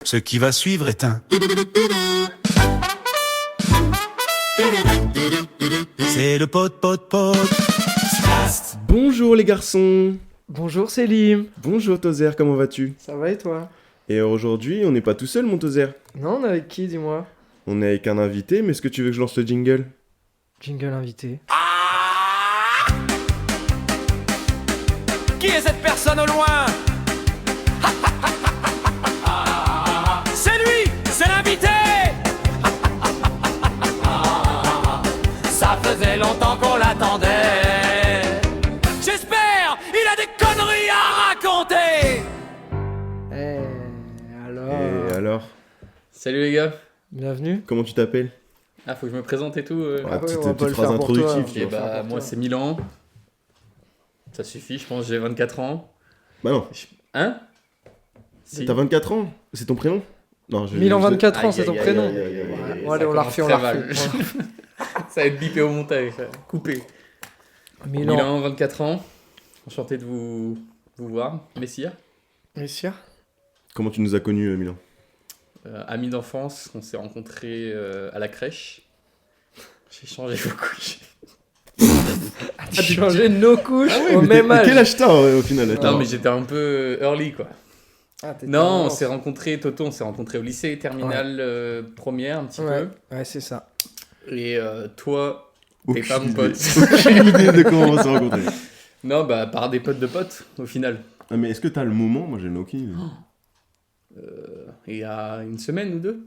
Ce qui va suivre est un... C'est le podcast. Bonjour les garçons. Bonjour Célim. Bonjour Tozer, comment vas-tu? Ça va et toi? Et aujourd'hui, on n'est pas tout seul mon Tozer. Non, on est avec qui, dis-moi? On est avec un invité, mais est-ce que tu veux que je lance le jingle? Jingle invité. Qui est cette personne au loin? C'est lui, c'est l'invité. Ça faisait longtemps qu'on l'attendait. J'espère, il a des conneries à raconter. Et alors? Salut les gars. Bienvenue. Comment tu t'appelles? Ah, faut que je me présente et tout. Ouais, on va petite pas le phrase faire pour toi. introductive. Et on va faire bah, pour moi toi. c'est Milan. Ça suffit, je pense, j'ai 24 ans. Bah non, Hein? Si. t'as 24 ans? C'est ton prénom? Non, Milan 24 ans, Aïe, c'est ton aïe, prénom. aïe, aïe, aïe, Ouais, aïe, bon, allez, on la refait, on la refait. Très mal. Ça va être bipé au montage, ça. Coupé. Milan. Milan, 24 ans. Enchanté de vous voir. Messia. Messia. Comment tu nous as connus, Milan? Amis d'enfance, on s'est rencontrés à la crèche. J'ai changé beaucoup. Tu as changé nos couches au Mais même mais âge. quel âge t'as au final? Non, Attends. mais j'étais un peu early quoi. Ah, t'étais Non, on vraiment- s'est rencontrés, Toto, on s'est rencontrés au lycée, terminale première un petit Ouais, peu. ouais, c'est ça. Et toi, t'es Aucune pas mon idée. pote. Aucune idée de comment on s'est rencontrés. Non, bah par des potes de potes au final. Ah, mais est-ce que t'as le moment? Moi, j'en ai aucune idée. Il y a une semaine ou deux.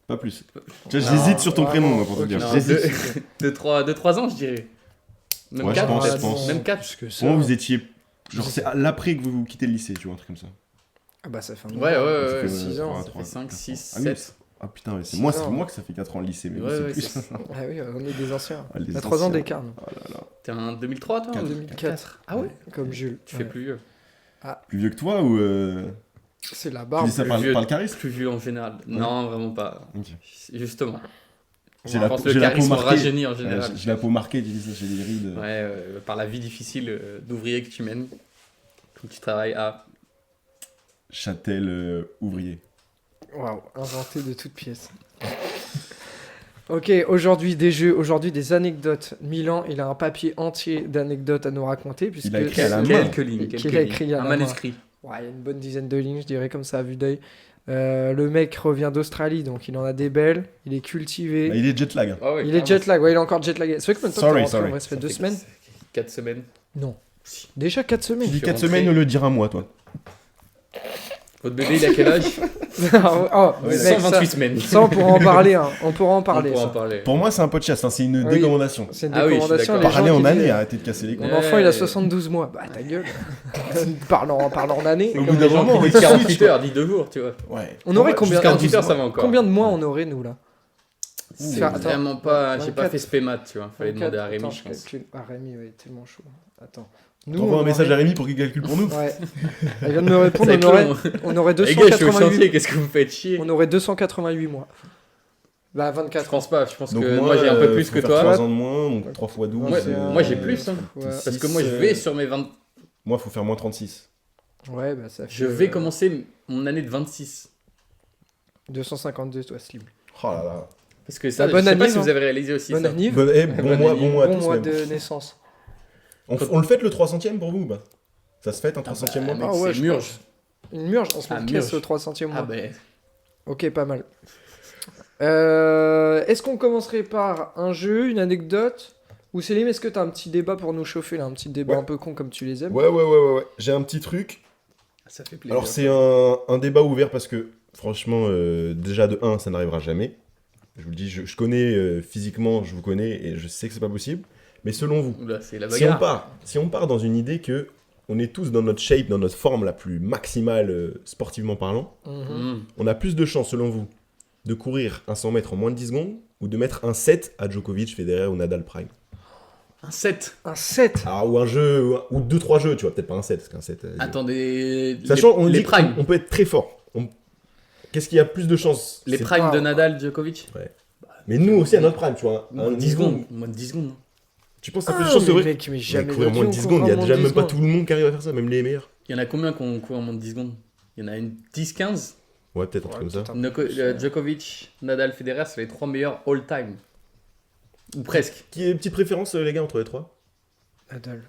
Pas plus. Tu vois, j'hésite sur ton prénom, moi, pour te ok. dire. Non, J'hésite. deux, trois ans, je dirais. Même Ouais, je 4 pense, peut-être. je pense. Même 4. Parce que ça... Pour moi, vous étiez. Genre, c'est à l'après que vous quittez le lycée, tu vois, un truc comme ça. Ah bah ça fait un Ouais, moment. ouais, Ça ouais. fait, 6 ans, Ça fait 5, 6, Ah, mais 7. Ah putain, ouais, c'est 6 moi, ans. c'est moi que ça fait 4 ans le lycée, mais Ouais, c'est ouais, plus. c'est ça. Ah oui, on est des anciens. Ah, les On a 3 ans anciens. d'écart, nous. Oh là là. T'es un 2003 toi Quatre. 2004. Ah ouais. Comme Jules. Tu fais Ouais. plus vieux. Plus vieux que toi ou C'est la tu barbe. dis ça plus par vieux. le charisme? Plus vieux en général. Non, vraiment pas. Ok. Justement. J'ai Je la, pense j'ai le la peau charisme marquée. rajeunit en général. J'ai la peau marquée, tu dis ça, j'ai des rides. Ouais, par la vie difficile d'ouvrier que tu mènes. Quand tu travailles à. Châtel ouvrier. Waouh, inventé de toutes pièces. Ok, aujourd'hui des jeux, aujourd'hui des anecdotes. Milan, il a un papier entier d'anecdotes à nous raconter. Puisque Il a écrit à la main. Quelques lignes. Qu'il Quelques a lignes. écrit à Un la main. manuscrit. Ouais, il y a une bonne dizaine de lignes, je dirais, comme ça à vue d'œil. Le mec revient d'Australie, donc il en a des belles. Il est cultivé. Bah, il est jet lag. Hein. Ah ouais, Il est jet lag, ouais, il est encore jet lagué. C'est vrai que maintenant Sorry, que t'es rentré, sorry. en vrai, ça fait 2 semaines 4 semaines. Non. Déjà 4 Tu semaines. dis suis 4 rentré. semaines, le dire à moi, toi. Votre bébé, il a quel âge Oh, mec, 128 semaines. ça, on pourra en parler, hein. On pourra en parler. On pourra ça. en parler. Pour moi, c'est un podcast, hein, c'est une Oui. décommandation. C'est une Ah oui, je suis décommandation. d'accord. les Parler gens en qui année, disent, arrêtez de casser les couilles. Mon enfant, il a Ouais. 72 mois. Bah, ta gueule. parlant en année. Au bout Comme d'un les gens moment, qui on disent est 48 switch, heures, dit 2 jours, tu vois. Ouais. On aurait combien Jusqu'à 48 heures, ça va encore. Combien de mois on aurait, nous, là C'est Attends. vraiment pas. J'ai pas 24. fait spémat, tu vois. Fallait demander à Rémi, Attends, je pense. calcule. Ah, Rémi, ouais, tellement chaud. Attends. Nous, T'envoies un on message à aurait- Rémi pour qu'il calcule pour nous. Ouais. Elle vient de me répondre, Ça va on être aurait, long. on aurait Les gars, je suis au chantier, 288. qu'est-ce que vous me faites chier? On aurait 288 mois. Bah, Je 24 ans. pense pas, je pense Donc que moi j'ai un peu plus faut que faire toi. 3 ans de moins, donc 3 fois 12. Ouais, c'est moi j'ai plus, hein. Ouais. Parce que moi je vais sur mes 20. Moi, faut faire moins 36. Ouais, bah, ça fait. Je vais commencer mon année de 26. 252, toi, Slim. Oh là là. Parce que ça, Bah, bonne je sais pas année, si vous hein. avez réalisé aussi Bonne ça. année. Bon, Bonne mois, année. bon mois à Bon tous mois même. de naissance. On le fête le 300ème pour vous ou pas? Ça se fête un 300ème mois? mec, Ah ouais, c'est je murge. Une murge, on se met Ah, une caisse murge. au 300e mois. Ah ben. Ok, pas mal. Est-ce qu'on commencerait par un jeu, une anecdote? Ou Célim, est-ce que t'as un petit débat pour nous chauffer là? Un petit débat Ouais. un peu con comme tu les aimes? Ouais. J'ai un petit truc. Ça fait plaisir. Alors, c'est un débat ouvert parce que, franchement, déjà de 1, ça n'arrivera jamais. Je vous le dis, je connais physiquement, je vous connais et je sais que c'est pas possible. Mais selon vous, Oula, c'est la si on bagarre. part dans une idée que on est tous dans notre shape, dans notre forme la plus maximale sportivement parlant, Mhm. on a plus de chances, selon vous, de courir un 100 mètres en moins de 10 secondes ou de mettre un 7 à Djokovic, Federer ou Nadal Prime. Un 7. Un 7. Ah, ou un jeu, ou 2-3 jeux, tu vois, peut-être pas un 7, parce qu'un 7... Attendez. Sachant, on les dit primes. qu'on peut être très fort. Qu'est-ce qui a plus de chances? Les C'est primes pas- de Nadal, Djokovic. Mais nous aussi à notre prime, tu vois. Moins de 10 secondes. Moins de 10 secondes. hein. Tu penses que ça Ah, plus de chances de mais vrai? mec, mais jamais courir de moins de vie, 10 on secondes, il y a courra déjà moins de même pas 10 tout le monde qui arrive à faire ça, même les meilleurs. Il y en a combien qu'on court en moins de 10 secondes? Il y en a une 10-15. Ouais, peut-être un truc comme ça. Djokovic, Nadal, Federer, c'est les 3 meilleurs all-time. Ou presque. Qui est petite préférence, les gars, entre les trois? Nadal.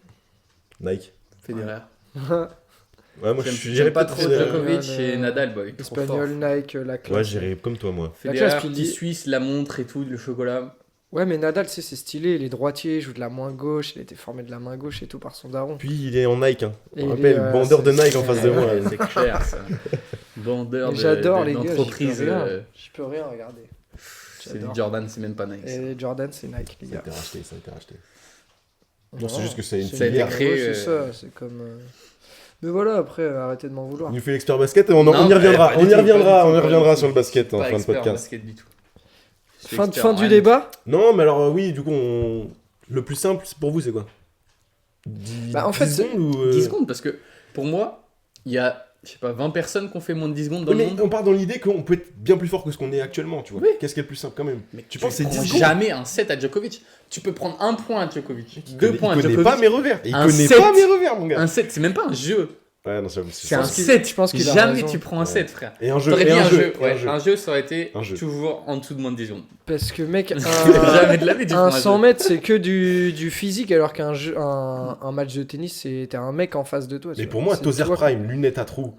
Nike. Federer. Ouais, moi, J'aime pas trop Federer. Djokovic Ouais, et Nadal, boy. Trop fort. Espagnol, Nike, la classe. Ouais, j'irais comme toi, moi. La Federer, classe, puis petit il- suisse, la montre et tout, le chocolat. Ouais, mais Nadal, tu sais, c'est stylé. Il est droitier, il joue de la main gauche. Il a été formé de la main gauche et tout par son daron. Puis il est en Nike, hein. Et On il rappelle, est, bandeur de c'est- Nike en face de Ouais, moi. ouais, c'est clair, ça. Bandeur Mais j'adore les gars, d'entreprise. j'y peux rien. J'y peux rien, regardez. C'est du J'adore. Jordan, c'est même pas nice. Et Jordan, c'est Nike, les Ça a gars. été racheté, ça a été racheté. Non, c'est juste que c'est une Ça a été filière. créé, Ouais, c'est ça, c'est comme. Mais voilà, après, arrêtez de m'en vouloir. Il nous fait l'expert basket, on Non, y reviendra. pas On du y tout, reviendra, pas on du y tout, reviendra pas sur le basket en Pas fin de expert en podcast. basket du tout. Je suis Fin expert en du rien débat. Non, mais alors oui, du coup, le plus simple pour vous, c'est quoi? Bah, en fait, 10 secondes ou 10 secondes, parce que pour moi, il y a, je sais pas, 20 personnes qui ont fait moins de 10 secondes dans Oui, le mais monde. on part dans l'idée qu'on peut être bien plus fort que ce qu'on est actuellement, tu vois. Oui. Qu'est-ce qui est le plus simple quand même? Mais Tu penses que c'est prends 10 secondes? jamais un set à Djokovic. Tu peux prendre un point à Djokovic, Il 2 connaît- points à Il connaît Djokovic. pas mes revers. Il Un connaît set. pas mes revers, mon gars. Un set, c'est même pas un jeu. Ouais, non, c'est C'est un pense qu'il- set. je pense qu'il a Jamais raison. tu prends un Ouais. set, frère. Et un jeu. T'aurais Et dit un un jeu. jeu. et Ouais, un jeu. un jeu, ça aurait été Un jeu. toujours en dessous de moins de 10 secondes. Parce que, mec, Jamais de la vie, tu prends un un 100 jeu. mètres, c'est que du physique, alors un match de tennis, t'as un mec en face de toi. tu Mais vois. pour moi, C'est Tozer toi- Prime, lunettes à trous,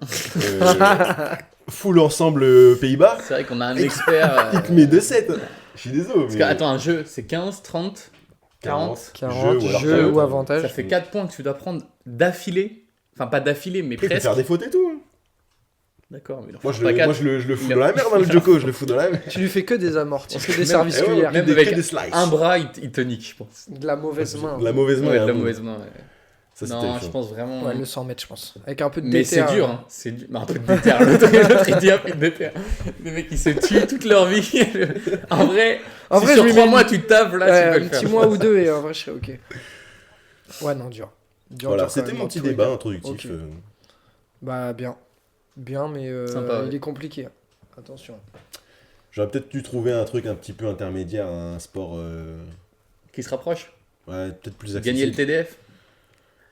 full ensemble Pays-Bas, C'est vrai qu'on a un expert. il te met 2-7. Je suis désolé. Parce que, attends, un jeu, c'est 15, 30, 40. 40 jeu ou alors jeux faute. ou avantage. Ça fait 4 points que tu dois prendre d'affilée. Enfin, pas d'affilée, mais Il peut presque. faire des fautes et tout. D'accord, mais il en Moi, faut je pas le, 4. moi, je le fous Il a- dans la merde, hein, le Joko, je le fous dans la merde. Tu lui fais que des amortis, que des Même- services Eh ouais, cuillères. même que avec des slices. Un bras, il te nique, je pense. De la mauvaise main. De la mauvaise main. Ouais, de hein, la bon. mauvaise main. Ouais. Ça, c'est Non, terrifiant. je pense vraiment. Ouais, le 100 mètres, je pense. Avec un peu de Mais c'est déter, dur, hein. C'est dur. Mais un peu de déter. L'autre, il dit un peu de déter. Les mecs, ils se tuent toute leur vie. En vrai, En si vrai, sur je lui 3 mets mois, une- tu te taffes, là, Ouais, tu peux un le faire. petit mois ou deux et en vrai, je serais ok. Ouais, non, dur. Dur, Voilà, dur quand c'était même, mon dans petit tous les débat cas. introductif. Ok. Bah, bien. Bien, mais Sympa, ouais. il est compliqué. hein. Attention. J'aurais peut-être dû trouver un truc un petit peu intermédiaire, un sport Qui se rapproche. ouais, peut-être plus accessible. Gagner le TDF.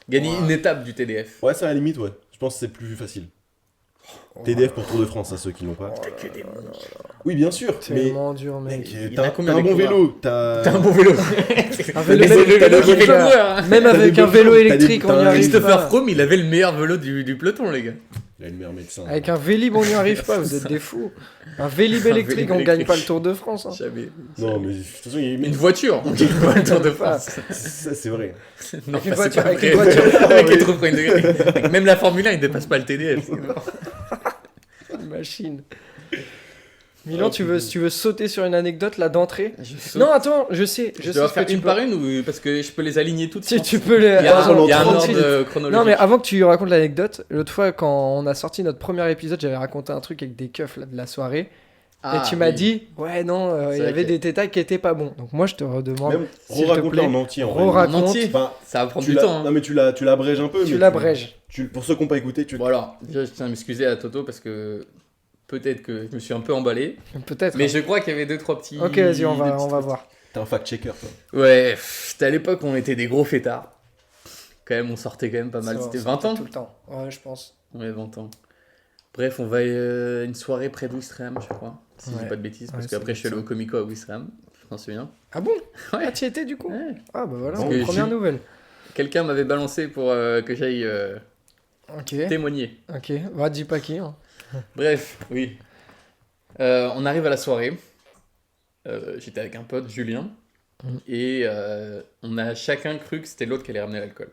Gagner Ouais. une étape du TDF. Ouais, ça à la limite, ouais. Je pense que c'est plus facile. TDF pour Tour de France, à ceux qui l'ont pas. Oui, bien sûr, mais Tellement dur, mec. mec, Il y en a t'as combien un des bon coureurs vélo, t'as T'as un bon vélo. Un vélo, Mais c'est le vélo qui fait le gars. coureur, hein. Même T'as avec des un beaux vélo vélos, t'as électrique, des- on y t'as un arrive Christopher pas. Froome, il avait le meilleur vélo du peloton, les gars. Il a le meilleur médecin. Avec un Vélib, on n'y arrive pas, vous êtes des fous. Un Vélib Un électrique, Vélib on gagne électrique. pas le Tour de France. hein. Jamais. Non, mais de toute façon, il Une voiture, on gagne pas le Tour de France. ça c'est vrai. Non, Avec une bah, c'est voiture, pas avec vrai. une voiture. Le mec est trop premier degré. Même la Formule 1, il dépasse pas le TDF. Une machine. Milan, tu veux sauter sur une anecdote là d'entrée? Je saute. Non, attends, je sais Je ce dois que faire tu une peux. par une ou parce que je peux les aligner toutes. Si tu peux les. Il y a Attends, un, il y a un 30 ordre minutes. chronologique. Non, mais avant que tu racontes l'anecdote, l'autre fois quand on a sorti notre premier épisode, j'avais raconté un truc avec des keufs là, de la soirée. Ah, et tu m'as oui. dit, ouais, non, il y vrai avait que- des détails qui étaient pas bons. Donc moi, je te redemande. Même s'il te raconte-le plaît, en entier en vrai. re-raconte. En entier. Enfin, Ça va prendre tu du l'as- temps. Non Hein. mais tu l'abrèges un peu. Tu mais l'abrèges. Pour ceux qui n'ont pas écouté, tu Bon alors, déjà je tiens à m'excuser à Toto parce que peut-être que je me suis un peu emballé, Peut-être. mais je crois qu'il y avait 2-3 petits. Ok, vas-y, on des va petites- voir. T'es un fact-checker, toi. Ouais, c'était à l'époque où on était des gros fêtards. Quand même, on sortait quand même pas mal. Ça, C'était ça 20 ans. Tout le temps. Ouais, je pense. Ouais, 20 ans. Bref, on va une soirée près de Ouistreham, je crois. Si je dis Ouais. pas de bêtises, parce Ouais, qu'après c'est je suis allé ça. au Comico à Ouistreham. Je m'en souviens. Ah bon? Ouais. Ah, tu y étais du coup? Ouais. Ah bah voilà, Parce que première j'ai- nouvelle. Quelqu'un m'avait balancé pour que j'aille Ok, témoigner. ok. Va, dis pas qui. Hein. Bref, oui. On arrive à la soirée. J'étais avec un pote, Julien. Mhm. Et on a chacun cru que c'était l'autre qui allait ramener l'alcool.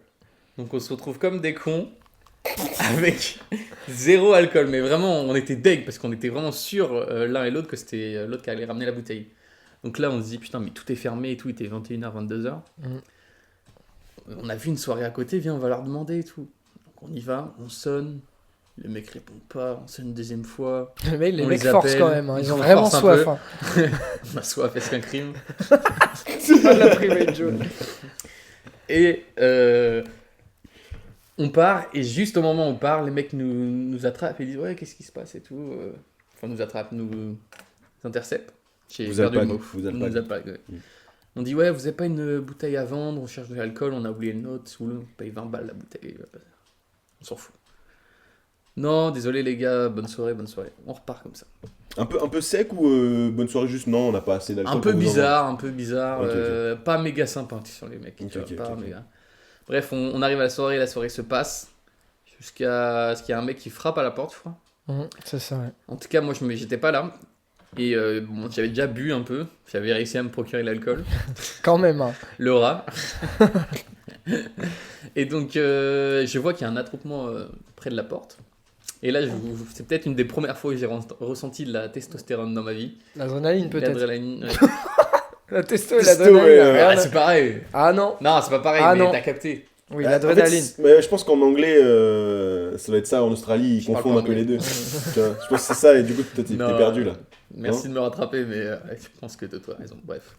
Donc on se retrouve comme des cons avec zéro alcool. Mais vraiment, on était deg parce qu'on était vraiment sûr l'un et l'autre que c'était l'autre qui allait ramener la bouteille. Donc là, on se dit putain, mais tout est fermé et tout. Il était 21h, 22h. Mhm. On a vu une soirée à côté, viens, on va leur demander et tout. Donc on y va, on sonne. Le mec répond pas, on sonne une deuxième fois. Les On mecs les forcent appelle, quand même. Hein. Ils ont on vraiment force un soif. peu. Hein. Ma soif, est-ce qu'un crime? C'est pas de la private joke. Et on part, et juste au moment où on part, les mecs nous attrapent et disent ouais, qu'est-ce qui se passe et tout. Enfin, nous attrapent, nous interceptent. J'ai Vous perdu le alpaguent, mot. vous alpaguent. Nous alpaguent, ouais. On dit ouais, vous avez pas une bouteille à vendre, on cherche de l'alcool, on a oublié le nôtre, sous le, on paye 20 balles la bouteille. On s'en fout. Non, désolé les gars, bonne soirée. On repart comme ça. Un peu sec ou bonne soirée juste non, on n'a pas assez d'alcool. Un peu pour vous en bizarre, Ok. pas méga sympa sur les mecs. Ok, tu vois, ok, pas ok. méga. Bref, on arrive à la soirée se passe jusqu'à ce qu'il y a un mec qui frappe à la porte, je crois. C'est ça, ouais. En tout cas, moi j'étais pas là. Et bon, j'avais déjà bu un peu, j'avais réussi à me procurer l'alcool, Quand même, hein. le rat. Et donc je vois qu'il y a un attroupement près de la porte. Et là, c'est peut-être une des premières fois que j'ai ressenti de la testostérone dans ma vie. L'adrénaline, peut-être. L'adrénaline. Ouais. La testo et Testo, l'adrénaline. ouais, rien Ah, à- c'est pareil. Ah non. Non, c'est pas pareil, Ah, mais non. t'as capté. Oui, En l'adrénaline. fait, mais je pense qu'en anglais, ça doit être ça. En Australie, ils Je parle confondent pas un peu anglais. les deux. Tu vois, je pense que c'est ça, et du coup, t'es Non. perdu là. Merci Non. de me rattraper, mais je pense que toi raison. Bref.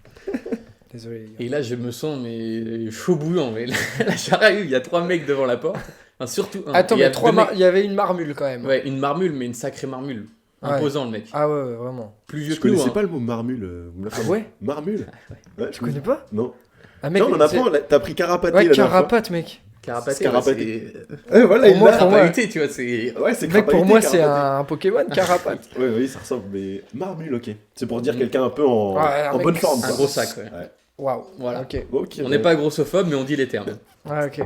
Désolé, les gars. Et là, je me sens mais chaud bouillant. Mais là, j'arrive, il y a 3 mecs devant la porte. Enfin, surtout un. Attends, Et il y a mais deux mecs- il y avait une marmule quand même. Ouais, une marmule, mais une sacrée marmule. Ouais. Imposant, le mec. Ah ouais, vraiment. Plus vieux Je que nous. connaissais hein. pas le mot marmule. Vous me l'avez Ah ouais. Marmule. Ouais, Tu connais pas? Non. Un mec. Tiens, on en c'est- apprend. T'as pris carapaté Ouais, la dernière fois. carapate, mec. Carapaté. Carapaté. Ouais, Ouais, voilà, Pour il moi, l'a. pour moi- Carapaté, tu vois, c'est. Ouais, c'est Mec, pour carapaté, moi, c'est carapaté. un Pokémon, carapate. Ouais, oui, ça ressemble, mais marmule, ok. C'est pour dire quelqu'un un peu en, Ouais, un en mec- bonne forme. Un quoi. gros sac, ouais. Waouh. Voilà. Ok. Ok. On n'est pas grossophobe, mais on dit les termes. Ouais, ok.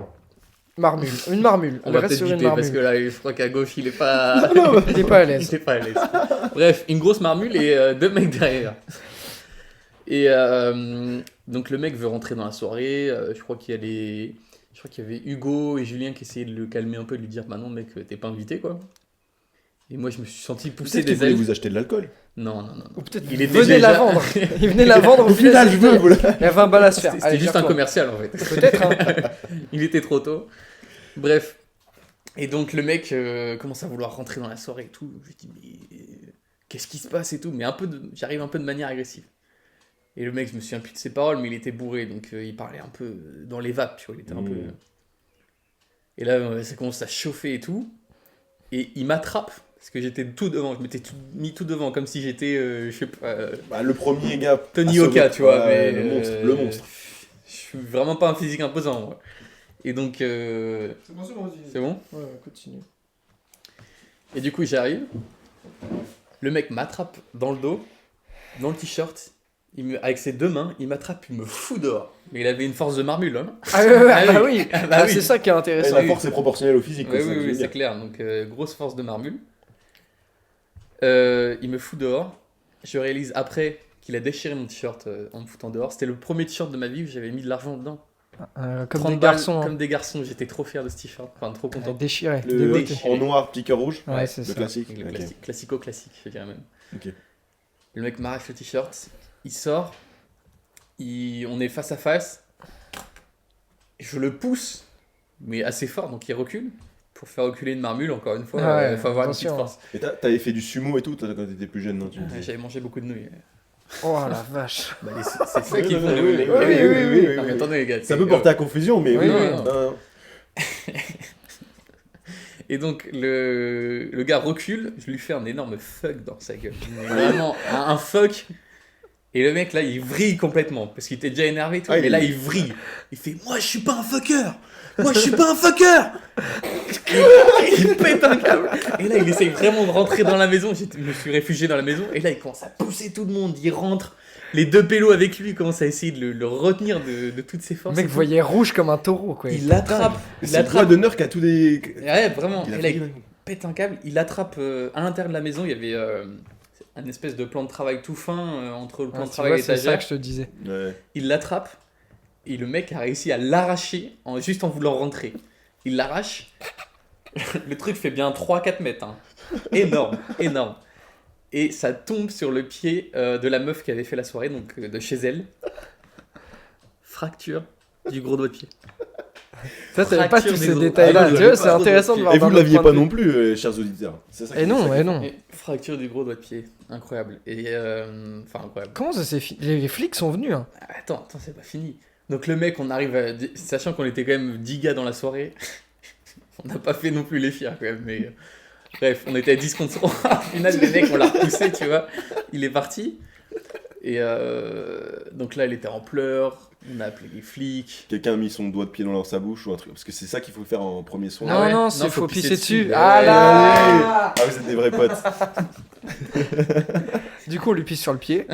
Marmule. Une marmule. On On va reste peut-être sur une biper parce marmule. que là, je crois qu'à gauche, il est pas. Il est pas à Il l'aise. est pas à l'aise. Bref, une grosse marmule et 2 mecs derrière. Et donc le mec veut rentrer dans la soirée. Je crois qu'il y avait Hugo et Julien qui essayaient de le calmer un peu, de lui dire bah non mec, t'es pas invité quoi. Et moi je me suis senti pousser Peut-être qu'il des voulait ailes. vous acheter de l'alcool. Non. Ou peut-être Il il était venait déjà- la vendre. Il venait la vendre. Au final, je veux, voilà. Il y a 20 balles à se faire. C'était Allez, juste un gère-toi. commercial en fait. Peut-être, hein. Il était trop tôt. Bref. Et donc le mec commence à vouloir rentrer dans la soirée et tout. Je lui dis mais qu'est-ce qui se passe et tout. Mais j'arrive un peu de manière agressive. Et le mec, je me souviens plus de ses paroles, mais il était bourré, donc il parlait un peu dans les vapes, tu vois. Il était un peu. Et là, ça commence à chauffer et tout. Et il m'attrape parce que j'étais tout devant. Je m'étais mis tout devant, comme si j'étais, je sais pas. Bah, le premier gars. Tony à Oka, sauver. tu vois, Ouais, mais le monstre. je suis vraiment pas un physique imposant, moi. Et donc, c'est bon. Ouais, continue. Et du coup, j'arrive. Le mec m'attrape dans le dos, dans le t-shirt. Avec ses 2 mains, il m'attrape, il me fout dehors. Mais il avait une force de marmule, hein. Ah ouais, ouais, Ah bah oui. oui. Ah bah Ah, oui. c'est ça qui est Et intéressant. la force est proportionnelle au physique. Oui, quoi, c'est ça que je veux c'est dire. clair. Donc, grosse force de marmule. Il me fout dehors. Je réalise après qu'il a déchiré mon t-shirt en me foutant dehors. C'était le premier t-shirt de ma vie où j'avais mis de l'argent dedans. Comme 30 des balles, garçons. Comme des garçons, j'étais trop fier de ce t-shirt. Enfin, trop content. Déchiré. Le dégoûté. en noir, piqueur rouge. Ouais, c'est Le ça. classique. Le Ok. classico-classique, je dirais même. Ok. Le mec m'arrache le t-shirt, il sort, on est face à face, je le pousse, mais assez fort, donc il recule, pour faire reculer une marmule, encore une fois, Ouais, il faut avoir une petite attention. force. Et t'avais fait du sumo et tout toi, quand t'étais plus jeune, non tu me disais. J'avais mangé beaucoup de nouilles. Oh la vache. Bah, c'est ça Oui, qui oui, font oui, les- oui, les- oui, les- oui, oui, Non, mais oui. attendez les gars. Ça peut porter à confusion, mais Oui, oui. oui. Non. Et donc le gars recule, je lui fais un énorme fuck dans sa gueule. Mais vraiment un fuck. Et le mec là il vrille complètement parce qu'il était déjà énervé et tout, Ah, mais il- là il vrille. Il fait moi je suis pas un fucker. Moi je suis pas un fucker. Il pète un câble. Et là il essaye vraiment de rentrer dans la maison. Je me suis réfugié dans la maison et là il commence à pousser tout le monde. Il rentre. Les 2 pélos avec lui commencent à essayer de le retenir de toutes ses Le forces. mec et tout. voyait rouge comme un taureau, quoi. Il l'attrape. Il C'est le doigt l'attrape. de Nurk à tous des. Ouais, vraiment. Il a Et là, fait- il pète un câble, il attrape à l'intérieur de la maison, il y avait un espèce de plan de travail tout fin entre le plan Ah, de tu travail vois, et c'est ça l'étagère. que je te disais. Ouais. Il l'attrape et le mec a réussi à l'arracher juste en voulant rentrer. Il l'arrache. Le truc fait bien 3-4 mètres. Hein. Énorme, énorme. Et ça tombe sur le pied de la meuf qui avait fait la soirée, donc de chez elle. Fracture du gros doigt de pied. Ça, t'avais pas Fracture tous des ces os. détails-là. Ah, Tu non, vois, je c'est l'avais pas. intéressant de voir. Et vous d'un ne autre l'aviez point de pas vue. non plus, chers auditeurs. C'est ça Et qui- non, c'est ça et qui- non. Et fracture du gros doigt de pied. Incroyable. Et enfin, incroyable. Comment ça s'est fini les flics sont venus, hein. Attends, c'est pas fini. Donc le mec, on arrive à... Sachant qu'on était quand même 10 gars dans la soirée, on n'a pas fait non plus les fiers quand même, mais... Bref, on était à 10 contre 3. Au final, le mec, on l'a repoussé, tu vois. Il est parti. Et donc là, il était en pleurs. On a appelé les flics. Quelqu'un a mis son doigt de pied dans sa bouche ou un truc. Parce que c'est ça qu'il faut faire en premier soin. Non, ouais. non, Non, c'est faut faut pisser pisser dessus. dessus. Ah là Ah, vous êtes des vrais potes. Du coup, on lui pisse sur le pied.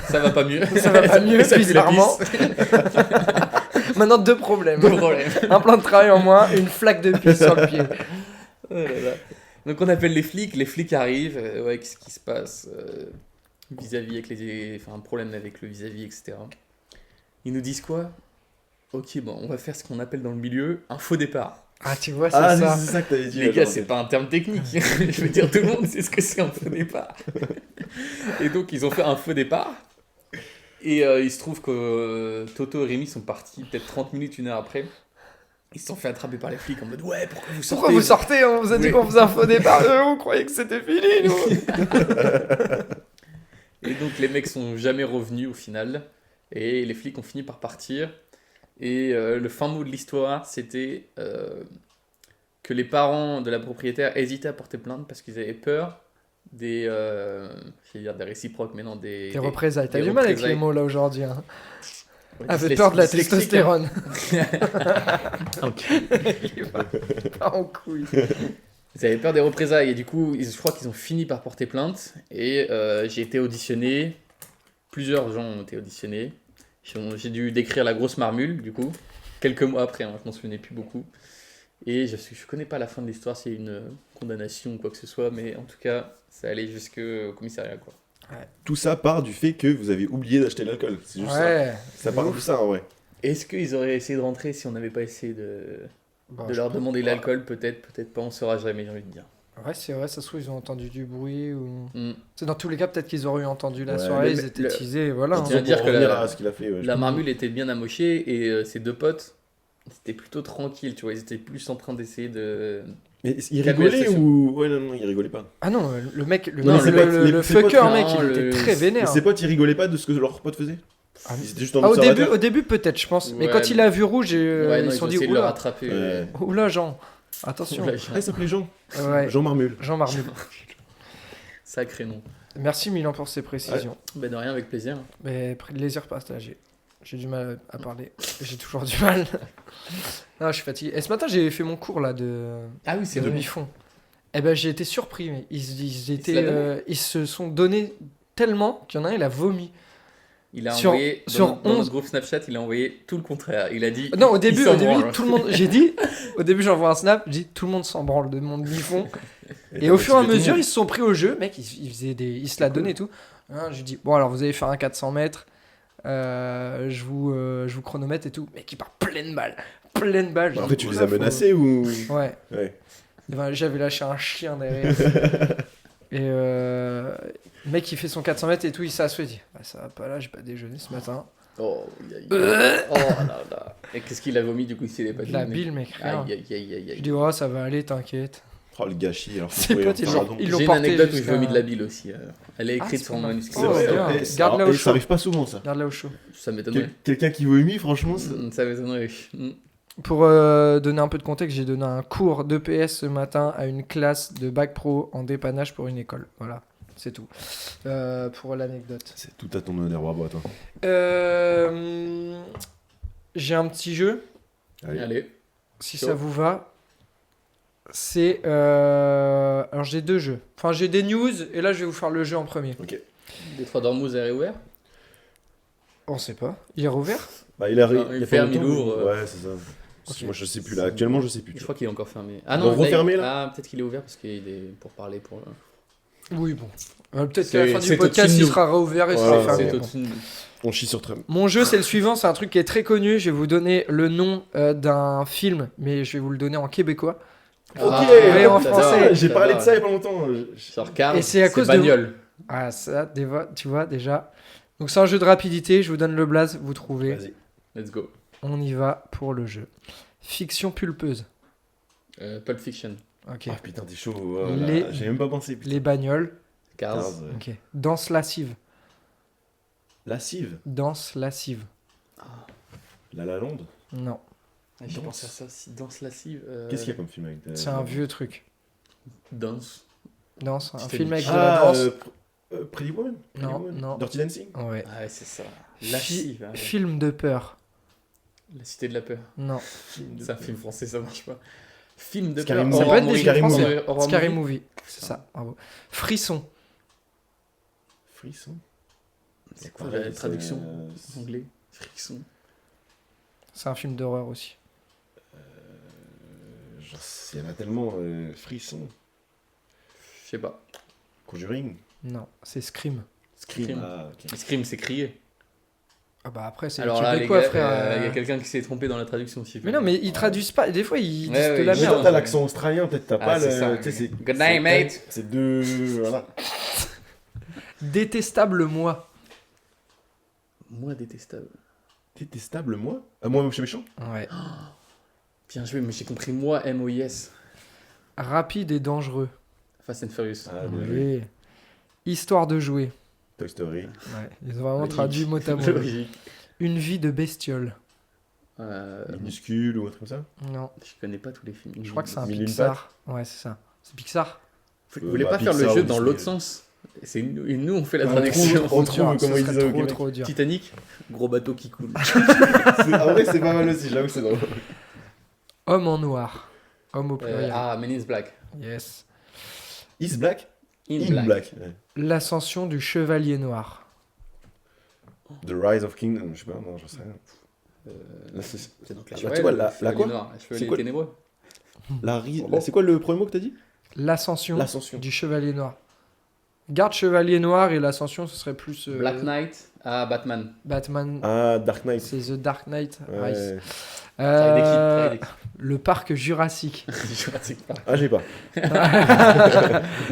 Ça va pas mieux. Ça va pas mieux, Ça pue la bizarrement. pisse. Maintenant, 2 problèmes. Bon problème. Un plan de travail en moins, une flaque de pisse sur le pied. Oh là là. Donc on appelle les flics arrivent, ouais, qu'est-ce qui se passe vis-à-vis avec un problème avec le vis-à-vis, etc. Ils nous disent quoi? Ok, bon, on va faire ce qu'on appelle dans le milieu un faux départ. Ah, tu vois, c'est Ah, ça. c'est ça que t'avais dit. Les là, gars, genre, c'est pas un terme technique. Je veux dire, tout le monde sait ce que c'est un faux départ. Et donc, ils ont fait un faux départ. Et il se trouve que Toto et Rémi sont partis peut-être 30 minutes, 1 heure après. Ils se sont fait attraper par les flics en mode ouais, pourquoi vous sortez? Pourquoi vous sortez? On vous a dit Oui. qu'on faisait un faux départ. On croyait que c'était fini, nous. Et donc les mecs sont jamais revenus au final. Et les flics ont fini par partir. Et le fin mot de l'histoire, c'était que les parents de la propriétaire hésitaient à porter plainte parce qu'ils avaient peur des... j'allais dire des réciproques, mais non, Des représailles. T'as des du mal avec représailles. les mots là aujourd'hui. Hein. Ouais, Avait peur de la dyslexique, testostérone. hein. Il va pas en couille. Ils avaient peur des représailles et du coup, je crois qu'ils ont fini par porter plainte. Et j'ai été auditionné. Plusieurs gens ont été auditionnés. J'ai dû décrire la grosse marmule, du coup. Quelques mois après, hein, je m'en souvenais plus beaucoup. Et je connais pas la fin de l'histoire, c'est une condamnation ou quoi que ce soit, mais en tout cas, ça allait jusqu'au commissariat, quoi. Tout ça part du fait que vous avez oublié d'acheter l'alcool. C'est juste ça. Ouais. Ça part de ça, en vrai. Est-ce qu'ils auraient essayé de rentrer si on n'avait pas essayé de leur demander l'alcool? Peut-être pas, on saura jamais, j'ai envie de dire. Ouais, c'est vrai, ça se trouve, ils ont entendu du bruit ou... Mm. C'est dans tous les cas, peut-être qu'ils auraient entendu la Ouais, soirée, le- ils étaient le- teasés, voilà. Je hein. tiens à dire que revenir la- à ce qu'il a fait. Ouais, La marmule était bien amochée et ses 2 potes, c'était plutôt tranquille, tu vois, ils étaient plus en train d'essayer de... Mais il Calmer la rigolait situation. ou. Ouais, non, il rigolait pas. Ah non, le mec, Non, mec, c'est le, pas- le- les- le ses potes, fucker, non, mec, il le- était très Mais vénère. ses potes, ils rigolaient pas de ce que leurs potes faisaient. Ah, Ils étaient juste en Ah, observateur. au début peut-être, je pense. Mais Ouais, quand il mais- a vu rouge, Ouais, non, ils se sont dit, essayé de le oula, rattraper. Ouais. oula, Jean, attention. Oula, Ah, il s'appelait Jean. Ouais, Jean Marmule. Jean Marmule. Sacré nom. Merci Milan pour ces précisions. Ben de rien, avec plaisir. Mais plaisir partagé. J'ai du mal à parler. J'ai toujours du mal. Non, je suis fatigué. Et ce matin, j'ai fait mon cours là de Ah oui, c'est de vrai. mi-fond. Eh ben, j'ai été surpris. Mais ils se sont donnés tellement qu'il y en a un, il a vomi. Il a Sur- envoyé, sur dans 11. notre groupe Snapchat, il a envoyé tout le contraire. Il a dit... Non, au il début, s'en branle. tout le monde. J'ai dit, au début, j'envoie un snap, je dis tout le monde s'en branle de mon mi-fond. Et au fur et à mesure, ils se sont pris au jeu. Mec, ils se la donnaient et tout. Hein, je lui dis, bon, alors vous allez faire un 400 mètres. Je vous chronomètre et tout. Mec, il part pleine balle. Pleine balle. Je Après, dis, tu les oula, as menacés ou. Ouais. Ouais. Et ben, j'avais lâché un chien derrière. Et le mec, il fait son 400 mètres et tout. Il s'assoit. Il dit, bah, ça va pas là, j'ai pas déjeuné ce matin. Oh, aïe, aïe. Oh là là. Et qu'est-ce qu'il a vomi du coup s'il est pas De la donné bile, mec. Rien. Aïe, aïe, aïe, aïe, Je aïe. dis, oh, ça va aller, t'inquiète. Oh, le gâchis. Alors, Ses potes, ils l'ont J'ai une porté anecdote où je jusqu'à- vomis de la bile aussi. Elle est Ah, écrite c'est sur pas mon mal. manuscrit. Oh, bien. Garde-la au chaud. Ça arrive pas souvent, ça. Garde-la au chaud. Ça m'étonnerait. Quelqu'un qui vomit, franchement, ça. Ça m'étonnerait. Pour donner un peu de contexte, j'ai donné un cours d'EPS ce matin à une classe de bac pro en dépannage pour une école. Voilà, c'est tout. Pour l'anecdote. C'est tout à ton honneur, bravo à toi. J'ai un petit jeu, Allez. si Chaud. ça vous va. C'est... Alors j'ai 2 jeux. Enfin j'ai des news et là je vais vous faire le jeu en premier. Détroit d'Ormuz est réouvert. On sait pas. Il est rouvert? Bah, il a il ferme, il ouvre. Ouais, c'est ça. Ok. Moi, je sais plus là. Actuellement, je sais plus. Je crois qu'il est encore fermé. Ah Ils non, vont refermer, là Ah, peut-être qu'il est ouvert parce qu'il est pour parler pour. Oui, bon. Peut-être qu'à la fin C'est du podcast au-dessus il de sera rouvert et Voilà, sera fermé. C'est Bon. au-dessus de nous. On chie sur Trump. Mon jeu, c'est le suivant. C'est un truc qui est très connu. Je vais vous donner le nom d'un film, mais je vais vous le donner en québécois. Ah, mais en ça français. va, J'ai ça parlé va. de ça il y a pas longtemps. Genre Cars, Et c'est à cause de- bagnole. Ah, ça, tu vois déjà. Donc, c'est un jeu de rapidité. Je vous donne le blaze, vous trouvez. Vas-y. Let's go. On y va pour le jeu. Fiction pulpeuse. Pulp Fiction. Ok. Ah putain, t'es chaud. Oh là, Les- J'ai même pas pensé. Putain. Les bagnoles. Cars. Cars, ouais. Ok. Danse lascive. Lascive. Danse lascive. La Lalonde. Non. J'ai Danse. pensé à ça aussi. Danse lascive. Qu'est-ce qu'il y a comme film avec C'est un vieux truc. Danse. Danse. Un Titanic. film avec de la danse. Pretty Woman. Pretty Non, Woman. non. Dirty Dancing. Ouais. Ah ouais, c'est ça. Lascive. hein. Film de peur. La Cité de la Peur. Non. C'est un film français, ça marche pas. Film de Scary peur. Movie. Ça peut Horror être des movie. films Scary français. Movie. Horror Scary movie. Movie. C'est ça, bravo. Frisson. Frisson. C'est quoi la traduction en anglais? Frisson. C'est un film d'horreur aussi. Il y en a tellement. Frisson. Je sais pas. Conjuring. Non, c'est Scream. Scream. Ah, ok. Scream, c'est crier. Ah bah après, c'est Alors là, les québécois, gars, frère. il y a quelqu'un qui s'est trompé dans la traduction aussi. Mais non, mais ils traduisent pas. Des fois, ils disent Ouais, de la ouais, Mais toi, merde. t'as l'accent australien, peut-être t'as Ah, pas c'est ça. le. Tu sais, c'est. Good night, mate. C'est deux. Voilà. Détestable moi. Moi, détestable. Détestable, moi. Ah, moi, chez méchant. Ouais. Bien joué, mais j'ai compris moi, M-O-I-S. Rapide et dangereux. Fast and Furious. Ah, bien joué. Oui. Histoire de jouer. Toy Story. Ouais. Ils ont vraiment Logique. traduit mot à mot. Logique. Une vie de bestiole. Minuscule ou un truc comme ça. Non. Je connais pas tous les films. Je crois que c'est un Mille et une Pixar. Ouais, c'est ça. C'est Pixar. Vous voulez bah, pas faire le Pixar jeu ou dans Disney. l'autre sens? C'est nous, et nous on fait la On traduction. trouve- on Trop dur, trouve comment ce ils serait disaient au trop, Québec. trop dur. Titanic, gros bateau qui coule. En vrai, c'est pas mal aussi, j'avoue, c'est drôle. Homme en noir. Homme au pluriel. Men in Black. Yes. Is Black In Black. Ouais. L'ascension du chevalier noir. The Rise of King. Je sais pas, non, j'en sais rien. Là, C'est donc Là, tu vois, la quoi noire, la C'est chevalier quoi ténébreux. C'est quoi le premier mot que t'as dit L'ascension L'ascension. du chevalier noir. Garde chevalier noir et l'ascension, ce serait plus Black Knight à Batman. Batman. Ah, Dark Knight. C'est The Dark Knight Rise. Ouais. Euh, Travail d'équipe. le parc Jurassique. Jurassic Park. Ah, j'ai pas.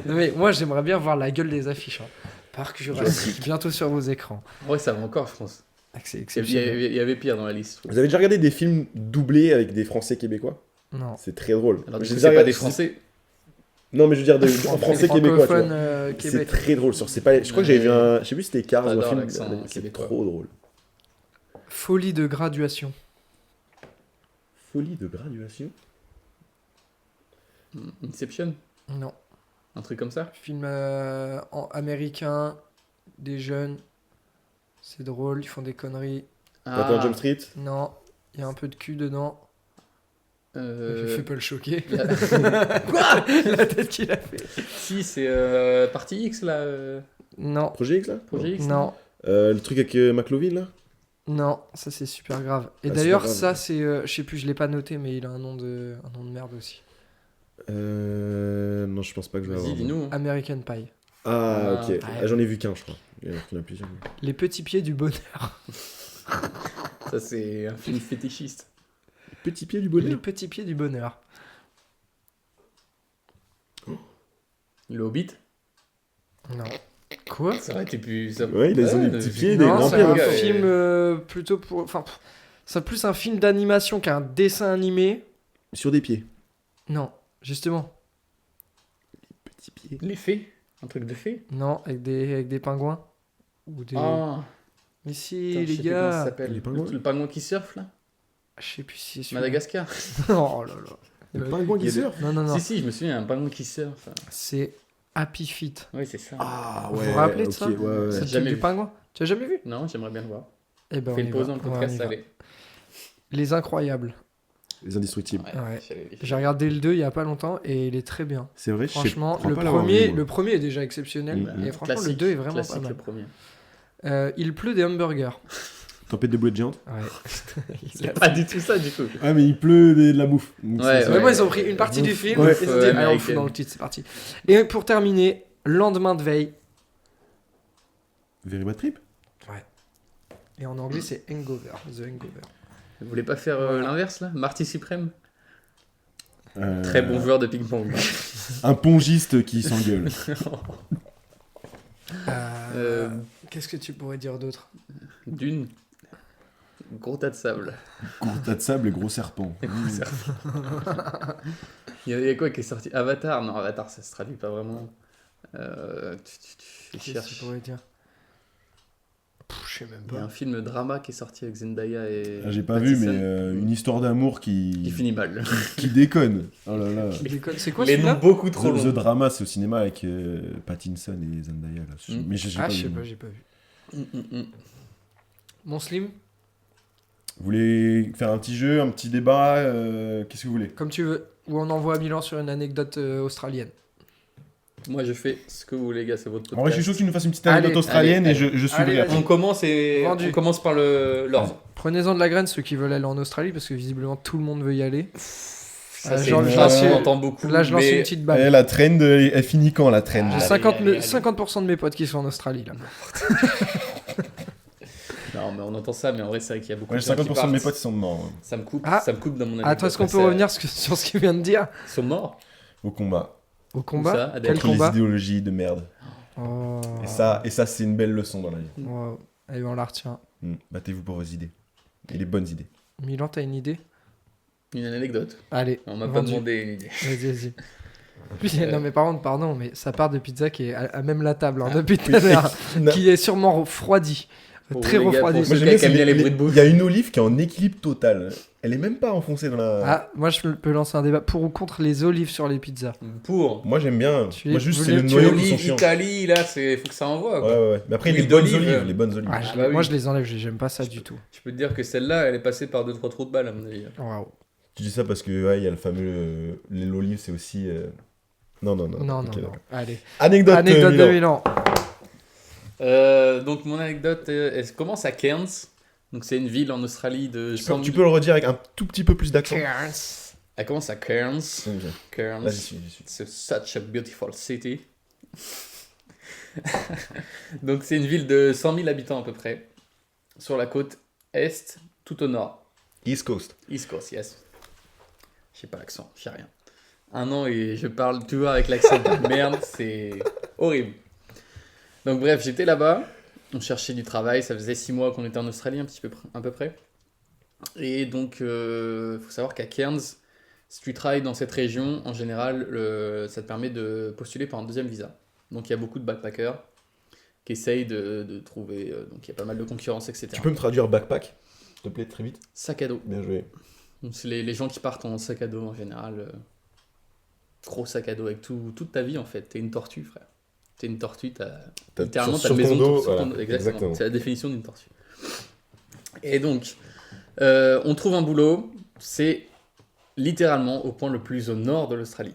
Non, mais moi, j'aimerais bien voir la gueule des affiches. Hein. Parc Jurassique, bientôt sur vos écrans. Ouais, ça va encore, je pense. Ah, c'est Il y exceptionnel. avait- il y avait pire dans la liste. Vous avez déjà regardé des films doublés avec des Français québécois Non. C'est très drôle. Alors, du J'ai coup, déjà c'est pas regardé- des Français. Non, mais je veux dire, en français québécois, tu Francophone vois. C'est Québec. très drôle. C'est pas... Je crois que j'avais vu un. Je sais plus si c'était Cars ou un J'adore film. l'accent C'est québécois. trop drôle. Folie de graduation. Folie de graduation. Inception, Non. un truc comme ça. Film américain, des jeunes. C'est drôle, ils font des conneries. 21 Jump Street. Non, il y a un peu de cul dedans. Euh, Fais pas le choquer. la- Quoi La tête qu'il a fait. Si, c'est Partie X là. Non, Projet X là Projet X. non, Le truc avec McLovin là non, ça c'est super grave. Et Ah, d'ailleurs, super ça grave. c'est. Je sais plus, je l'ai pas noté, mais il a un nom de merde aussi. Non, je pense pas que je vais Vas-y, avoir. dis-nous. American Pie. Ah, ok. Ouais. Ah, j'en ai vu qu'un, je crois. Il y en a plusieurs. Les petits pieds du bonheur. Ça, c'est un film fétichiste. Petit pied du Les bonheur. petits pieds du bonheur. Le Hobbit. Non. Quoi Ça aurait été plus. Ça... Ouais, ils ont des petits pieds, des Non, grands c'est pieds. un gars, film plutôt pour. Enfin, c'est plus un film d'animation qu'un dessin animé. Sur des pieds. Non, justement. Petits pieds. Les fées. Un truc de fées. Non, avec des pingouins. Ou des. Ah, Mais si, putain, je sais les plus comment ça gars. s'appelle. Les pingouins. Le pingouin qui surfe là. Je sais plus si c'est celui-là. Madagascar. Oh là là. Le pingouin il y qui a surfe. Non, non, non. Si, si, je me souviens, un pingouin qui surfe. C'est Happy Feet. Oui, c'est ça. Ah Vous ouais. vous rappelez de ok, ça ouais, ouais. C'est le Jamais truc du vu. pingouin. Tu as jamais vu? Non, j'aimerais bien le voir. Eh ben, Fais on une y pause va. dans le Ouais, on podcast, y va. allez. Les Incroyables. Les indestructibles. Ouais. j'allais- J'ai regardé le 2 il y a pas longtemps et il est très bien. C'est vrai, Franchement, je crois le pas l'avoir premier, vu, moi. le premier est déjà exceptionnel. Mhm. Et franchement, Classique, le 2 est vraiment classique, pas mal. le premier. Il pleut des hamburgers. Tempête de boulettes géantes. Ouais. C'est pas du tout ça, du coup. Ah, mais il pleut de la bouffe. Donc, Ouais, c'est- Vraiment, ils ont pris une partie du film Ouais. et ils ont dit, allez, on le fout Américaine. dans le titre, c'est parti. Et pour terminer, lendemain de veille. Very Bad Trip. Et en anglais, c'est Hangover. The Hangover. Vous voulez pas faire l'inverse là? Marty Suprême. Euh, Très bon joueur de ping-pong. Un pongiste qui s'engueule. Qu'est-ce que tu pourrais dire d'autre? Dune. Gros tas de sable. Gros tas de sable et gros serpent. Il y a quoi qui est sorti? Avatar? Non, Avatar, ça se traduit pas vraiment. Je Qu'est-ce que tu cherche. pourrais dire? Je sais même Il y a pas. un film drama qui est sorti avec Zendaya et. Ah, j'ai pas vu, mais Pattinson. une histoire d'amour Qui qui finit mal. qui déconne. Oh là là. Tu déconnes. C'est quoi Les noms celui-là? beaucoup trop The longs. Drama, c'est au cinéma avec Pattinson et Zendaya. Là. Mm. Mais je sais Ah, pas. je sais le nom. pas, j'ai pas vu. Mon Slim? Vous voulez faire un petit jeu, un petit débat qu'est-ce que vous voulez? Comme tu veux. Ou on envoie Milan sur une anecdote australienne. Moi, je fais ce que vous voulez, les gars, c'est votre podcast. En vrai, je suis chaud que tu nous fasses une petite anecdote Allez, australienne allez, et je suivrai Allez, après. On commence Vendu. on commence par l'ordre. Prenez-en de la graine ceux qui veulent aller en Australie parce que visiblement tout le monde veut y aller. Ça, c'est genre, une je phrase lance- qu'on entend beaucoup. Là, je lance mais une petite Eh, balle. la trend, elle finit quand la trend? J'ai Allez, 50% de mes potes qui sont en Australie là. Non, mais on entend ça, mais en vrai, c'est vrai qu'il y a beaucoup Ouais, de gens qui 50% de mes partent. potes ils sont morts Ça me coupe, Ah. ça me coupe dans mon anecdote. Attends, est-ce qu'on peut Ouais, revenir sur ce qu'il vient de dire Ils sont morts. au combat. au ça, combat? Adèle Quel Contre les combat? idéologies de merde. Oh. Et ça c'est une belle leçon dans la vie. Wow. Allez, on la retient. Battez-vous pour vos idées. Et les bonnes idées. Milan, t'as une idée? Une anecdote. Allez. On m'a pas vendu. demandé une idée. Vas-y. Puis, non mais par contre, pardon, mais ça part de pizza qui est à même la table hein, depuis tout à l'heure, qui est sûrement refroidi, Pour très vous, les gars, refroidi. pour Moi ceux j'aime bien, qui aiment bien les bruits de bouche. il y a une olive qui est en équilibre total. Elle est même pas enfoncée dans la... Ah, moi je peux lancer un débat pour ou contre les olives sur les pizzas. Pour Moi j'aime bien. Tu Moi es- juste vous c'est le voulez- tu noyau qui sont l'olive chiants. Italie, là, faut que ça envoie. Ouais, Quoi. ouais, ouais. Mais après les Huile bonnes d'olive, olives, les bonnes olives. Ah, bah oui. Moi je les enlève, j'aime pas ça du tout. Je peux te dire que celle-là, elle est passée par 2-3 trous de balle, à mon avis. Waouh. Tu dis ça parce que ouais, il y a le fameux l'olive c'est aussi non. Non, Ok, non. d'accord. Allez. Anecdote, Anecdote de Milan. Milan. Donc mon anecdote, elle commence à Cairns. Donc c'est une ville en Australie de 100 Tu peux le redire avec un tout petit peu plus d'accent. Elle commence à Cairns. Ok. Cairns. Là j'y suis. C'est such a beautiful city. Donc c'est une ville de 100 000 habitants à peu près. Sur la côte est, tout au nord. East Coast. East Coast, yes. Je sais pas l'accent, je sais rien. Un an et je parle toujours avec l'accent de merde, c'est horrible. Donc bref, j'étais là-bas, on cherchait du travail, ça faisait 6 mois qu'on était en Australie, à peu près. Et donc, faut savoir qu'à Cairns, si tu travailles dans cette région, en général, ça te permet de postuler pour un deuxième visa. Donc il y a beaucoup de backpackers qui essayent de trouver, donc il y a pas mal de concurrence, etc. Tu peux me traduire backpack, s'il te plaît, très vite? Sac à dos. Bien joué. Donc, c'est les gens qui partent en sac à dos en général. Gros sac à dos avec toute ta vie en fait. T'es une tortue, frère. T'es une tortue, littéralement sur ta maison ton dos, sur ton voilà, dos. Exactement. exactement. C'est la définition d'une tortue. Et donc, on trouve un boulot. C'est littéralement au point le plus au nord de l'Australie.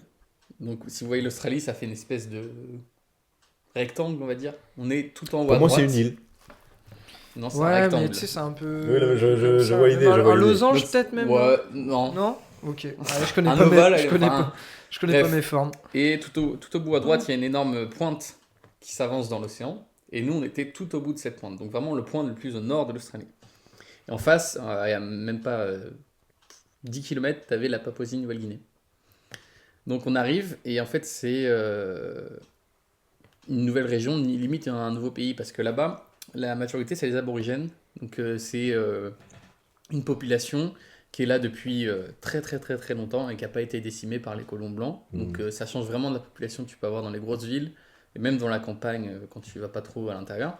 Donc, si vous voyez l'Australie, ça fait une espèce de rectangle, on va dire. On est tout en haut à Pour moi droite. c'est une île. Non, c'est un Ouais, rectangle. mais tu sais, c'est un peu. Oui, non, mais je ça, vois l'idée, même je un vois l'idée. losange Donc, peut-être même. Ouais, non. Non. Ok. Ouais, je connais Un pas ovale, mes, je connais enfin, pas, je connais bref. pas mes formes. Et tout au bout à droite, il y a une énorme pointe qui s'avance dans l'océan. Et nous, on était tout au bout de cette pointe. Donc vraiment le point le plus au nord de l'Australie. Et en face, il n'y a même pas 10 km, tu avais la Papouasie-Nouvelle-Guinée. Donc on arrive, et en fait, c'est une nouvelle région, limite un nouveau pays. Parce que là-bas, la majorité, c'est les aborigènes. Donc c'est une population qui est là depuis très très très très longtemps et qui n'a pas été décimée par les colons blancs. Donc ça change vraiment de la population que tu peux avoir dans les grosses villes et même dans la campagne quand tu vas pas trop à l'intérieur.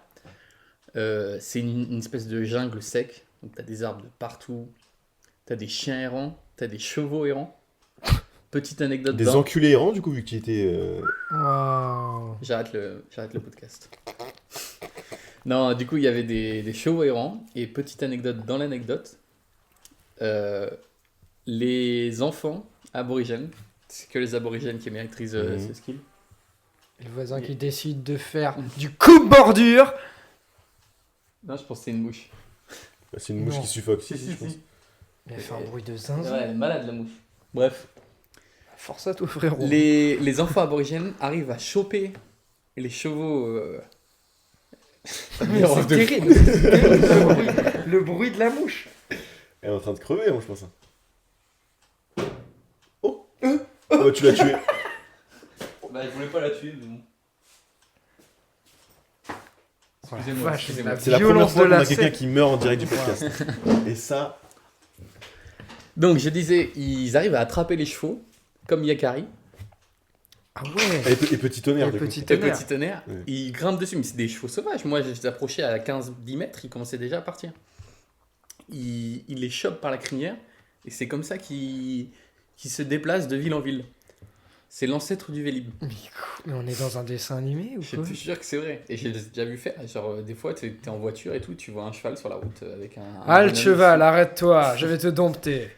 C'est une espèce de jungle sec, donc tu as des arbres de partout, tu as des chiens errants, tu as des chevaux errants. Petite anecdote Des dans- enculés errants du coup vu que tu étais... Waouh. J'arrête le podcast. Non, du coup, il y avait des chevaux errants. Et petite anecdote dans l'anecdote, les enfants aborigènes, c'est que les aborigènes qui maîtrisent ce skill. Et le voisin qui décide de faire du coupe-bordure. Non, je pense que c'est une mouche. Bah, c'est une mouche Non. qui suffoque. Si, je pense. Il a fait un bruit de Ouais, zinzin. elle est malade, la mouche. Bref, Force à toi, frérot. les enfants aborigènes arrivent à choper les chevaux. Mais c'est terrible. Le bruit de la mouche. Elle est en train de crever, moi je pense. Oh bah, tu l'as tué. Bah, je voulais pas la tuer, mais bon. Excusez-moi, Vache, excusez-moi. la C'est la première violence fois de qu'on la a quelqu'un scène. qui meurt en direct du podcast. Et ça... Donc, je disais, ils arrivent à attraper les chevaux, comme Yakari. Ah ouais. Et petit tonnerre Et du coup. petit Et tonnerre. petit tonnerre, Ouais. ils grimpent dessus, mais c'est des chevaux sauvages. Moi, j'étais approché à 15-10 mètres, ils commençaient déjà à partir. Ils les chopent par la crinière, et c'est comme ça qu'ils se déplacent de ville en ville. C'est l'ancêtre du Vélib. Mais on est dans un dessin animé ou Je quoi? te jure que c'est vrai. Et j'ai déjà vu faire. Genre, des fois, t'es en voiture et tout, tu vois un cheval sur la route avec un. Halte cheval, arrête-toi, je vais te dompter.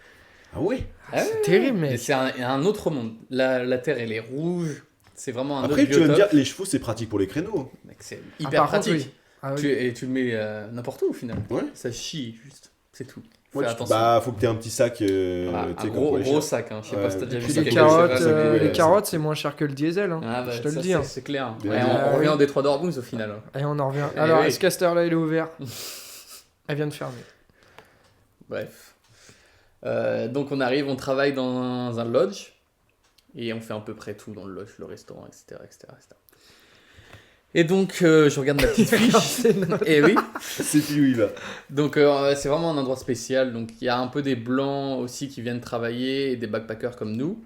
Ah ouais. C'est terrible, Mais mec. c'est un autre monde. La Terre, elle est rouge. C'est vraiment un Après, autre tu vas me dire, biotope. les chevaux, c'est pratique pour les créneaux. Mec, c'est Ah, hyper par contre, pratique. oui. Ah oui. Et tu le mets n'importe où au final. Ouais. Ça chie juste. C'est tout. Ouais, Fais attention. bah, faut que t'aies un petit sac. Voilà, tu un sais, comme pour les gros chiens. sac. Hein. Je sais Ouais. pas si t'as déjà Et vu Puis ça. les avec carottes, le cheval, les ouais, carottes, c'est moins cher que le diesel. Hein. Ah bah, je te ça, le dis. Hein. c'est clair. Bien Ouais, dit. on revient au détroit d'Ormuz au final. Et on en revient. Eh Alors, oui. est-ce qu'à cette heure-là, il est ouvert? Elle vient de fermer. Bref. Donc on arrive, on travaille dans un lodge. Et on fait à peu près tout dans le lodge, le restaurant, etc. Et donc, je regarde ma petite fiche. Et oui. C'est plus où il va. Donc, c'est vraiment un endroit spécial. Donc, il y a un peu des blancs aussi qui viennent travailler et des backpackers comme nous.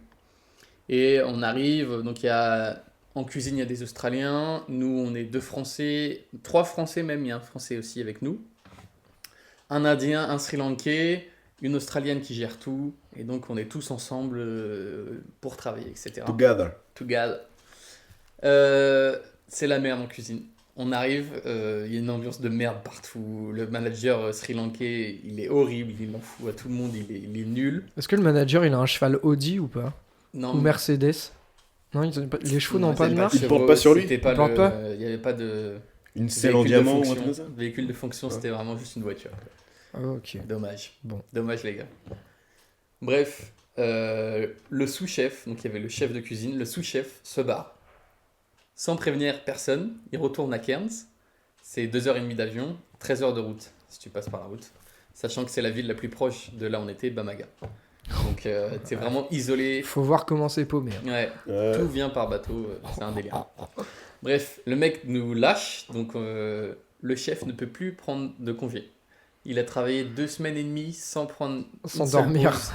Et on arrive. Donc, il y a en cuisine, il y a des Australiens. Nous, on est 2 Français, 3 Français même. Il y a un Français aussi avec nous. Un Indien, un Sri Lankais, une Australienne qui gère tout. Et donc, on est tous ensemble pour travailler, etc. Together. C'est la merde en cuisine. On arrive, il y a une ambiance de merde partout. Le manager sri lankais, il est horrible, il en fout à tout le monde, il est nul. Est-ce que le manager, il a un cheval Audi ou pas? Non, Ou Mercedes? Non, les chevaux n'ont pas de marque? Il porte pas sur lui. C'était Il porte pas Il n'y avait pas de Une selle en véhicule de diamant ou un fonction. truc comme ça. Véhicule de fonction, c'était vraiment juste une voiture. Ah, ok. Dommage. Bon. Dommage, les gars. Bref, le sous-chef, donc il y avait le chef de cuisine, le sous-chef se barre. Sans prévenir personne, il retourne à Cairns. C'est 2h30 d'avion, 13 heures de route, si tu passes par la route. Sachant que c'est la ville la plus proche de là où on était, Bamaga. Donc, t'es vraiment isolé. Faut voir comment c'est paumé. Hein. Ouais, tout vient par bateau, c'est un délire. Bref, le mec nous lâche, donc le chef ne peut plus prendre de congé. Il a travaillé 2 semaines et demie sans prendre Sans une seule dormir. pause.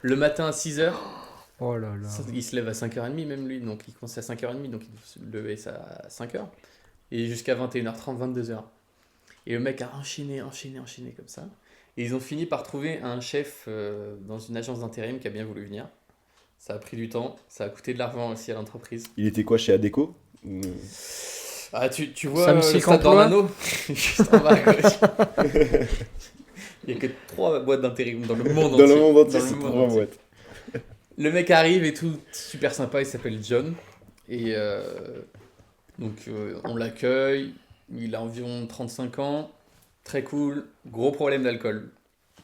Le matin à 6h, Oh là là. il se lève à 5h30 même lui, donc il commence à 5h30, donc il se lever à 5h. Et jusqu'à 21h30, 22h. Et le mec a enchaîné comme ça. Et ils ont fini par trouver un chef dans une agence d'intérim qui a bien voulu venir. Ça a pris du temps, ça a coûté de l'argent aussi à l'entreprise. Il était quoi chez Adecco? Ah, tu vois Sam le Sick stade Emploi d'Ornano juste en bas à gauche. Il n'y a que 3 boîtes d'intérim dans le monde Dans entier. le monde entier, Dans le c'est monde 3 entier. boîtes. Le mec arrive et tout, super sympa, il s'appelle John. Et donc on l'accueille, il a environ 35 ans, très cool, gros problème d'alcool.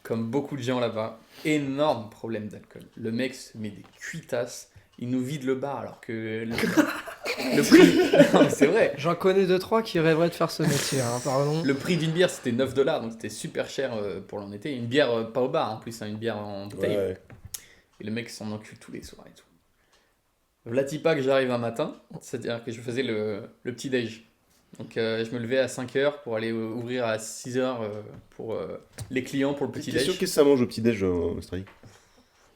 Comme beaucoup de gens là-bas, énorme problème d'alcool. Le mec se met des cuitasses, il nous vide le bar alors que le prix... Non, mais c'est vrai. J'en connais 2-3 qui rêveraient de faire ce métier, hein, pardon. Le prix d'une bière c'était $9, donc c'était super cher pour l'en été. Une bière pas au bar en plus, hein, une bière en bouteille. Ouais. Et le mec s'en encule tous les soirs et tout. Vlatipa que j'arrive un matin, c'est-à-dire que je faisais le petit déj. Donc je me levais à 5h pour aller ouvrir à 6h pour les clients pour le petit Petite question, déj. qu'est-ce que ça mange au petit-déj en Australie?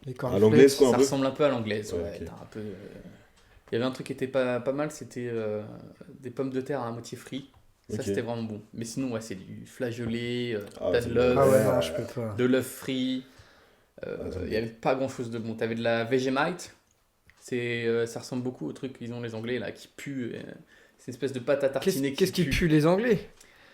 Les À cornflakes. l'anglaise, quoi, un Ça peu? ressemble un peu à l'anglaise, ouais. Ouais, ok. T'as un peu, il y avait un truc qui était pas mal, c'était des pommes de terre à moitié frites. Ça Ok. c'était vraiment bon. Mais sinon, ouais, c'est du flageolet, Ah, t'as c'est de bon. l'œuf, Ah ouais, non, je peux pas. de l'œuf frit. ça me Il y avait pas grand chose de bon. T'avais de la Vegemite. Ça ressemble beaucoup au truc qu'ils ont les Anglais là, qui pue. C'est une espèce de pâte à tartiner Qu'est-ce qui pue les Anglais?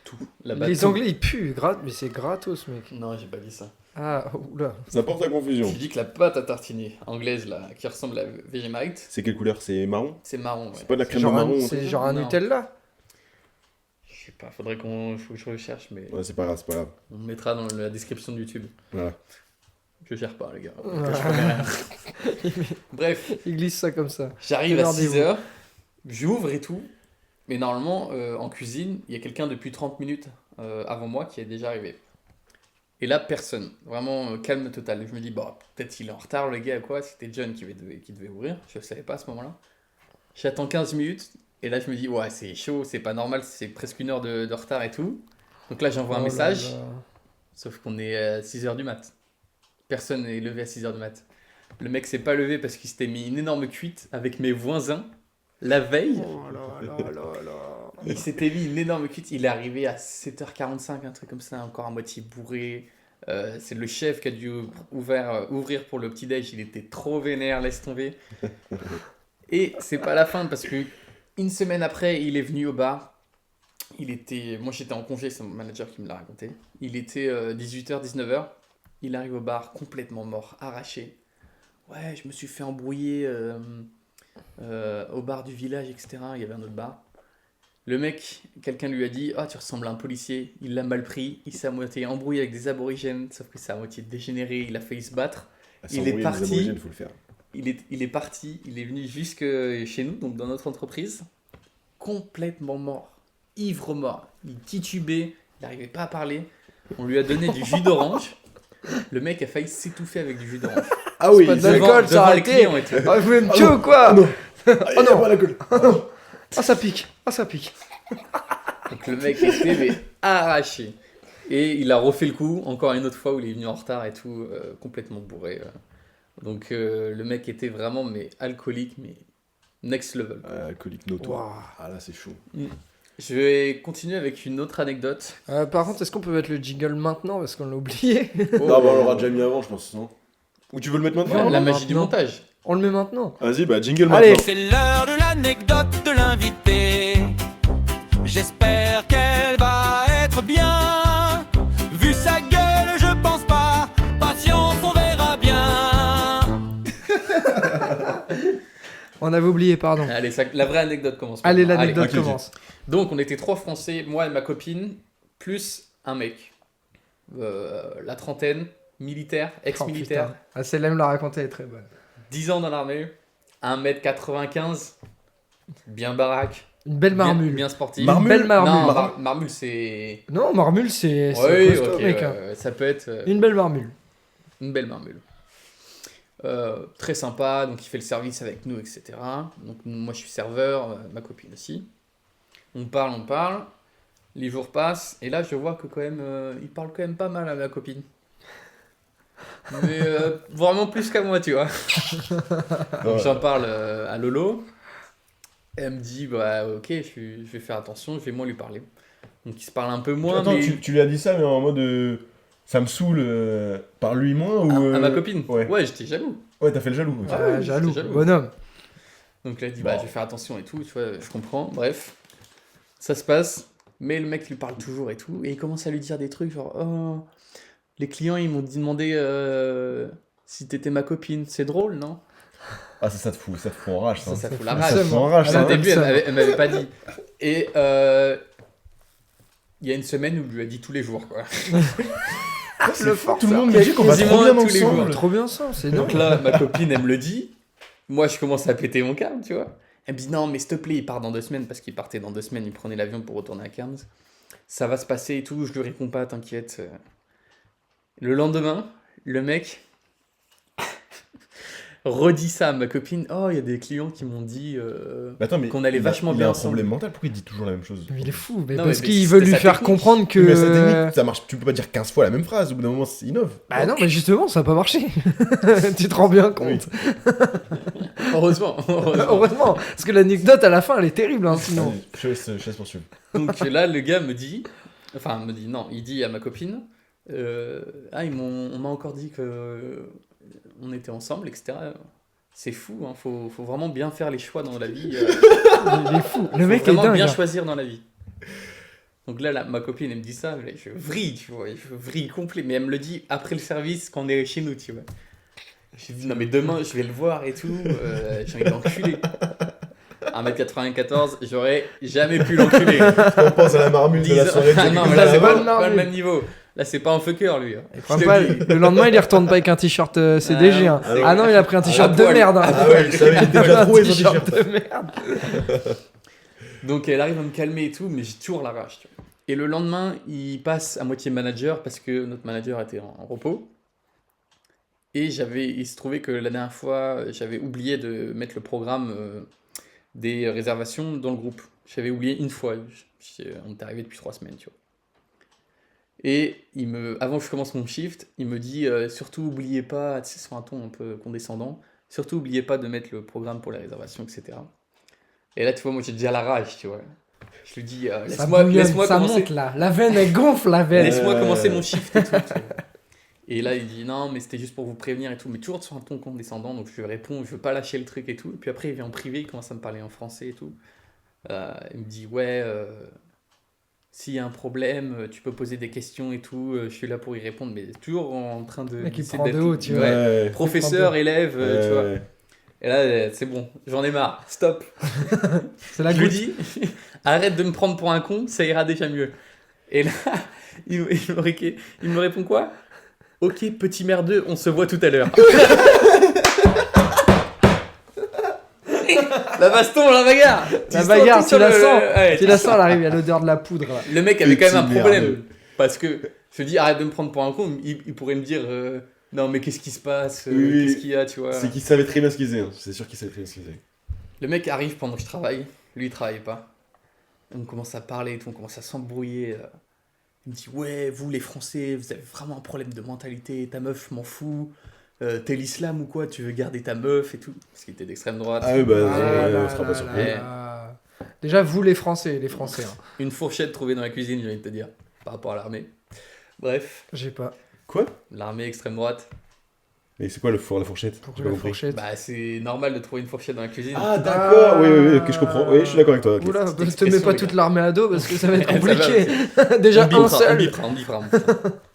tout. Là-bas, Les tout. Anglais ils puent, mais c'est gratos, mec. Non, j'ai pas dit ça. Ah, oula. Ça porte à confusion. J'ai dit que la pâte à tartiner anglaise là, qui ressemble à la Vegemite, C'est quelle couleur? C'est marron? c'est marron. Ouais. C'est pas de la crème Genre marron? un- ou un C'est truc genre un Non. Nutella? Je sais pas, faut que je recherche, mais Ouais, c'est pas grave, c'est pas grave. on mettra dans la description de YouTube. Voilà. Je gère pas, les gars. Ouais. Je connais rien. Bref, Ils glissent ça comme ça. j'arrive à Démerdez-vous. 6h, j'ouvre et tout, mais normalement, en cuisine, il y a quelqu'un depuis 30 minutes avant moi qui est déjà arrivé. Et là, personne. Vraiment calme total. Je me dis, bon, peut-être il est en retard, le gars, ou quoi. C'était John qui devait ouvrir. Je ne savais pas à ce moment-là. J'attends 15 minutes. Et là, je me dis, ouais, c'est chaud, c'est pas normal, c'est presque 1 heure de retard et tout. Donc là, j'envoie un Oh là message. là. Sauf qu'on est à 6h du mat. Personne n'est levé à 6h du mat. Le mec s'est pas levé parce qu'il s'était mis une énorme cuite avec mes voisins la veille. Oh là là là là. Il s'était mis une énorme cuite. Il est arrivé à 7h45, un truc comme ça, encore à moitié bourré. C'est le chef qui a dû ouvrir pour le petit-déj. Il était trop vénère, laisse tomber. Et c'est pas la fin parce que une semaine après, il est venu au bar. Moi j'étais en congé, c'est mon manager qui me l'a raconté. Il était 18h, 19h. Il arrive au bar complètement mort, arraché. Ouais, je me suis fait embrouiller au bar du village, etc. Il y avait un autre bar. Le mec, quelqu'un lui a dit « Ah, tu ressembles à un policier ». Il l'a mal pris. Il s'est à moitié embrouillé avec des aborigènes, sauf que c'est à moitié dégénéré. Il a failli se battre. Il est parti. Faut le faire. Il est parti. Il est venu jusque chez nous, donc dans notre entreprise, complètement mort. Ivre mort. Il titubait. Il n'arrivait pas à parler. On lui a donné du jus d'orange. Le mec a failli s'étouffer avec du jus d'orange. Ah oui, pas de c'est l'alcool, ça a devant les arrêté. clients et tout. Ah, vous voulez me tuer ou quoi? non. Oh non. Pas l'alcool. Ah, ça pique. Ah, ça pique. Donc le mec était mais, arraché. Et il a refait le coup, encore une autre fois où il est venu en retard et tout, complètement bourré. Donc le mec était vraiment mais alcoolique, mais next level. Alcoolique notoire. Waouh. Ah là, c'est chaud. Je vais continuer avec une autre anecdote. Par contre, est-ce qu'on peut mettre le jingle maintenant parce qu'on l'a oublié? Non, bah on l'aura déjà mis avant, je pense. Non. Ou tu veux le mettre maintenant? Non, La non, magie du maintenant. montage. On le met maintenant. Vas-y, bah jingle Allez. maintenant. C'est l'heure de l'anecdote de l'invité. J'espère qu'elle va être bien. Vu sa gueule, je pense pas. Patience, on verra bien. On avait oublié, pardon. Allez, la vraie anecdote commence. Allez, maintenant. l'anecdote ok, ok. commence. Donc on était 3 Français, moi et ma copine, plus un mec. La trentaine, militaire, Oh, ex-militaire, putain. Ah, celle-là, me l'a racontée, elle est très bonne. 10 ans dans l'armée, 1m95, bien baraque, Une belle marmule. bien sportif. Marmule. Belle marmule. Non, Mar- marmule c'est... Non, marmule, c'est Oui, costaud, ok, mec. Hein. ça peut être Une belle marmule. une belle marmule. Très sympa, donc il fait le service avec nous, etc. Donc moi je suis serveur, ma copine aussi. On parle, les jours passent, et là je vois que quand même, il parle quand même pas mal à ma copine. Mais vraiment plus qu'à moi, tu vois. Donc j'en parle à Lolo. Elle me dit, bah ok, je vais faire attention, je vais moins lui parler. Donc il se parle un peu moins, Attends, mais... tu lui as dit ça, mais en mode. Ça me saule, par lui moins ou. À ma copine. Ouais. J'étais jaloux. Ouais, t'as fait le jaloux. ok. Ah ouais, Jaloux, j'étais jaloux. bonhomme. Donc là, il dit, Bon. bah, je vais faire attention et tout, tu vois, je comprends, bref. Ça se passe, mais le mec lui parle toujours et tout, et il commence à lui dire des trucs genre, oh, les clients, ils m'ont demandé si t'étais ma copine, c'est drôle, non? Ah, ça te fout en rage, ça. Ça fout la fout rage. le Ça te fout en rage, Ah, ça. Au début, ça. elle m'avait pas dit. Et il y a une semaine où je lui ai dit tous les jours, quoi. Le fort, Tout le ça. monde me dit qu'on va Quasiment trop bien tous les ensemble. jours. Trop bien ça, c'est Donc dingue. là, ma copine, elle me le dit. Moi, je commence à péter mon câble, tu vois. Elle me dit non, mais s'il te plaît, il part dans 2 semaines parce qu'il partait dans 2 semaines, il prenait l'avion pour retourner à Cairns. Ça va se passer et tout, je lui réponds pas, t'inquiète. Le lendemain, le mec redit ça à ma copine. Oh, il y a des clients qui m'ont dit. Mais attends, mais Qu'on allait il a- vachement il bien a un ensemble. problème mental, pourquoi il dit toujours la même chose? Mais il est fou, mais Non, parce mais qu'il c'était veut lui sa faire technique. comprendre que. Mais sa technique, ça marche. Tu peux pas dire 15 fois la même phrase, au bout d'un moment, c'est innove. Bah non, mais justement, ça a pas marché. Tu te rends bien compte. Heureusement. Heureusement, parce que l'anecdote à la fin, elle est terrible, hein, sinon. Allez, je laisse poursuivre. Donc là, le gars me dit. Enfin, me dit non, il dit à ma copine. Ah, on m'a encore dit que on était ensemble, etc. C'est fou, hein, faut vraiment bien faire les choix dans la vie. Il est fou. Le mec est vraiment dingue. bien hein. choisir dans la vie. Donc là, ma copine, elle me dit ça, je vrille, tu vois, je vrille complet. Mais elle me le dit après le service, quand on est chez nous, tu vois. J'ai dit, non mais demain, je vais le voir et tout, j'ai envie de l'enculer. 1m94, j'aurais jamais pu l'enculer. On pense à la marmule de la soirée. Ah non, mais Ça, là, c'est c'est pas pas, le pas le marmule. même niveau. Là, c'est pas un fucker, lui. hein. Je te Pas- le dis. le lendemain, il y retourne pas avec un t-shirt CDG. hein. Ah, Ah non, il a pris un t-shirt à de poil. merde. hein. Ah ouais, je savais, il était déjà Un troué son t-shirt t-shirt. de merde. Donc elle arrive à me calmer et tout, mais j'ai toujours la rage. Tu vois. Et le lendemain, il passe à moitié manager parce que notre manager était en repos. Et il se trouvait que la dernière fois, j'avais oublié de mettre le programme des réservations dans le groupe. J'avais oublié une fois. On est arrivé depuis 3 semaines, tu vois. Et avant que je commence mon shift, il me dit surtout oubliez pas, tu sais, sur un ton un peu condescendant, surtout oubliez pas de mettre le programme pour les réservations, etc. Et là, tu vois, moi j'ai déjà la rage, tu vois. Je lui dis Ça laisse-moi bouillonne, ça commencer. monte là. La veine, elle gonfle la veine. Laisse-moi commencer mon shift et tout. Tu vois. Et là, il dit non, mais c'était juste pour vous prévenir et tout, mais toujours sur un ton condescendant. Donc je lui réponds, je veux pas lâcher le truc et tout. Et puis après, il vient en privé, il commence à me parler en français et tout. Il me dit ouais, s'il y a un problème, tu peux poser des questions et tout. Je suis là pour y répondre, mais toujours en train de. Mec, il d'essayer prend de d'être- haut, tu vois. Ouais. Professeur, élève, tu vois. Ouais. Et là, c'est bon, j'en ai marre, stop. C'est la Je lui goutte. dis, arrête de me prendre pour un con, ça ira déjà mieux. Et là, il me répond quoi? Ok, petit merdeux, on se voit tout à l'heure. La baston, la bagarre. La bagarre, tu la sens. Ouais, Tu la sens, elle arrive, il y a l'odeur de la poudre là. Le mec avait quand même un Petit problème. merdeux. Parce que je dis, arrête de me prendre pour un con, il pourrait me dire, non mais qu'est-ce qui se passe, Oui. qu'est-ce qu'il y a, tu vois. C'est qu'il savait très bien ce qu'il faisait. Hein. C'est sûr qu'il savait très bien ce qu'il faisait. Le mec arrive pendant que je travaille, lui il travaille pas. On commence à parler et tout, on commence à s'embrouiller. Il me dit ouais, vous les Français, vous avez vraiment un problème de mentalité, ta meuf, je m'en fous. T'es l'islam ou quoi, tu veux garder ta meuf et tout. Parce qu'il était d'extrême droite. Ah oui, bah, Ah là on sera là pas surpris. là. Déjà, vous les Français, hein. Une fourchette trouvée dans la cuisine, j'ai envie de te dire, par rapport à l'armée. Bref, J'ai pas. Quoi? l'armée extrême droite, Mais c'est quoi la fourchette? J'ai Pourquoi pas la compris. fourchette? bah c'est normal de trouver une fourchette dans la cuisine. Ah d'accord, oui, ok, je comprends. Oui, je suis d'accord avec toi. ok. Oula, Petite te mets expression, pas les toute gars. l'armée à dos parce que ça va être Ça va compliqué. aussi. Déjà on un seul. bipera.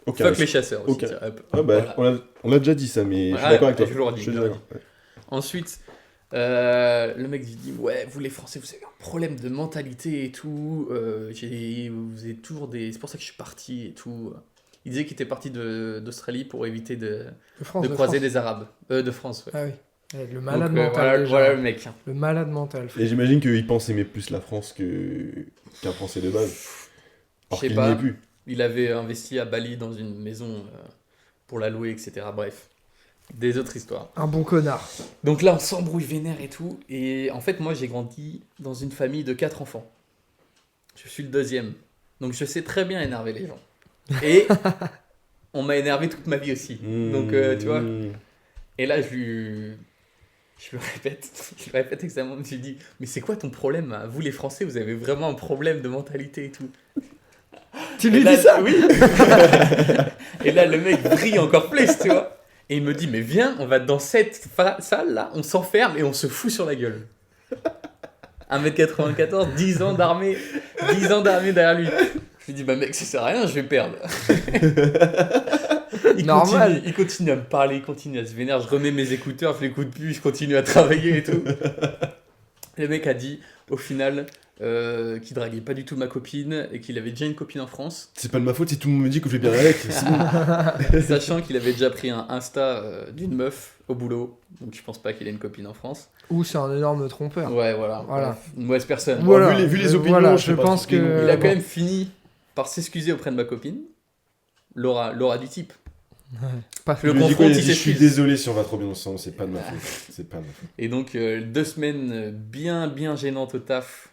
Ok. Fuck les chasseurs aussi. Ok. tiens, hop. Ah bah, Voilà. on l'a déjà dit ça, mais je suis Ouais, d'accord avec toi. j'ai toujours dit. Je suis d'accord. Ouais. Ensuite, le mec lui dit ouais, vous les Français, vous avez un problème de mentalité et tout. Vous êtes toujours des. C'est pour ça que je suis parti et tout. Il disait qu'il était parti d'Australie pour éviter de De croiser France. des Arabes. De France, ouais. Ah oui. Eh, le malade Donc, mental. voilà, déjà. voilà le mec. Le malade mental. Et j'imagine qu'il pense aimer plus la France qu'un Français de base. Je Alors sais qu'il pas. n'y est plus. Il avait investi à Bali dans une maison pour la louer, etc. Bref, des autres histoires. Un bon connard. Donc là, on s'embrouille vénère et tout. Et en fait, moi, j'ai grandi dans une famille de 4 enfants. Je suis le deuxième. Donc je sais très bien énerver les gens. Et on m'a énervé toute ma vie aussi. Donc, tu vois. Et là, je lui répète extrêmement. Je lui dis, mais c'est quoi ton problème, hein? Vous les Français, vous avez vraiment un problème de mentalité et tout. Tu Et lui là, dis ça? Oui. Et là, le mec brille encore plus, tu vois. Et il me dit, mais viens, on va dans cette salle là, on s'enferme et on se fout sur la gueule. 1m94, 10 ans d'armée derrière lui. Je lui dis, bah mec, ça sert à rien, je vais perdre. Normal. Il continue à me parler, il continue à se vénérer. Je remets mes écouteurs, je l'écoute plus, je continue à travailler et tout. Le mec a dit, au final, qu'il draguait pas du tout ma copine et qu'il avait déjà une copine en France. C'est pas de ma faute si tout le monde me dit que je vais bien avec. C'est bon. Sachant qu'il avait déjà pris un Insta d'une meuf au boulot. Donc je pense pas qu'il ait une copine en France. Ou c'est un énorme trompeur. Ouais, voilà. Voilà. Une mauvaise personne. Voilà. Vu les opinions, Voilà, je sais je pas pense trop ce qu'il que- Il a bon. quand même fini par s'excuser auprès de ma copine. Laura du type. Pas Le Il lui dit confronte, quoi, il il dit, je suis s'excuse. désolé si on va trop bien ensemble, c'est pas de ma faute. C'est pas de ma faute. Et donc 2 semaines bien gênantes au taf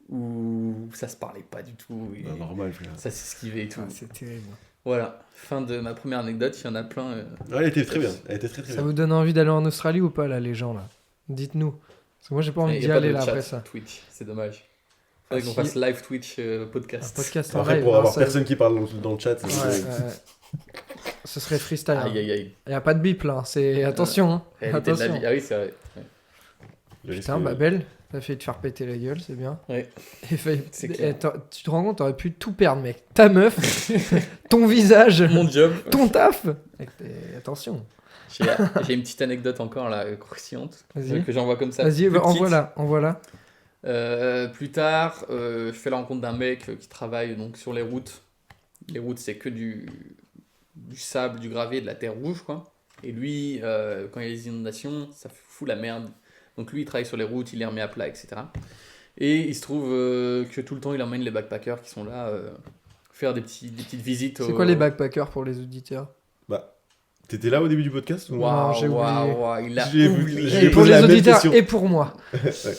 où ça se parlait pas du tout. Et Bah, normal, frère. ça s'esquivait et tout. Ah, c'est terrible. Voilà, fin de ma première anecdote. Il y en a plein. Ouais, elle était très bien. Elle était très Ça bien. vous donne envie d'aller en Australie ou pas là, les gens là? Dites-nous. Parce que moi j'ai pas envie Il y d'y a pas aller de là chat après ça. Twitch, c'est dommage. Faudrait Ah, qu'on si. fasse live Twitch Un podcast. podcast en Après, live. pour non, avoir ça- personne qui parle dans le chat, c'est Ouais, ce serait freestyle. Aïe aïe aïe. Il y a pas de bip là. C'est attention. Hein. Réalité de la Attention. vie. Ah oui, c'est vrai. Ouais. Je risque Putain, de- Babel, t'as fait te faire péter la gueule, c'est bien. Ouais. Et fait- C'est clair. tu te rends compte, t'aurais pu tout perdre, mec. Ta meuf, ton visage, Mon job. ton taf. Mec, attention. J'ai une petite anecdote encore là, croustillante, Vas-y. que j'envoie comme ça. Vas-y, plus petite. envoie-la. Plus tard, je fais la rencontre d'un mec qui travaille donc sur les routes. Les routes, c'est que du sable, du gravier, de la terre rouge, quoi. Et lui, quand il y a les inondations, ça fout la merde. Donc lui, il travaille sur les routes, il les remet à plat, etc. Et il se trouve que tout le temps, il emmène les backpackers qui sont là faire des petites visites. C'est quoi les backpackers pour les auditeurs? Bah, t'étais là au début du podcast ou... Non, Waouh, j'ai oublié. waouh, il a J'ai oublié. j'ai Et pour posé les la même auditeurs question. et pour moi.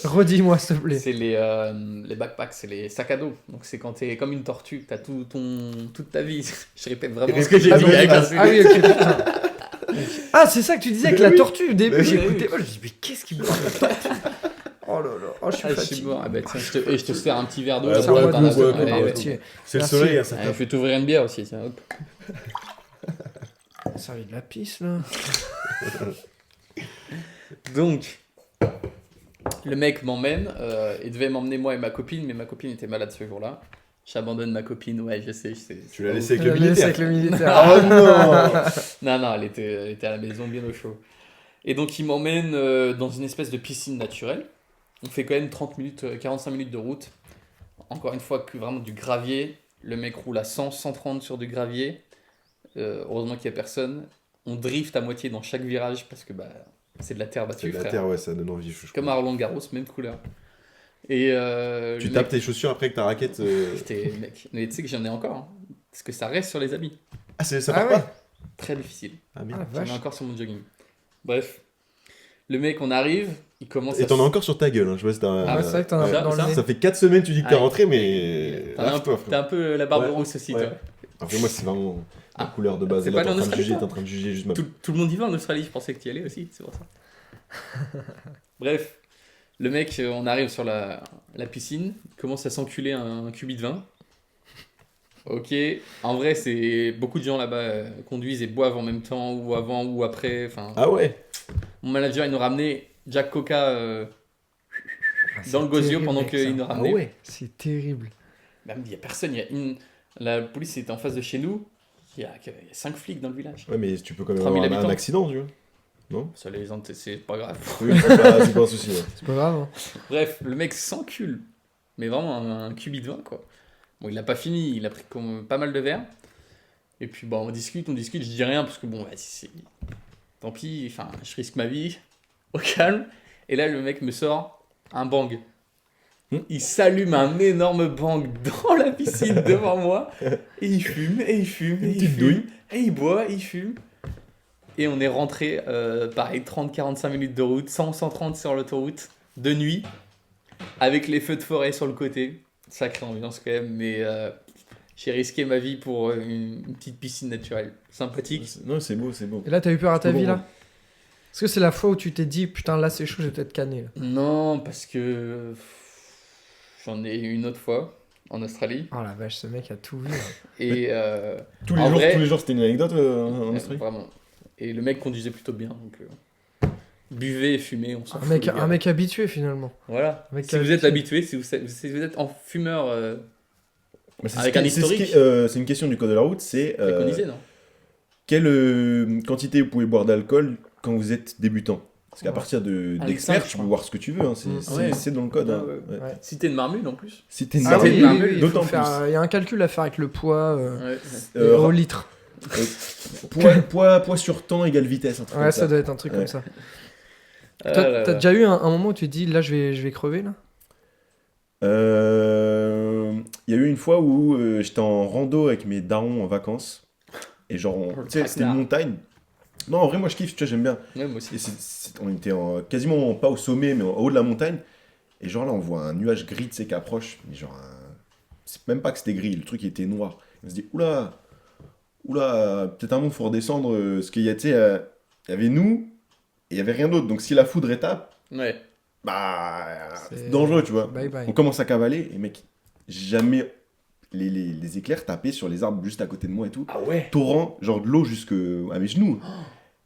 Redis-moi, s'il te plaît. C'est les backpacks, c'est les sacs à dos. Donc c'est quand t'es comme une tortue, t'as toute ta vie. Je répète vraiment ce que j'ai Ah dit oui, avec un Ah oui, ok, putain. Ah, c'est ça que tu disais avec Mais la oui. tortue au début. Mais J'ai oui. écouté. Oh, je me dis, mais qu'est-ce qu'il me parle de tortue? Oh là là, oh, je suis Ah, je fatigué. suis mort. Ah bah tiens, je te sers un petit verre d'eau. Ouais, là, C'est t'en en as- mode t'en as- mousse, ouais, allez, ouais, ouais. tiens. C'est le Merci. soleil, hein, ça Ouais, tape. je vais t'ouvrir une bière aussi, tiens, hop. Ça arrive de la pisse là. Donc, le mec m'emmène, il devait m'emmener moi et ma copine, mais ma copine était malade ce jour-là. J'abandonne ma copine, ouais, je sais. Tu l'as laissé avec le Elle a laissé militaire. avec le militaire. Oh non. Non, elle était à la maison bien au chaud. Et donc, il m'emmène dans une espèce de piscine naturelle. On fait quand même 30 minutes, 45 minutes de route. Encore une fois, que vraiment du gravier. Le mec roule à 100, 130 sur du gravier. Heureusement qu'il n'y a personne. On drift à moitié dans chaque virage parce que c'est de la terre C'est battue, de la frère. terre, ouais, ça donne envie. Je Comme à crois. Roland Garros, même couleur. Et Tu le tapes mec- tes chaussures après que ta raquette. Mec, mais tu sais que j'en ai encore. Hein. Parce que ça reste sur les habits. Ah, ça Ah part ouais. pas Très difficile. Ah, Ah, merde. la J'en ai vache. encore sur mon jogging. Bref. Le mec, on arrive. Il commence Et à... t'en as encore sur ta gueule, hein. Je vois si t'as. Ah, Ouais, c'est vrai que t'en as ça- dans ça- le nez. Ça fait 4 semaines, tu dis que t'es Ah, rentré, mais. T'as un, Lâche-toi, t'as frère. un peu la barbe Ouais. rousse aussi, Ouais. toi. Après, moi, c'est vraiment la Ah. couleur de base. C'est Et pas là, allé en t'es Australie, en train de juger juste ma. Tout le monde y va en Australie, je pensais que tu y allais aussi, c'est pour ça. Bref, le mec, on arrive sur la piscine, il commence à s'enculer un cubi de vin. Ok, en vrai, c'est beaucoup de gens là-bas conduisent et boivent en même temps, ou avant, ou après. Enfin, Ah ouais. mon manager, il nous ramenait Jack Coca Ah, c'est dans le gosier terrible, pendant mec, qu'il ça. nous Ah ramenait. ouais, c'est terrible. Bah, il n'y a personne, la police était en face de chez nous, il y a 5 flics dans le village. Ouais, mais tu peux quand même 3000 avoir un habitants. accident, tu vois. Non. Ça, c'est pas grave. Oui, c'est pas un souci. Ouais. C'est pas grave. Hein. Bref, le mec s'encule. Mais vraiment un cubi de vin, quoi. Bon, il a pas fini, il a pris pas mal de verres. Et puis, bon, on discute, je dis rien, parce que bon, tant pis, enfin, je risque ma vie, au calme. Et là, le mec me sort un bang. Il s'allume un énorme bang dans la piscine devant moi. Et il fume, et il fume, et il petite fume. douille. Et il boit, et il fume. Et on est rentré, pareil, 30-45 minutes de route, 100-130 sur l'autoroute, de nuit, avec les feux de forêt sur le côté. Sacrée ambiance quand même, mais j'ai risqué ma vie pour une petite piscine naturelle. Sympathique. Non, c'est beau, c'est beau. Et là, t'as eu peur à ta C'est bon, vie ouais. là? Est-ce que c'est la fois où tu t'es dit putain là c'est chaud, je vais peut-être canner là? Non, parce que j'en ai eu une autre fois en Australie. Oh la vache, ce mec a tout vu. Là. Et Tous En vrai- les jours, c'était une anecdote en Australie. vraiment. Et le mec conduisait plutôt bien, donc buvez et fumez, on s'en fout. les gars. Un mec habitué finalement. Voilà. Un mec Si vous êtes habitué. habitué, si vous êtes en fumeur Mais c'est Avec ce un qui- c'est ce qui- historique. c'est une question du code de la route, c'est préconisé, non quelle quantité vous pouvez boire d'alcool quand vous êtes débutant. Parce qu'à Ouais. partir Un d'expert, litre, tu je peux crois. boire ce que tu veux, hein, Ouais. c'est dans le code. hein. Ouais, Ouais. Ouais. Si t'es une marmule en plus. Si t'es une Ah marmule, oui, marmule, il faut d'autant faire, plus. il y a un calcul à faire avec le poids Ouais. au litre. Poids sur temps égale vitesse. Un truc Ouais, comme ça doit être un truc Ouais. comme ça. Ah Toi, là t'as là. déjà eu un moment où tu te dis là je vais crever là? Il y a eu une fois où j'étais en rando avec mes darons en vacances. Et genre, le tu sais, c'était une traquenard. montagne. Non, en vrai, moi je kiffe, tu vois, j'aime bien. Ouais, moi aussi. Et on était quasiment pas au sommet, mais en haut de la montagne. Et genre là, on voit un nuage gris, tu sais, qui approche. Mais genre, c'est même pas que c'était gris, le truc était noir. On se dit, oula, peut-être un moment, faut redescendre. Parce qu'il y a, tu sais, il y avait nous, et il y avait rien d'autre. Donc si la foudre tape, Ouais. bah, C'est- c'est dangereux, tu vois. Bye bye. On commence à cavaler, et mec, jamais les éclairs tapaient sur les arbres juste à côté de moi et tout. Ah ouais. Torrent, genre de l'eau jusque à mes genoux.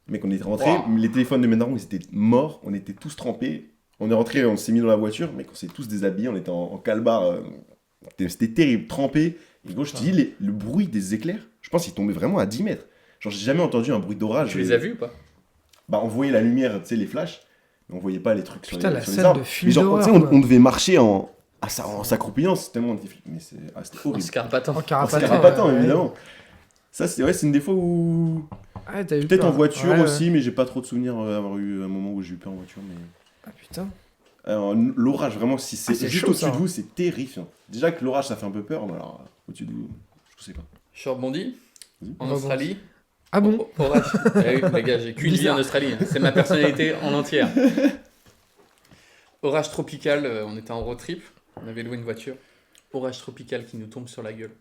Mec, on est rentré, Wow. les téléphones de mes darons, ils étaient morts, on était tous trempés. On est rentré, on s'est mis dans la voiture, mec, on s'est tous déshabillés, on était en calbar. C'était terrible, trempé. Et gros, je te dis, le bruit des éclairs, je pense qu'il tombait vraiment à 10 mètres. Genre, j'ai jamais entendu un bruit d'orage. Tu les as vus ou pas? Bah, on voyait la lumière, tu sais, les flashs, mais on voyait pas les trucs Putain, la sur les scène arbres. de film Mais genre, d'horreur, tu sais, quoi. on devait marcher en s'accroupillant, c'est tellement difficile. Mais c'était En horrible. scarpatant. En En carapatant. carapatant, ouais. évidemment. Ça, c'est une des fois où. Ah, t'as eu Peut-être peur. en voiture Ouais, ouais. aussi, mais j'ai pas trop de souvenirs d'avoir eu un moment où j'ai eu peur en voiture. Mais... Ah putain. Alors, l'orage, vraiment, si c'est c'est juste chaud, au-dessus ça, de hein. vous, c'est terrifiant. Déjà que l'orage, ça fait un peu peur, mais alors au-dessus de vous, je sais pas. Je rebondis. Vas-y. En Rebondis. Australie. Ah bon? Orage. Eh oui, les gars, j'ai qu'une vie Bizarre. en Australie. C'est ma personnalité en entière. Orage tropical, on était en road trip. On avait loué une voiture. Orage tropical qui nous tombe sur la gueule.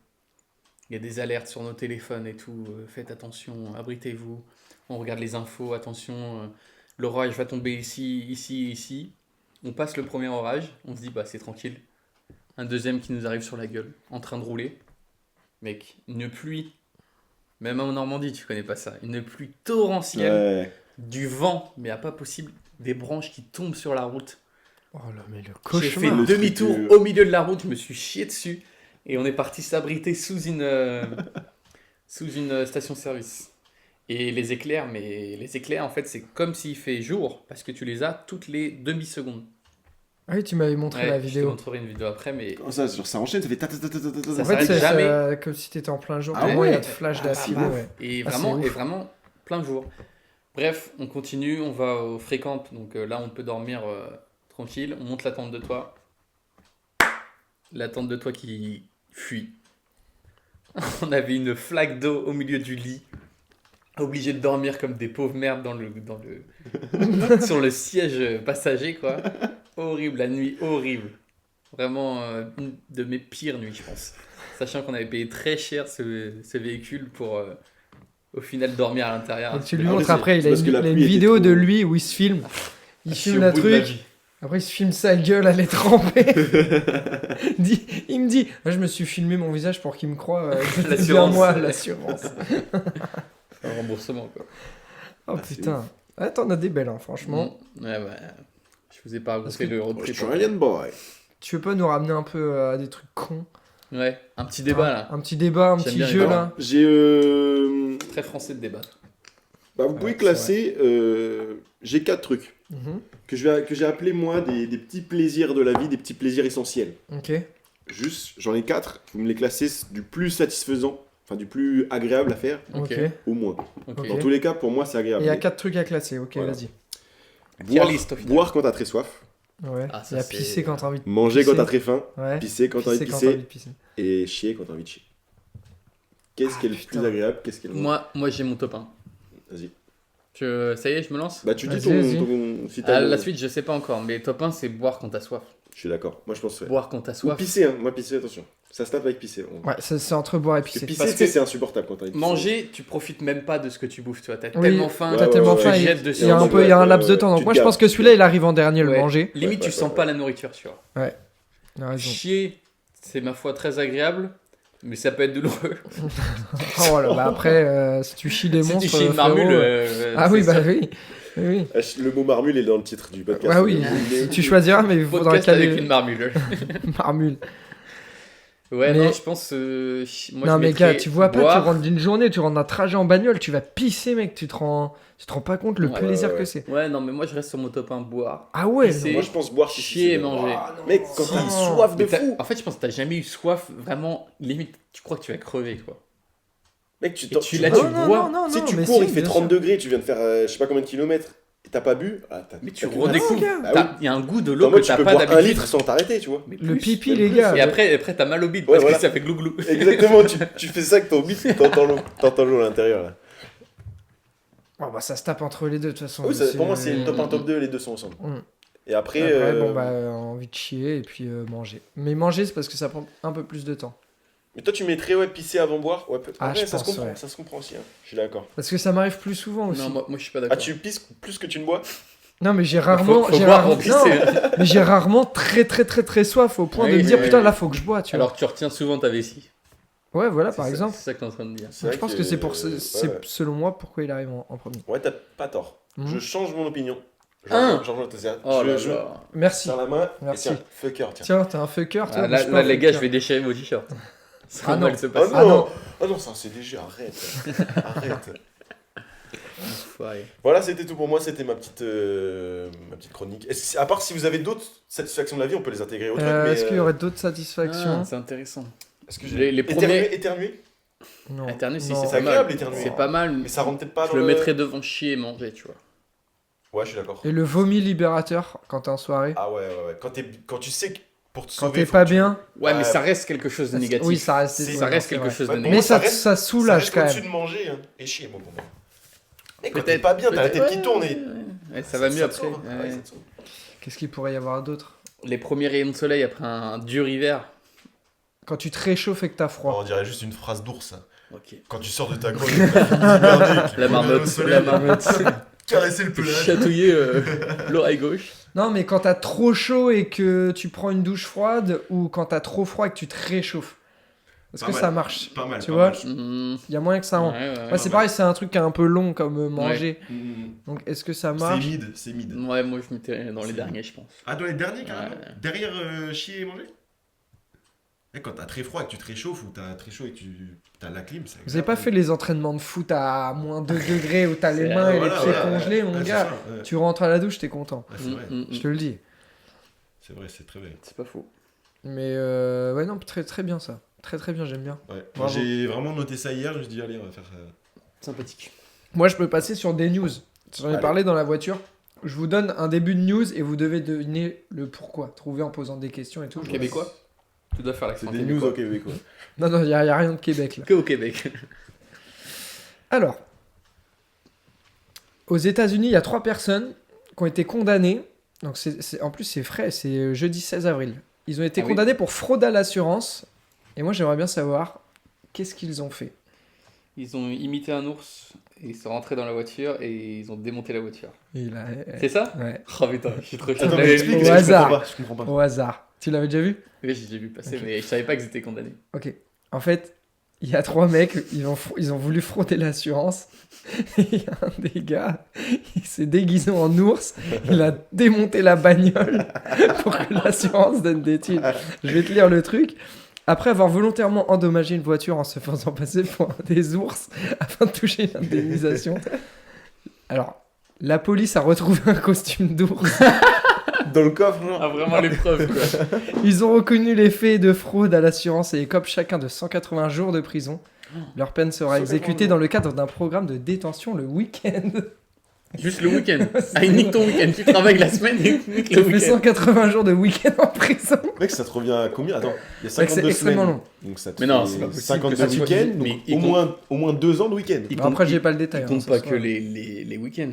Il y a des alertes sur nos téléphones et tout. Faites attention, abritez-vous. On regarde les infos, attention. L'orage va tomber ici, ici, ici. On passe le premier orage. On se dit, bah c'est tranquille. Un deuxième qui nous arrive sur la gueule, en train de rouler. Mec, une pluie. Même en Normandie, tu connais pas ça. Une pluie torrentielle, Ouais. du vent, mais à pas possible, des branches qui tombent sur la route. Oh là, mais le J'ai fait cauchemar. Le demi-tour truc, au milieu de la route, je me suis chié dessus et on est parti s'abriter sous une station-service. Et les éclairs, en fait, c'est comme s'il fait jour parce que tu les as toutes les demi-secondes. Ah oui, tu m'avais montré la Je te vidéo. montrerai une vidéo après, mais Comment ça, genre, ça enchaîne, ça fait ta ta ta ta ta ta ta. Ça En fait, s'arrête c'est jamais. comme si t'étais en plein jour. Ah Pour moi, il y a ouais. de flash Ah, d'affilée. c'est Ouais. et Ah, vraiment, c'est et ouf. vraiment plein de jours. Bref, on continue, on va au fréquent, donc là on peut dormir tranquille. On monte la tente de toit. La tente de toit qui fuit. On avait une flaque d'eau au milieu du lit. Obligé de dormir comme des pauvres merdes sur le siège passager, quoi. Horrible, la nuit horrible. Vraiment une de mes pires nuits, je pense. Sachant qu'on avait payé très cher ce véhicule pour au final dormir à l'intérieur. Et tu lui Ah oui, montres c'est- après, il c'est a parce une, que la il a une pluie était vidéo de trop- lui où il se filme. Il Je suis filme au la bout de ma truc. vie. Après, il se filme sa gueule, elle est trempée. Il me dit, moi, je me suis filmé mon visage pour qu'il me croie. C'était bien L'assurance. moi, l'assurance. Un remboursement, quoi. Oh c'est putain. Ah, t'en as des belles, hein, franchement. Ouais, bah, je vous ai pas Parce raconté que- le road trip. Australian boy. Tu veux pas nous ramener un peu à des trucs cons? Ouais, un petit débat là. Un petit débat, un J'aime petit bien les jeu débats. là. J'ai. Très français de débattre. Bah, vous pouvez c'est classer. J'ai 4 trucs Mhm. que j'ai appelé moi des petits plaisirs de la vie, des petits plaisirs essentiels. Ok. Juste, j'en ai 4. Vous me les classez du plus satisfaisant, enfin du plus agréable à faire Ok. Ok. au moins. Ok. Dans tous les cas, pour moi, c'est Et agréable. il y a 4 trucs à classer, ok, Voilà. vas-y. Tier Boire, list, au final. boire quand t'as très soif, Ouais. Ah, ça, Il y a c'est- pisser quand t'as envie de manger quand Pisser. t'as très faim, Ouais. pisser quand t'as envie de Pisser quand t'as envie pisser, de pisser. et chier quand t'as envie de chier. Qu'est-ce qui est le putain. plus agréable? Qu'est-ce qui est le moins? Moi j'ai mon top 1. Vas-y. Ça y est, je me lance. Bah, tu dis Vas-y, si t'as La suite, je sais pas encore, mais top 1, c'est boire quand t'as soif. Je suis d'accord. Moi, je pense que Boire quand t'as Ou soif. pisser, hein. Moi, pisser, attention. Ça se tape avec pisser. Ouais, c'est entre boire et Parce que pisser. pisser, Parce tu sais, que c'est insupportable quand t'as envie de pisser. Manger, tu profites même pas de ce que tu bouffes, tu vois. T'as Oui, tellement faim, Ouais, T'as ouais, tellement ouais, faim, ouais. il jettes dessus. y a un peu, il y a un laps de temps. Donc Tu moi, te je pense gaves. que celui-là, il arrive en dernier, le Ouais. manger. Limite, Ouais, tu sens ouais. pas la nourriture, tu vois. T'as raison. Chier, c'est ma foi très agréable, mais ça peut être douloureux. Oh là, bah après, si tu chies les Si monstres. tu chies une frérot, marmule, Ah oui, c'est bah ça. oui. Oui. Le mot marmule est dans le titre du podcast. Ah oui, tu choisiras, mais il faudra Podcast avec caler une marmule. marmule. Ouais, Mais- non, je pense. Moi, Non je mais mettrais gars, tu vois pas, boire. tu rentres d'une journée, tu rentres d'un trajet en bagnole, tu vas pisser mec, tu te rends pas compte le Ouais, plaisir ouais, que ouais. c'est. Ouais, non, mais moi je reste sur mon top 1, boire. Ah ouais, Pisser. Moi, je pense boire si Chier et c'est bien. manger. Mec, quand t'as Oh. soif de Mais fou. en fait, je pense que t'as jamais eu soif, vraiment, limite, tu crois que tu vas crever, quoi. Mec, tu Et t'en- tu tu- l'as- tu- non, bois. non, Si tu mais cours, si, il fait bien 30 sûr. degrés, tu viens de faire je sais pas combien de kilomètres, et t'as pas bu, Mais tu t'as que redécouvres. dalle. Bah T'as- oui. Il y a un goût de En l'eau que mode, tu t'as peux pas boire un d'habitude. litre sans t'arrêter, tu vois. Mais Le plus. pipi même les plus. gars. Et après t'as mal au bide Ouais, parce voilà. que ça fait glou-glou. Exactement, tu fais ça avec ton bite, t'entends l'eau à l'intérieur là. Oh, bah ça se tape entre les deux de toute façon. Oui, pour moi, c'est le top 1, Mm. top 2, les deux sont ensemble. Mm. Et après, Après, bon bah envie de chier et puis manger. Mais manger c'est parce que ça prend un peu plus de temps. mais toi, tu mettrais pisser avant boire. Ouais, Ah, ouais, je ça se pense, comprend, ouais. ça se comprend aussi. Hein. Je suis d'accord. Parce que ça m'arrive plus souvent aussi. Non, moi je suis pas Ah, d'accord. tu pisses plus que tu ne bois? Non mais j'ai rarement, Faut j'ai boire rarement, pour pisser. non, mais j'ai rarement très soif au point Oui, de me oui, dire oui, putain oui. là faut que je bois, tu vois. Alors tu retiens souvent ta vessie. Ouais voilà C'est par ça- exemple. C'est ça que t'es en train de dire. C'est Je vrai pense que c'est pour ouais, c'est ouais. selon moi pourquoi il arrive en premier. Ouais, t'as pas tort. Mhm. Je change mon opinion. Hein J'en Oh là je là. Merci. serre la main. Merci. Et tiens, fucker, tiens. Tiens, t'es un fucker, toi. Ah, bouge là, pas, les gars, je fucker. vais déchirer vos t-shirts. Ça Ah va non. mal se Oh passer. non, Ah non. oh non, ça c'est léger, arrête. Arrête. Ouais. Voilà, c'était tout pour moi, c'était ma petite chronique. À part si vous avez d'autres satisfactions de la vie, on peut les intégrer au truc. Mais Est-ce qu'il y aurait d'autres satisfactions Ah, c'est intéressant. est-ce que les premiers- éternuer Non. Éternuer, si, Non. c'est C'est pas mal. agréable, éternuer. C'est pas mal. Mais ça rentre peut-être pas Je dans le mettrais devant chier et manger, tu vois. Ouais, je suis d'accord. Et le vomi libérateur quand t'es en soirée. Ah ouais. Quand tu sais que pour te Quand sauver, t'es faut pas que tu- bien. Ouais, Ouais. mais ça reste quelque chose de négatif. Oui, ça reste. C'est- Ça ouais, reste c'est quelque vrai. chose Ouais, de pour Mais moi, négatif. ça soulage reste quand au-dessus même. de manger hein, et chier, moi, pour moi. Mais quand t'es Peut-être- pas bien, t'as la peut-être- tête qui tourne et... Ouais, ça va mieux te après. sauve, hein. Ouais. Ouais, ça te sauve. Qu'est-ce qu'il pourrait y avoir d'autre? Les premiers rayons de soleil après un dur hiver. Quand tu te réchauffes et que t'as froid. On dirait juste une phrase d'ours. hein. Ok. Quand tu sors de ta grotte, t'as fini d'hiberner, avec les La premiers marmotte. au soleil, La marmotte. caresser le pelage. Chatouiller l'oreille gauche. Non, mais quand t'as trop chaud et que tu prends une douche froide ou quand t'as trop froid et que tu te réchauffes. Est-ce Pas que mal. ça marche? Pas mal. Tu pas vois mal. Il y a moyen que ça rentre. Ouais, ouais, Moi, c'est pareil, c'est un truc qui est un peu long comme manger. Donc, est-ce que ça C'est marche? mid, c'est mid. Ouais, moi je mettais dans les C'est- derniers, je pense. Ah, dans les derniers, carrément Ouais. Derrière chier et manger Quand t'as très froid et que tu te réchauffes ou t'as très chaud et que t'as la clim, c'est Vous avez pas fait les entraînements de foot à moins 2 degrés où t'as les C'est- mains et Voilà, les pieds voilà, congelés, mon ouais, gars? c'est ça, ouais. Tu rentres à la douche, t'es content. Ouais, c'est vrai. Je te le dis. C'est vrai, c'est très vrai. C'est pas faux. Mais ouais, non, très très bien ça. Très très bien, j'aime bien. Ouais. Bravo. J'ai vraiment noté ça hier, je me suis dit, allez, on va faire ça. Sympathique. Moi, je peux passer sur des news. J'en ai Allez. parlé dans la voiture. Je vous donne un début de news et vous devez deviner le pourquoi. Trouver en posant des questions et tout. Je vous Québécois laisse. Tu dois faire C'est l'accent des news québécois. au Québec, quoi. Non, non, il n'y a rien de Québec là. Que au Québec. Alors, aux États-Unis, il y a 3 personnes qui ont été condamnées. Donc, en plus, c'est frais, c'est jeudi 16 avril. Ils ont été Ah oui. condamnés pour fraude à l'assurance. Et moi, j'aimerais bien savoir qu'est-ce qu'ils ont fait. Ils ont imité un ours, et ils sont rentrés dans la voiture et ils ont démonté la voiture. Et là, C'est ça ouais, Oh putain, je suis trop chaud. Attends, Mais- mais explique, au je hasard. comprends pas. Je comprends pas. au hasard. Tu l'avais déjà vu? Oui, j'ai déjà vu passer, Ok. mais je savais pas qu'ils étaient condamnés. Ok. En fait, il y a 3 mecs, ils ont voulu frauder l'assurance. Et il y a un des gars, il s'est déguisé en ours, il a démonté la bagnole pour que l'assurance donne des thunes. Je vais te lire le truc. Après avoir volontairement endommagé une voiture en se faisant passer pour un des ours afin de toucher une indemnisation. Alors, la police a retrouvé un costume d'ours. Dans le coffre, genre. Ah, vraiment l'épreuve, quoi. Ils ont reconnu les faits de fraude à l'assurance et écopent chacun de 180 jours de prison. Leur peine sera 180 exécutée jours. dans le cadre d'un programme de détention le week-end. Juste le week-end. Ah, il nique ton week-end. Tu travailles la semaine et il nique Ça le fait week-end. 180 jours de week-end en prison. Mec, ça te revient à combien? Attends, il y a Mec, c'est 52 extrêmement semaines. long. Donc ça te Mais non, fait c'est pas possible 52 que ça soit- week-ends, Mais donc ils au moins 2 ans de week-end. Ils Bon, après, comptent- j'ai pas le détail. Ils hein, comptent ce pas soir. que les week-ends.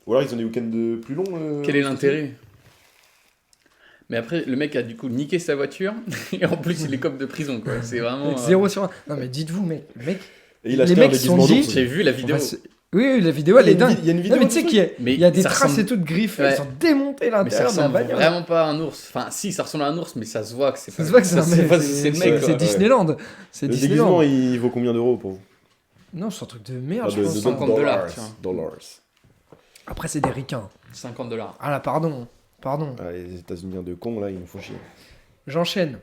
Ou alors ils ont des week-ends de plus longs. Quel est l'intérêt? Mais après, le mec a du coup niqué sa voiture et en plus il est cop de prison, quoi. C'est vraiment. Mec, 0 sur 1. Non, mais dites-vous, mec. Et il a Les acheté un mecs se sont déguisement dit- d'ours. J'ai vu la vidéo. Enfin, oui, oui, la vidéo, elle est dingue. Il y a une vidéo. Non, mais tu sais qu'il y a, Mais il y a des ça traces ressemble- et tout de griffées. Ouais. Ils ont démonté Mais ça l'intérieur de la ressemble bagnole. vraiment pas à un ours. Enfin, si, ça ressemble à un ours, mais ça se voit que c'est Ça pas. se voit que c'est un mec. pas si c'est le mec, C'est quoi. Disneyland. C'est Le Disneyland. déguisement, il vaut combien d'euros pour vous? Non, c'est un truc de merde, Ah, je pense. 50 hein. dollars, tiens. Dollars. Après, c'est des ricains. 50$. Ah là, pardon. Pardon. Ah, les États-Unis de cons, là, ils nous font chier. J'enchaîne.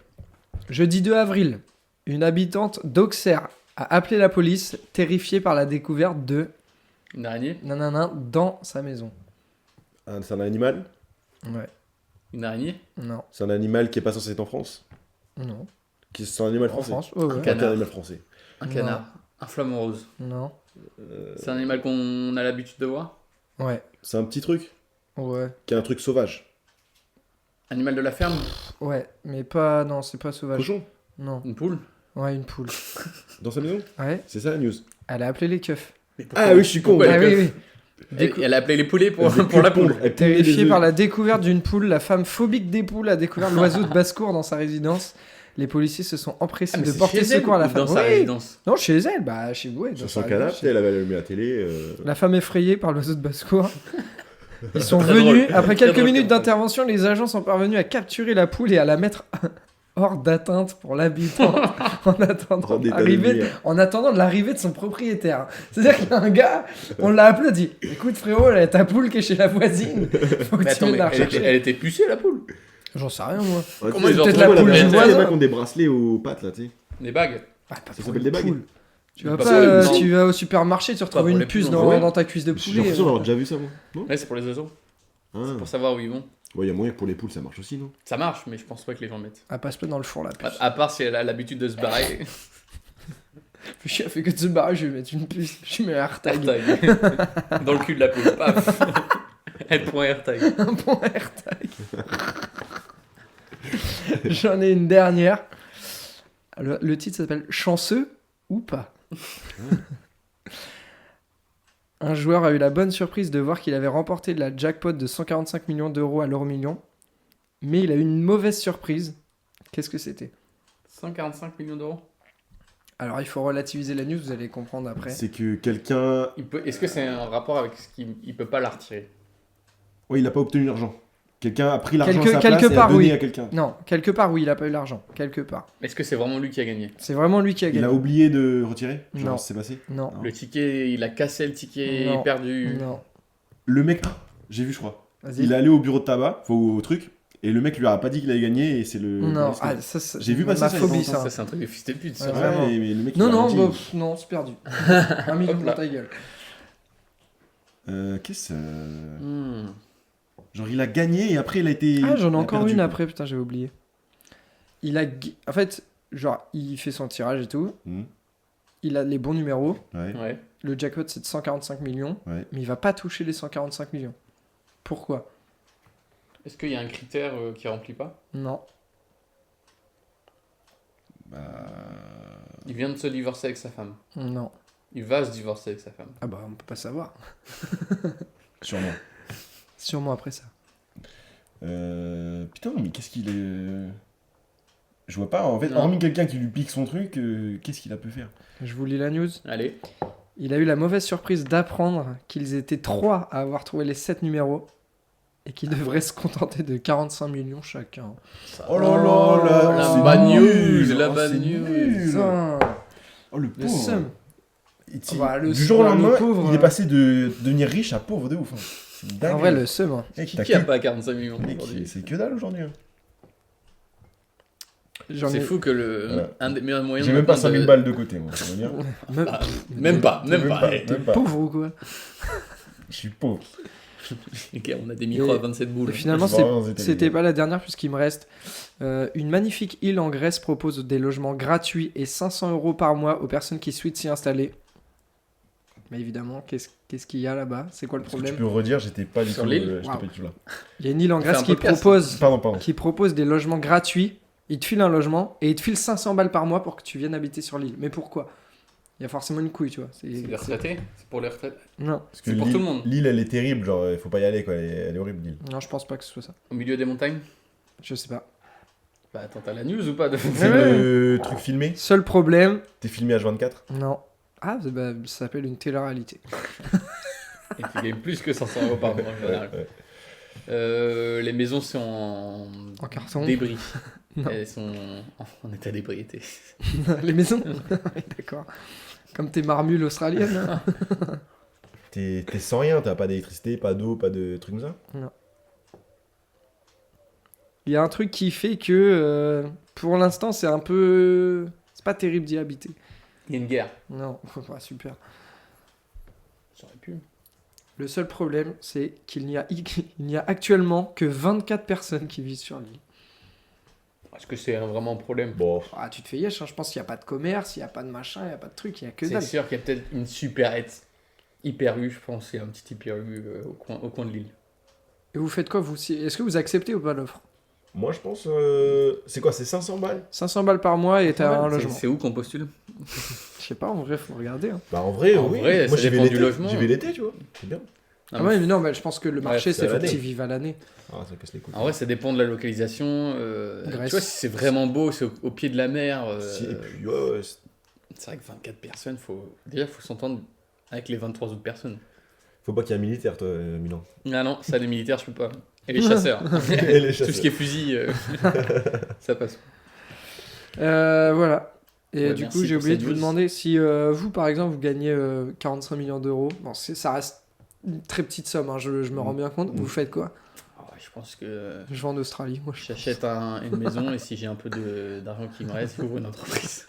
Jeudi 2 avril, une habitante d'Auxerre a appelé la police, terrifiée par la découverte de Une araignée? nanana dans sa maison. Ah, c'est un animal? Ouais. Une araignée? Non. C'est un animal qui est pas censé être en France? Non. C'est un animal En français? France, ouais, ouais. Pas Canard. un animal français. Un Non. canard? Un flamant rose? Non. C'est un animal qu'on a l'habitude de voir? Ouais. C'est un petit truc? Ouais. Qui est un truc sauvage? Animal de la ferme? Ouais. Mais pas. Non, c'est pas sauvage. Cochon? Non. Une poule? Ouais, une poule. Dans sa maison? Ouais. C'est ça la news? Elle a appelé les keufs. Mais pourquoi- Ah oui, je suis con. pourquoi Ah les oui, keufs oui. Elle a appelé les poulets pour Elle fait la que poule. pondre. Elle pond des Terrifiée œufs. par la découverte d'une poule, la femme phobique des poules a découvert l'oiseau de basse-cour dans sa résidence. Les policiers se sont empressés Ah, mais de c'est porter chez elle secours à la ou femme. dans sa Oui. résidence? Non, chez elle, bah chez vous. Sur son canapé, elle avait allumé la télé. La femme effrayée par l'oiseau de basse-cour. Ils sont Très venus, drôle. après Très quelques drôle minutes comme ça. d'intervention, les agents sont parvenus à capturer la poule et à la mettre hors d'atteinte pour l'habitant en attendant de l'arrivée de son propriétaire. C'est-à-dire qu'il y a un gars, on l'a appelé, on dit écoute frérot, là, ta poule qui est chez la voisine, faut que Mais tu attends, viennes mais la elle était, rechercher. elle était pucée la poule? J'en sais rien moi. Comment ils ont peut-être retrouvé la poule du Il y a voisin. des mecs qui ont des bracelets aux pattes là, tu sais. Des bagues? Ah, pas Ça pour s'appelle une des bagues. poule. Tu vas Pas pas, pour les poules, tu vas au supermarché, tu retrouves pour une les puce poules, dans, ouais. dans ta cuisse de J'ai poulet. l'impression d'avoir déjà vu ça, moi. Non? Ouais, c'est pour les oiseaux. Ah. Pour savoir où ils vont. Ouais, il y a moyen que pour les poules ça marche aussi, non? Ça marche, mais je pense pas que les gens le mettent. Ah, passe pas dans le four la puce. À part si elle a l'habitude de se barrer. Le chien fait que de se barrer, je vais mettre une puce. Je mets un AirTag. AirTag. Dans le cul de la poule. Paf. Elle prend un AirTag. Un bon AirTag. J'en ai une dernière. Le titre s'appelle Chanceux ou pas. Un joueur a eu la bonne surprise de voir qu'il avait remporté la jackpot de 145 millions d'euros à l'euro-million. Mais il a eu une mauvaise surprise. Qu'est-ce que c'était? 145 millions d'euros. Alors il faut relativiser la news, vous allez comprendre après. C'est que quelqu'un. Est-ce que c'est un rapport avec ce qu'il peut pas la retirer? Ouais, il a pas obtenu l'argent. Quelqu'un a pris l'argent à Quelque- sa place quelque et part, a donné oui. à quelqu'un. Non, quelque part, oui, il a pas eu l'argent. Quelque part. Est-ce que c'est vraiment lui qui a gagné? C'est vraiment lui qui a Il a gagné. oublié de retirer. Genre, Non. c'est passé. Non. Le ticket, il a cassé le ticket Non. perdu. Non. Le mec, j'ai vu, je crois. Vas-y. Il est allé au bureau de tabac, au truc, et le mec lui a pas dit qu'il avait gagné et c'est le. Non, le- ah, ça, J'ai vu ma passer ça il y a phobie, pas longtemps. ça. Ça, c'est un truc de fils de pute, ça. Ouais. Ouais, Vraiment. mais le mec, il Non, a non, rien dit. bah, non, c'est perdu. 1 million Hop là. dans ta gueule. Qu'est-ce. Hmm. Genre, il a gagné et après, il a été. Ah, j'en ai il a encore perdu, une quoi. après, putain, j'avais oublié. En fait, genre, il fait son tirage et tout. Mhm. Il a les bons numéros. Ouais. Ouais. Le jackpot, c'est de 145 millions. Ouais. Mais il va pas toucher les 145 millions. Pourquoi? Est-ce qu'il y a un critère qui remplit pas? Non. Bah. Il vient de se divorcer avec sa femme. Non. Il va se divorcer avec sa femme. Ah bah, on peut pas savoir. Sûrement. Sûrement après ça. Putain, mais qu'est-ce qu'il est. Je vois pas, en fait, Non. hormis quelqu'un qui lui pique son truc, qu'est-ce qu'il a pu faire? Je vous lis la news. Allez. Il a eu la mauvaise surprise d'apprendre qu'ils étaient 3 à avoir trouvé les 7 numéros et qu'ils devraient se contenter de 45 millions chacun. Oh là là là, La c'est bad nul. news, la Oh, bad c'est news. nul. Putain, Oh le le pauvre. seum. Et Ah bah, le du jour au seum, le lendemain, pauvre, il est passé de devenir riche à pauvre de ouf. Hein. C'est dingue. En vrai, le seum. Hein. Mec, Qui t'as a que- pas 45 millions Mec, aujourd'hui? c'est que dalle aujourd'hui. Hein. J'en C'est ai- fou que Voilà. un des meilleurs moyens J'ai de même pas maintenant 5000 de- balles de côté, moi. Ça veut dire. Même, Ah, même pas. Même T'es pas. pauvre ou quoi? Je suis pauvre. Ok, on a des micros à Et- 27 boules. Et finalement, Je vais voir aux États-Unis. c'était pas la dernière puisqu'il me reste une magnifique île en Grèce propose des logements gratuits et 500 € par mois aux personnes qui souhaitent s'y installer. Mais évidemment, qu'est-ce qu'il y a là-bas? C'est quoi le Est-ce que tu problème? peux redire, j'étais pas du Sur tout. l'île J'étais Wow. pas du tout là. Il y a une île en On fait Grèce un podcast. Pardon. qui propose des logements gratuits. Il te file un logement et il te file 500 balles par mois pour que tu viennes habiter sur l'île. Mais pourquoi? Il y a forcément une couille, tu vois. C'est les retraités? C'est pour les retraités? Non, Parce que C'est pour l'île- tout le monde. L'île, elle est terrible, genre, il faut pas y aller, quoi. Elle est horrible, l'île. non, je pense pas que ce soit ça. Au milieu des montagnes? Je sais pas. Bah attends, t'as la news ou pas de... C'est ouais. le truc filmé. Seul problème, T'es filmé H24. non. Ah, bah, ça s'appelle une télé-réalité. Et tu gagnes plus que 500 € par mois en général. Ouais. Les maisons sont En carton. débris. Non. Elles sont en état d'ébriété. Les maisons. Oui, d'accord. Comme tes marmules australiennes. hein. T'es sans rien, t'as pas d'électricité, pas d'eau, pas de trucs comme ça. Il y a un truc qui fait que, pour l'instant, c'est un peu... C'est pas terrible d'y habiter. Il y a une guerre. Non, ouais, super. Ça aurait pu. Le seul problème, c'est qu'il n'y a actuellement que 24 personnes qui vivent sur l'île. Est-ce que c'est vraiment un problème? Bon, Ah, tu te fais yesh, hein. Je pense qu'il n'y a pas de commerce, il n'y a pas de machin, il n'y a pas de truc, il n'y a que C'est dalle. sûr qu'il y a peut-être une supérette hyper U, je pense. Il y a un petit hyper U au coin de l'île. Et vous faites quoi, vous? Est-ce que vous acceptez ou pas l'offre? moi je pense. C'est quoi, c'est 500 balles? 500 balles par mois et t'as un C'est- logement. C'est où qu'on postule? Je sais pas, en vrai, faut regarder. Hein. Bah en vrai, En oui. vrai, Moi ça j'y vais dépend du l'été. logement. J'y vais l'été, tu vois. C'est bien. Ah ouais, mais non, mais je pense que le marché, c'est c'est à faut que l'année. tu vives à l'année. Ah, ça casse les couilles. En vrai, ça dépend de la localisation. Grèce. Tu vois, si c'est vraiment beau, c'est au pied de la mer. Et puis, ouais, C'est vrai que 24 personnes, déjà, faut s'entendre avec les 23 autres personnes. faut pas qu'il y ait un militaire, toi, Milan. Ah non, ça, les militaires, je peux pas. Et les chasseurs. Et les Tout ce chasseurs. qui est fusil, ça passe. Voilà. Et Ouais, du merci coup, j'ai pour oublié cette de vous news. demander si vous, par exemple, vous gagnez 45 millions d'euros. Bon, ça reste une très petite somme, hein, je me rends bien compte. Vous faites quoi? Ah ouais, je pense que Je vais en Australie, moi. j'achète une maison et si j'ai un peu d'argent qui me reste, j'ouvre une entreprise.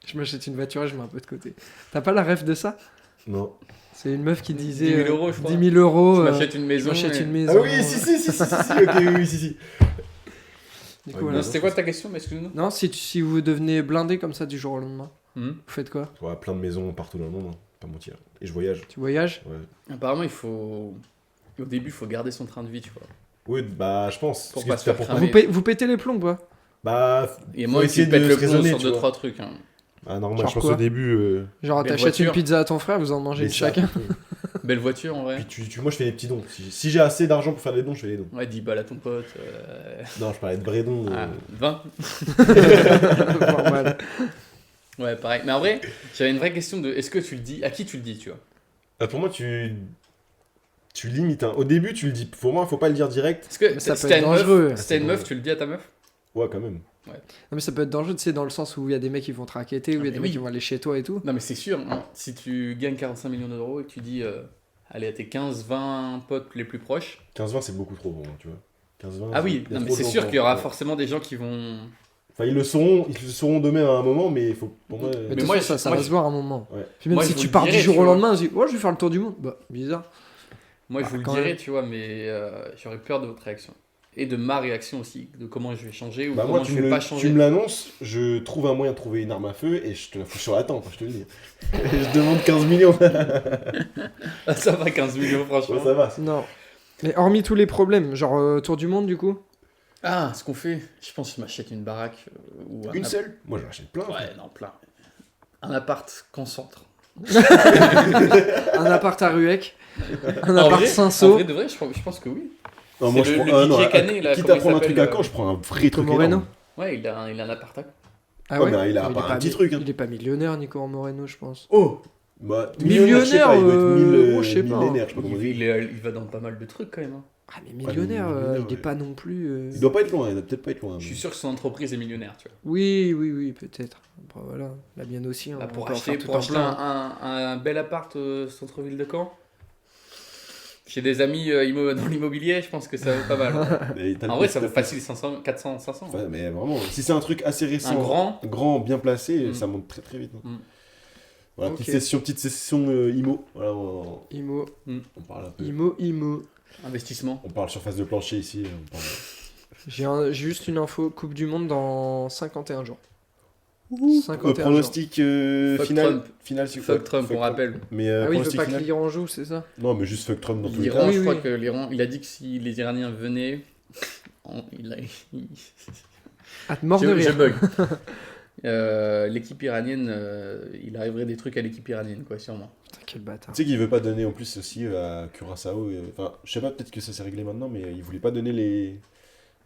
Je m'achète une voiture et je mets un peu de côté. T'as pas la rêve de ça? Non. C'est une meuf qui disait 10 000 €, je crois. 10 000 euros. Je m'achète une maison. m'achète et- une maison. Ah oui, si, ok, oui, si. Du coup, Ouais, voilà. Non, c'était quoi ta question? Mais excuse-nous. Non, si vous devenez blindé comme ça du jour au lendemain, vous faites quoi? Ouais, plein de maisons partout dans le monde, hein, pas mentir. Et je voyage. Tu voyages? Ouais. Apparemment, au début, il faut garder son train de vie, tu vois. Oui, bah, je pense. Pour Parce pas que se faire t'as cramer. Vous pétez les plombs, quoi? Bah, Et faut moi, essayer tu pètes de le se plomb raisonner, sur tu 2-3 vois. trucs. Hein. Ah, normal, Genre je pense quoi au début. Genre, Des t'achètes une voitures. pizza à ton frère, vous en mangez les une chacun. sacs et tout. Belle voiture, en vrai. Puis moi, je fais des petits dons. Si j'ai assez d'argent pour faire des dons, je fais des dons. Ouais, 10 balles à ton pote. Non, je parlais de vrais dons. 20. Normal. Ouais, pareil. Mais en vrai, j'avais une vraie question de est-ce que tu le dis à qui tu le dis, tu vois? Pour moi, tu tu limites. Hein. Au début, tu le dis. Pour moi, faut pas le dire direct. Parce que Mais ça si peut t'as être une meuf, dangereux. si t'as une meuf, tu le dis à ta meuf. Ouais, quand même. Non, mais ça peut être dangereux, tu sais, dans le sens où il y a des mecs qui vont te raqueter, où il y a mais des oui. mecs qui vont aller chez toi et tout. Non, mais c'est sûr, hein, si tu gagnes 45 millions d'euros et que tu dis allez, à tes 15-20 potes les plus proches. 15-20, c'est beaucoup trop bon, tu vois. 15-20. Ah oui, il y a non, mais trop c'est de sûr gens qu'il y aura pour- forcément des gens qui vont. Enfin, ils le sauront d'eux-mêmes à un moment, mais il faut. Pour moi. Mais de toute moi, façon, ça moi, va se voir à un moment. Ouais. Puis même Moi, si je vous tu le pars dirais, du jour tu au vois. lendemain, on se dit, oh, je vais faire le tour du monde. Bah, bizarre. Moi, je Bah, vous le quand dirais, même. tu vois, mais j'aurais peur de votre réaction. Et de ma réaction aussi, de comment je vais changer ou Bah, comment moi, je vais pas changer. tu me l'annonces, je trouve un moyen de trouver une arme à feu et je te la fous sur la tempe, je te le dis. Je demande 15 millions. Ah, ça va, 15 millions, franchement. Ouais, ça va. Non. Mais hormis tous les problèmes, genre tour du monde du coup. Ah, ce qu'on fait, je pense que je m'achète une baraque. Ou Une seule Moi, j'en achète plein. Ouais, non, plein. Un appart concentre. Un appart à Ruec. Un En appart vrai, Saint-Saul. En vrai, de vrai, je pense que oui. Non, C'est moi, je le- prends le un. DJ Canet, là, Quitte comment à il prendre un truc à s'appelle, Caen, je prends un vrai truc Moreno. énorme. Ouais, il a un appart à. Ah Ouais, ouais mais il a Mais pas un petit truc, hein. Il est pas millionnaire, Nico Moreno, je pense. Oh Bah, Millionnaire, je sais pas, il doit être moi, je sais pas. millénaire, je sais pas comment Il, dire. il va dans pas mal de trucs quand même. Hein. Ah, mais millionnaire, millionnaire, il est ouais. pas non plus. Il doit pas être loin, il doit peut-être pas être loin. Je suis sûr que son entreprise est millionnaire, tu vois. Oui, peut-être. Bon, voilà, la mienne aussi. Hein, Bah, on pour peut en acheter, faire tout pour un acheter plein. un bel appart centre-ville de Caen. J'ai des amis dans l'immobilier, je pense que ça vaut pas mal. Mais t'as le En vrai, coup, ça vaut t'as- facile 500, 400, 500. Ouais, mais vraiment, si c'est un truc assez récent, Un grand. bien placé, Mm. ça monte très très vite. hein. Mm. Voilà, Ok. petite session IMO. Voilà, Imo, on parle un peu. Imo. Investissement. On parle surface de plancher ici. On parle... J'ai juste une info Coupe du Monde dans 51 jours. 51 jours. pronostic Fuck final. Trump. Final, si Fuck Trump, on rappelle. Mais Ah oui, il veut pronostic pas que final. l'Iran joue, c'est ça? Non, mais juste fuck Trump dans tous les L'Iran, cas. Oui, je crois oui. que l'Iran, il a dit que si les Iraniens venaient. Ah, mort de Je rire. bug. L'équipe iranienne, il arriverait des trucs à l'équipe iranienne, quoi, sûrement. Putain, quel bâtard. Tu sais qu'il veut pas donner en plus aussi à Curaçao. Enfin, je sais pas, peut-être que ça s'est réglé maintenant, mais il voulait pas donner les.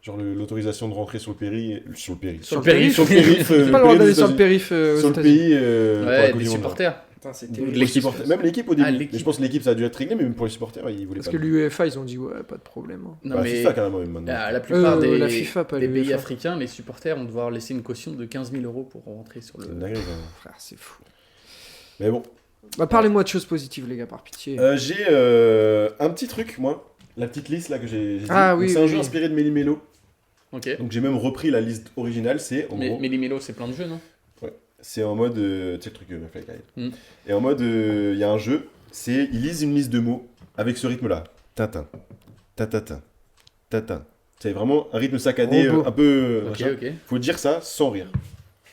Genre l'autorisation de rentrer sur le périph'. Sur le périph'. Sur le périph'. J'ai pas le droit d'aller sur le périph' aux Sur le États-Unis. pays. pour la Ouais, Coupe des du Monde. Putain, supporters. c'est Les terrible. supporters. Même l'équipe au début. Ah, Mais l'équipe. je pense que l'équipe ça a dû être réglé, mais même pour les supporters, ils voulaient Parce pas. que l'UEFA, ils ont dit, ouais, pas de problème. hein. Non, Bah, mais FIFA carrément même maintenant. la plupart la FIFA, pas des pays l'UEFA. africains, les supporters vont devoir laisser une caution de 15 000 euros pour rentrer sur C'est une le. dinguerie, quand même. Frère, c'est fou. Mais bon. Bah, parlez-moi de choses positives, les gars, par pitié. J'ai un petit truc, moi. La petite liste là que j'ai dit. Ah, Donc, oui, c'est un oui, jeu oui. inspiré de Méli-Mélo. Ok. Donc j'ai même repris la liste originale. C'est en Mais gros. Méli-Mélo, c'est plein de jeux, non? C'est en mode. Tu sais le truc Fly Guide. Mm. Et en mode. Il y a un jeu. C'est. Ils lisent une liste de mots avec ce rythme là. Tintin. Tatatin. Tatin. C'est vraiment un rythme saccadé, Robot. un peu. Ok, machin. ok. Faut dire ça sans rire.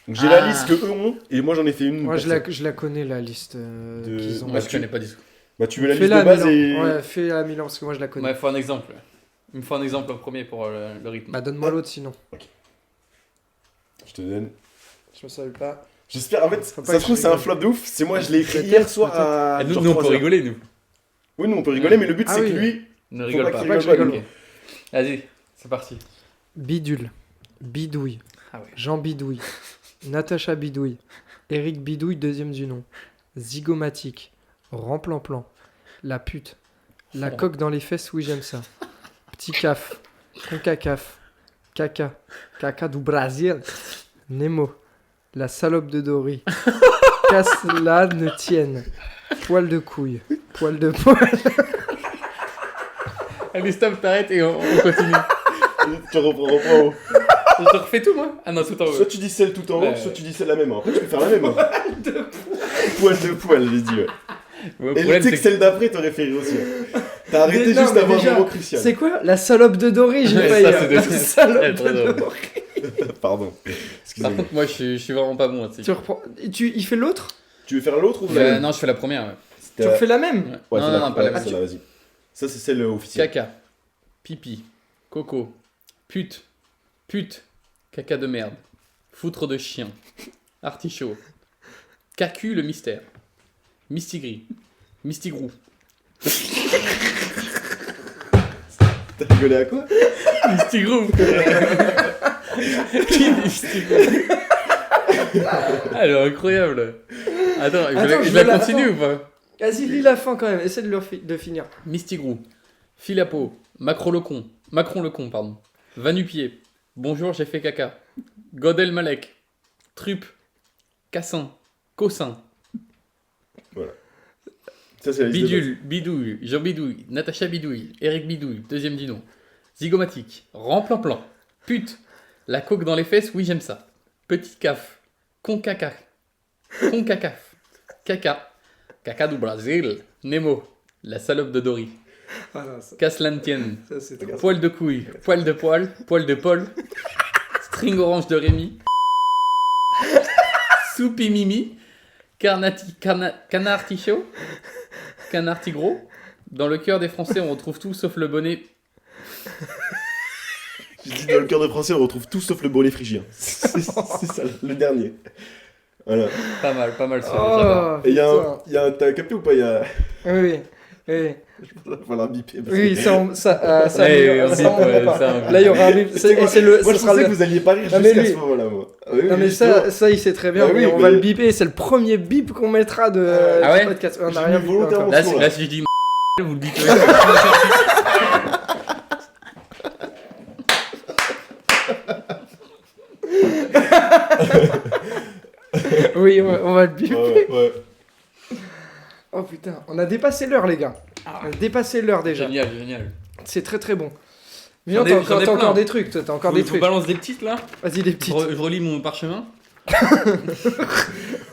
Donc j'ai Ah. la liste que eux ont. Et moi j'en ai fait une. Moi, je perso. la connais, la liste De- qu'ils ont. Moi, Bah, je connais pas du tout. Bah tu veux la liste Fais-la de à base Milan. et. Ouais, fais-la à Milan, parce que moi, je la connais. Ouais, il faut un exemple. Il me faut un exemple en premier pour le rythme. Bah, donne-moi l'autre, sinon. Je te donne. Je me savais pas. J'espère, en fait, Faut pas ça que se trouve, je c'est un rigole. flop de ouf. C'est moi, je l'ai écrit Peut-être, hier soir peut-être. à. Ah, nous, genre nous, on 3 peut heures. rigoler, nous. Oui, nous, on peut rigoler, mais le but, Ah c'est oui. que lui. Ne Faut rigole pas pas. qu'il Faut pas que je rigole rigole. pas, Vas-y, c'est parti. Bidule. Bidouille. Ah ouais. Jean Bidouille. Natacha Bidouille. Eric Bidouille, deuxième du nom. Zygomatique. Remplan-plan. La pute. La Oh. coque dans les fesses, oui, j'aime ça. Petit caf. Concacaf. Caca. Caca du Brésil. Nemo. La salope de Dory. Casse-la ne tienne. Poil de couille. Poil de poil. Allez, stop, t'arrêtes et on continue. Tu reprends. Je te refais tout, moi? Ah non, tout en haut. Soit tu dis celle tout en haut, Ouais. soit tu dis celle la même. Après, tu peux faire la même. Poil de poil, j'ai dit. Ouais. Ouais, le Et problème, tu sais c'est que celle d'après, t'aurais fait rire aussi. T'as arrêté Mais non, juste mais avant déjà, un moment crucial. C'est quoi? La salope de Dory, j'ai Ouais, failli. ça, c'est La de- salope Ouais, très de drôle. Dory. Pardon. Par Excusez-moi. contre, moi, je suis vraiment pas bon. Tu Tu sais. reprends. Et il fait l'autre? Tu veux faire l'autre ou la même Non, je fais la première. Ouais. Tu refais la même? Ouais, non, c'est non, pas la même. celle-là, vas-y. Ça, c'est celle officielle. Caca, pipi, coco, pute, caca de merde, foutre de chien, artichaut, cacu le mystère, mistigris, mistigrou, T'as rigolé à quoi? mistigrou. Qui dit mistigrou? Ah, elle est incroyable. Attends, Attends, je je la veux la- continue ou pas? Vas-y, lis la fin quand même, essaie de finir. Mistigrou, Filapo, Macron le con, pardon. Vanupier, bonjour, j'ai fait caca. Godel Malek, Trup, Cassin, Cossin, Ça, c'est la liste de Bidule, Bidouille, Jean Bidouille, Natacha Bidouille, Eric Bidouille, deuxième du nom. Zygomatique, Remplan-plan, Pute, la coque dans les fesses, oui j'aime ça. Petit caf, Concacaf, Caca, Caca du Brésil, Nemo, la salope de Dory, Ah non, ça, Casse-Lantienne, c'est trop. Poil de couille, Poil de poil, Poil de Paul, String orange de Rémi, Soupi Mimi, Canard Tichot, Canard Tigro. Dans le cœur des Français, on retrouve tout sauf le bonnet. Je dis dans le cœur de français, on retrouve tout sauf le bonnet phrygien. C'est ça, le dernier. Voilà. Pas mal ça. j'adore. Oh, Et il y a putain. un. T'as capté ou pas? Il y a. Oui, oui. Il va falloir biper. parce Oui, que- ça Ouais, améliore, on ça, dit, on va pas. ça, Là, il y aura un bip. Tu sais quoi, C'est le. Moi, ça je sera pensais le- que vous alliez pas rire Non, mais jusqu'à lui- ce moment-là, moi. Ah oui, Non, mais justement. ça, il sait très bien, Bah oui, mais on mais- va le biper. C'est le premier bip qu'on mettra de Ah ouais du podcast. On J'ai n'a rien mis vu volontairement. encore. Là, si je dis vous le dites. Oui, on va le biper. Ouais. Oh putain, on a dépassé l'heure, les gars. On a dépassé l'heure déjà. Génial. C'est très très bon. J'en Mais ai- t'as j'en ai encore plein. des trucs, toi, t'as encore des Je vous trucs. balance des petites là. Vas-y, des Je petites. relis mon parchemin.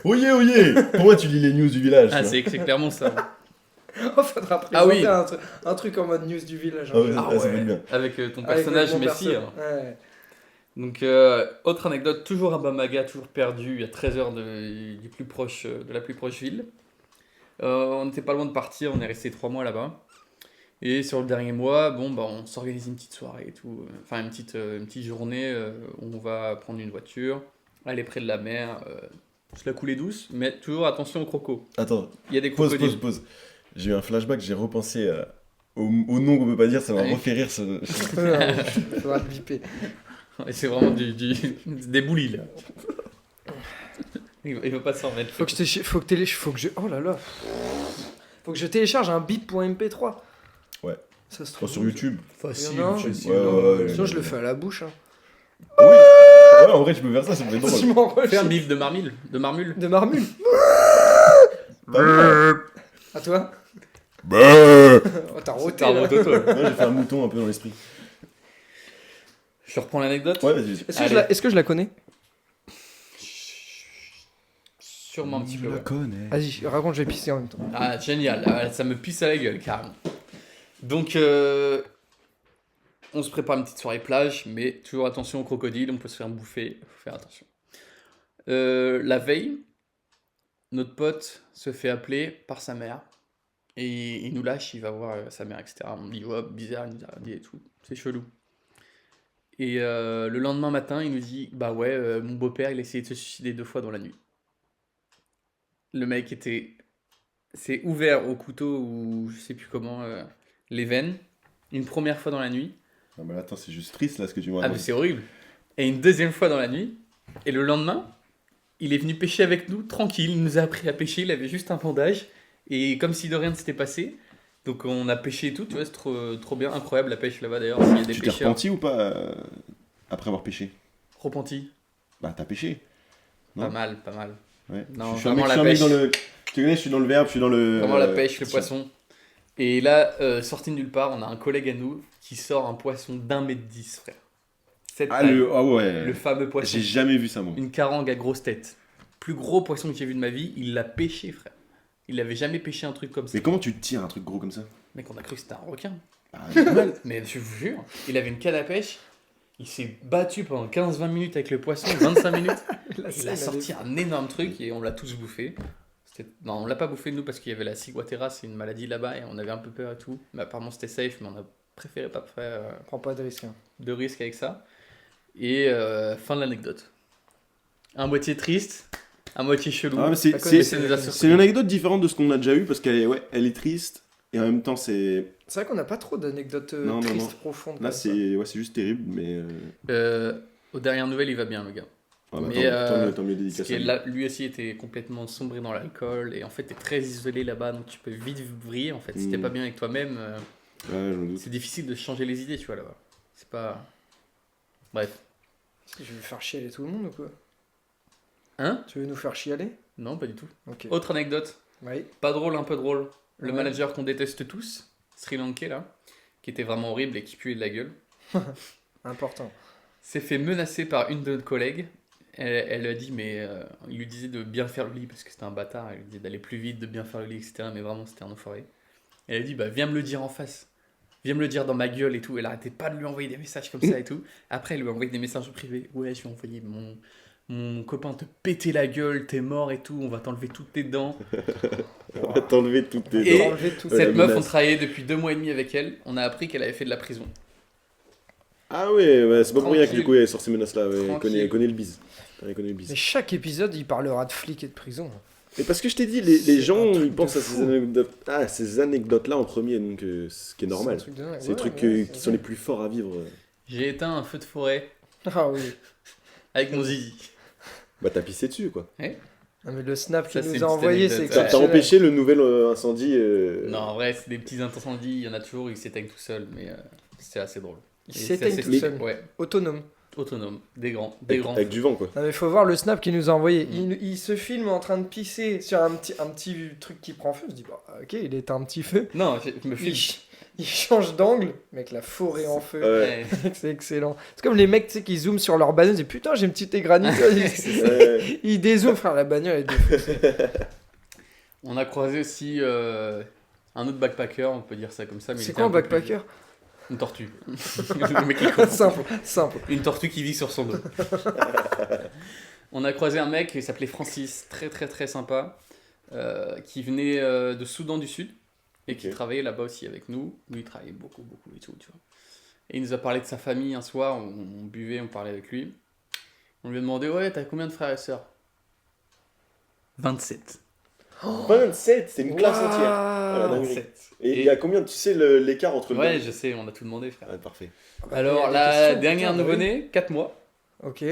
Oyez. Pour moi, tu lis les news du village. Ah, là. c'est clairement ça. Oh, faudra présenter Ah oui. un truc en mode news du village. Ah ouais, Ah ça va être bien. Avec ton Avec personnage mon Messi. perso. hein. Ouais. Donc, autre anecdote, toujours à Bamaga, toujours perdu, à 13h de la plus proche ville. On n'était pas loin de partir, on est resté 3 mois là-bas. Et sur le dernier mois, on s'organise une petite soirée et tout. Enfin, une petite journée où on va prendre une voiture, aller près de la mer, se la couler douce, mais toujours attention aux crocos. Attends, Il y a des pause. crocodiles. J'ai eu un flashback, j'ai repensé au nom qu'on peut pas dire, ça m'a Allez. refait rire. Faudra le biper. Et c'est vraiment des boulis là. Il va pas s'en remettre. Faut que je oh là là. Faut que je télécharge un bit.mp3. Ouais. Ça se Oh, trouve sur YouTube. Facile. Non, facile. Ouais. Sinon, je le fais à la bouche. Hein. Oui. Ouais, en vrai, tu peux faire ça me fait drôle. Je m'en Fais un refais. bif de marmule. De marmule. Pas mal. À toi. Bah. Oh, t'as roté. T'as un là. roto, toi. Moi, j'ai fait un mouton un peu dans l'esprit. Je reprends l'anecdote. Ouais, vas-y. Est-ce que je la connais? Sûrement un petit peu. Je la Ouais. connais. Vas-y, raconte, je vais pisser en même temps. Ah, génial. Ah, ça me pisse à la gueule, carrément. Donc, on se prépare une petite soirée plage, mais toujours attention aux crocodiles, on peut se faire bouffer, faut faire attention. La veille, notre pote se fait appeler par sa mère, et il nous lâche, il va voir sa mère, etc. On dit, ouais, bizarre, il nous a rien dit et tout, c'est chelou. Et le lendemain matin, il nous dit, bah ouais, mon beau-père, il a essayé de se suicider 2 fois dans la nuit. Le mec s'est ouvert au couteau ou je sais plus comment, les veines, une première fois dans la nuit. Non, mais attends, c'est juste triste là ce que tu me Ah, mais racontes. c'est horrible. Et une deuxième fois dans la nuit. Et le lendemain, il est venu pêcher avec nous, tranquille. Il nous a appris à pêcher. Il avait juste un bandage. Et comme si de rien ne s'était passé. Donc on a pêché et tout. Tu vois, c'est trop bien. Incroyable la pêche là-bas d'ailleurs. S'il y a des Tu t'es pêcheurs. repenti ou pas après avoir pêché? Repenti. Bah, t'as pêché. Non. Pas mal. Ouais. Non, je suis un vraiment mec, la je suis un mec pêche. dans le. Tu connais, je suis dans le verbe, je suis dans le. Vraiment la pêche, le c'est- poisson. Et là, sorti de nulle part, on a un collègue à nous qui sort un poisson d'1,10 m, frère. Cette Ah, taille. ah ouais. Le fameux poisson. J'ai jamais vu ça, moi. Une carangue à grosse tête. Plus gros poisson que j'ai vu de ma vie, il l'a pêché, frère. Il avait jamais pêché un truc comme ça. Mais comment tu tires un truc gros comme ça? Mec, on a cru que c'était un requin. Ah, normal. Mais je vous jure, il avait une canne à pêche, il s'est battu pendant 15-20 minutes avec le poisson, 25 minutes. Il a sorti un énorme truc et on l'a tous bouffé. Non, on l'a pas bouffé nous parce qu'il y avait la ciguatera, c'est une maladie là-bas et on avait un peu peur et tout. Mais apparemment c'était safe, mais on a préféré pas faire Prends pas de risque. Hein. de risque avec ça. Et fin de l'anecdote. Un moitié triste, un moitié chelou. Ah, mais c'est- La c'est connais- ça nous a surpris. c'est une anecdote différente de ce qu'on a déjà eu parce qu'elle est, ouais, elle est triste et en même temps c'est. C'est vrai qu'on n'a pas trop d'anecdotes Non, non, tristes, non. profondes. Là comme ça. c'est juste terrible mais. Aux dernières nouvelles, il va bien, le gars. Ah bah, Mais, tant mieux Parce dédicace que à lui. là, lui aussi était complètement sombré dans l'alcool et en fait t'es très isolé là-bas donc tu peux vite vriller en fait. Si t'es pas bien avec toi-même, Ouais, je me doute. c'est difficile de changer les idées, tu vois là-bas. C'est pas. Bref. Je vais faire chialer tout le monde ou quoi? Hein? Tu veux nous faire chialer? Non, pas du tout. Ok. Autre anecdote, Oui. pas drôle, un peu drôle. Le Ouais. manager qu'on déteste tous, Sri Lankais là, qui était vraiment horrible et qui puait de la gueule, Important. s'est fait menacer par une de nos collègues. Elle a dit, mais il lui disait de bien faire le lit parce que c'était un bâtard. Elle lui disait d'aller plus vite, de bien faire le lit, etc. Mais vraiment, c'était un enfoiré. Elle a dit, bah viens me le dire en face. Viens me le dire dans ma gueule et tout. Elle arrêtait pas de lui envoyer des messages comme ça et tout. Après, elle lui a envoyé des messages privés. Ouais, je lui ai envoyé mon copain te péter la gueule, t'es mort et tout. On va t'enlever toutes tes dents. On va t'enlever toutes tes Et- dents. Enlever tout Ouais, Cette la meuf, on menace. travaillait depuis 2 mois et demi avec elle. On a appris qu'elle avait fait de la prison. Ah ouais, c'est pas pour rien que Tranquille. du coup elle sort ces menaces-là. Ouais. Elle Tranquille. connaît le bise. Elle connaît le bise. Mais chaque épisode, il parlera de flics et de prison. Mais parce que je t'ai dit, les C'est gens un truc ils pensent de à ces fou. anecdotes, ces anecdotes-là en premier, donc ce qui est normal. C'est un truc de dingue. C'est les Ouais, trucs ouais, qui c'est sont les vrai. plus forts à vivre. J'ai éteint un feu de forêt Ah oui. avec mon zizi. Bah t'as pissé dessus quoi. Non, mais le snap Ça, qu'il c'est nous a une petite envoyé, anecdote. c'est T'as T'as exceptionnel. empêché le nouvel incendie. Non, en vrai, c'est des petits incendies. Il y en a toujours, ils s'éteignent tout seuls, mais c'est assez drôle. Il Et s'éteigne c'est tout assez- seul. Ouais, Autonome. autonome, des grands. Avec du vent quoi. Non mais faut voir le snap qu'il nous a envoyé. Mm. Il se filme en train de pisser sur un petit truc qui prend feu. Je dis bah ok, il est un petit feu. Non, je me Il, filme. il change d'angle, mec, la forêt en feu. Ouais. C'est excellent. C'est comme les mecs tu sais, qui zooment sur leur bagnole et disent putain j'ai une petite égratignure. Ouais. Ils dézooment, frère, la bagnole est défoncée. On a croisé aussi un autre backpacker, on peut dire ça comme ça. Mais il C'est était quoi un peu plus- backpacker? Une tortue. Le mec, il comprend. simple. Une tortue qui vit sur son dos. On a croisé un mec qui s'appelait Francis, très très très sympa, qui venait de Soudan du Sud et qui Ok. travaillait là-bas aussi avec nous. Lui, il travaillait beaucoup et tout, tu vois. Et il nous a parlé de sa famille un soir, on buvait, on parlait avec lui. On lui a demandé, ouais, t'as combien de frères et sœurs? 27. 27, c'est une classe entière. Waouh. Voilà, dingue. 27. Et il y a combien, tu sais, l'écart entre le. Ouais, je sais, on a tout demandé, frère. Ah, parfait. Bah, Alors, il y a des la questions, dernière putain, bah nouveau-né, 4 mois. oui. Ok.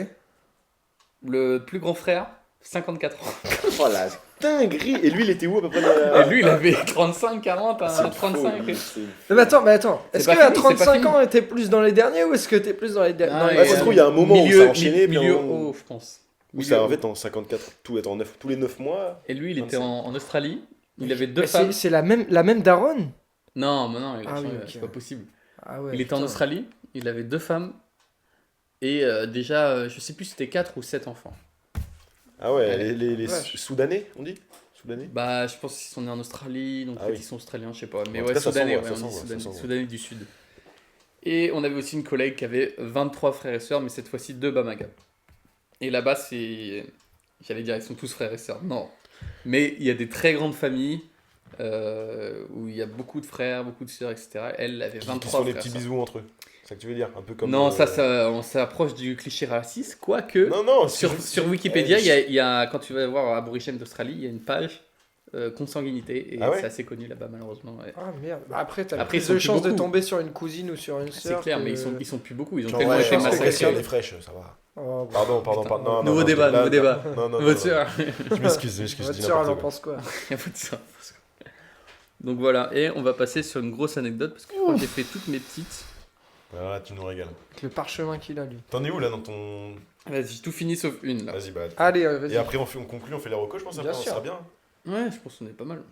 Le plus grand frère, 54 ans. Oh la dinguerie. Et lui, il était où à peu près dans Et lui, il avait 35, 40, C'est 35. fou, c'est- Mais attends. Est-ce pas que à fini, c'est pas 35 fini. ans, t'es plus dans les derniers ou est-ce que t'es plus dans les derniers? Ah, dans les ouais, Ouais, ça se trouve, il y a un moment où ça a enchaîné, puis un milieu moment où- haut, je pense. Où Milieu ça haut. en fait en 54, tout est en 9, tous les 9 mois. Et lui, il était 25. en Australie. Il avait 2 Mais femmes. c'est la même daronne? Non, mais non, il a Ah changé, oui, ok. c'est pas possible. Ah ouais. Il était en putain. Australie, il avait 2 femmes. Et déjà, je sais plus si c'était 4 ou 7 enfants. Ah ouais, Ouais. les Vache. Soudanais, on dit Soudanais. Bah, je pense qu'ils sont nés en Australie, donc Ah peut-être oui. ils sont australiens, je sais pas. Mais En tout ouais, cas, ça Soudanais, s'envoie, ouais, ça on dit s'envoie, ça s'envoie. Soudanais du Sud. Et on avait aussi une collègue qui avait 23 frères et sœurs, mais cette fois-ci 2 Bamaga. Et là-bas, c'est. J'allais dire, ils sont tous frères et sœurs. Non. Mais il y a des très grandes familles où il y a beaucoup de frères, beaucoup de sœurs, etc. Elle avait Qui 23 font des frères. petits et sœurs. bisous entre eux. C'est ça que tu veux dire Un peu comme. Non, ça, on s'approche du cliché raciste, quoique. Non, Sur Wikipédia, il y a, quand tu vas voir Aborigène d'Australie, il y a une page consanguinité, et Ah ouais c'est assez connu là-bas, malheureusement. Ouais. Ah merde. Après, t'as Après, ils plus sont de plus chances de beaucoup. tomber sur une cousine ou sur une C'est sœur. clair, que- mais ils sont plus beaucoup, ils ont Genre, tellement ouais, été je pense que massacrés. quelqu'un des fraîches, ça va. Oh, bah, Pardon, putain. non. Nouveau non, débat, là, nouveau débat. Non, Votre sœur. Je m'excuse, je dis Votre n'importe sœur, elle en quoi. pense quoi? Il y a votre sœur. Donc voilà, et on va passer sur une grosse anecdote, parce que je crois que j'ai fait toutes mes petites. Voilà, tu nous régales. Avec le parchemin qu'il a, lui. T'en es où là dans ton. Vas-y, j'ai tout fini sauf une là. Vas-y, bah. Allez, Et vas-y. après, on conclut, on fait les recos, je pense, Bien après, on sûr. sera bien. Ouais, je pense qu'on est pas mal.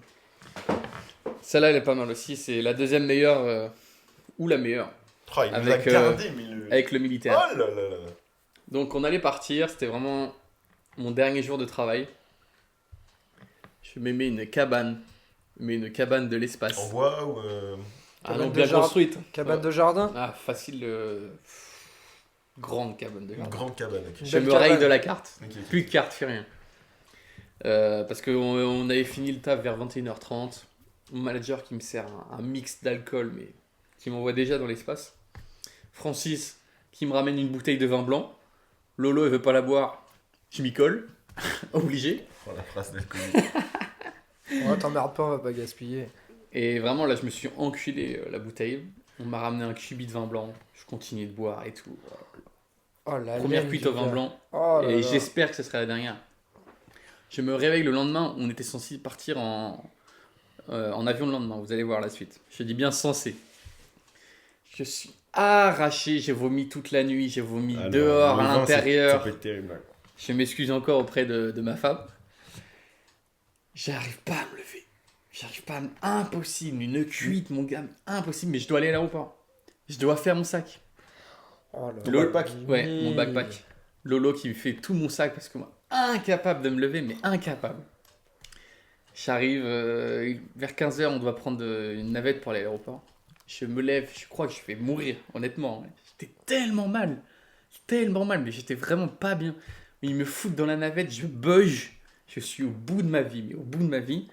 Celle-là, elle est pas mal aussi, c'est la deuxième meilleure, ou la meilleure, Oh, il nous a Avec, gardé, mais le. avec le militaire. Oh là là là. Donc on allait partir, c'était vraiment mon dernier jour de travail. Je me mets une cabane, mais une cabane de l'espace. En bois ou. Ah Cabane non, de bien jardin. construite. Cabane de jardin? Ah, facile, grande cabane de Une jardin. grande cabane. Ok. Je Belle me raye cabane. de la carte. Ok. Plus de carte, fait rien. Parce qu'on on avait fini le taf vers 21h30. Mon manager qui me sert un mix d'alcool, mais qui m'envoie déjà dans l'espace. Francis qui me ramène une bouteille de vin blanc. Lolo, elle veut pas la boire. Je m'y colle. Obligé. Oh, la phrase d'alcool. Ouais, t'emmerdes pas, on va pas gaspiller. Et vraiment, là, je me suis enculé la bouteille. On m'a ramené un cubi de vin blanc. Je continue de boire et tout. Oh la Première laine cuite du au vin gars. blanc. Oh là Et là. j'espère que ce sera la dernière. Je me réveille le lendemain, on était censé partir en avion le lendemain, vous allez voir la suite. Je dis bien censé. Je suis arraché, j'ai vomi toute la nuit, j'ai vomi Alors, dehors, le à vin, ça l'intérieur. peut être terrible. Là. Je m'excuse encore auprès de ma femme. J'arrive pas à me lever. J'arrive pas à me... Impossible, une cuite mon gars, impossible, mais je dois aller à l'aéroport. Je dois faire mon sac. Oh là Ton là. backpack. Ouais, mon backpack. Lolo qui me fait tout mon sac parce que moi, incapable de me lever, mais incapable. J'arrive vers 15h, on doit prendre une navette pour aller à l'aéroport. Je me lève, je crois que je vais mourir, honnêtement. J'étais tellement mal, mais j'étais vraiment pas bien. Ils me foutent dans la navette, je bug. Je suis au bout de ma vie, mais au bout de ma vie.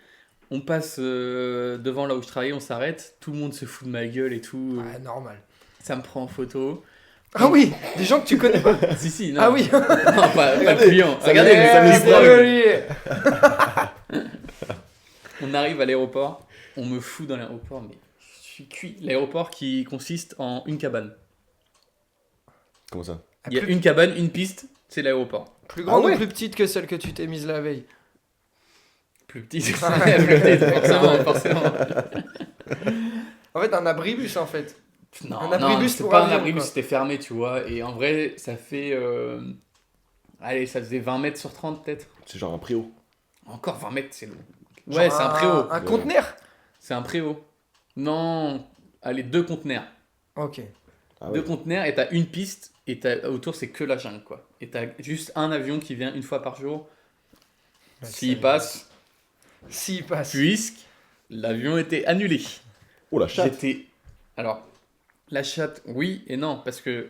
On passe devant là où je travaillais, on s'arrête, tout le monde se fout de ma gueule et tout. Ouais, normal. Ça me prend en photo. Ah oui, des gens que tu connais pas. Si, si, non. Ah oui. Non, pas le client. ça Regardez, me- ça me le spoil. vlog. On arrive à l'aéroport, on me fout dans l'aéroport, mais je suis cuit. L'aéroport qui consiste en une cabane. Comment ça? Il y a une cabane, une piste, c'est l'aéroport. Plus grande Ah ouais. ou plus petite que celle que tu t'es mise la veille? Plus petit, c'est ça. Plus petit, forcément. En fait, un abribus en fait. Non, Un non, abribus c'était pour pas un avion, abribus, quoi. c'était fermé, tu vois. Et en vrai, ça fait... Allez, ça faisait 20 mètres sur 30 peut-être. C'est genre un préau. Encore 20 mètres, c'est long. Genre Ouais, c'est un préau. Un conteneur. C'est un préau. Non, allez, 2 conteneurs. Ok. Ah ouais. 2 conteneurs et t'as une piste et autour c'est que la jungle quoi. Et t'as juste un avion qui vient une fois par jour. Bah, S'il ça- passe, S'il passe. puisque l'avion était annulé. Oh la chatte. J'étais. Alors, la chatte, oui et non, parce que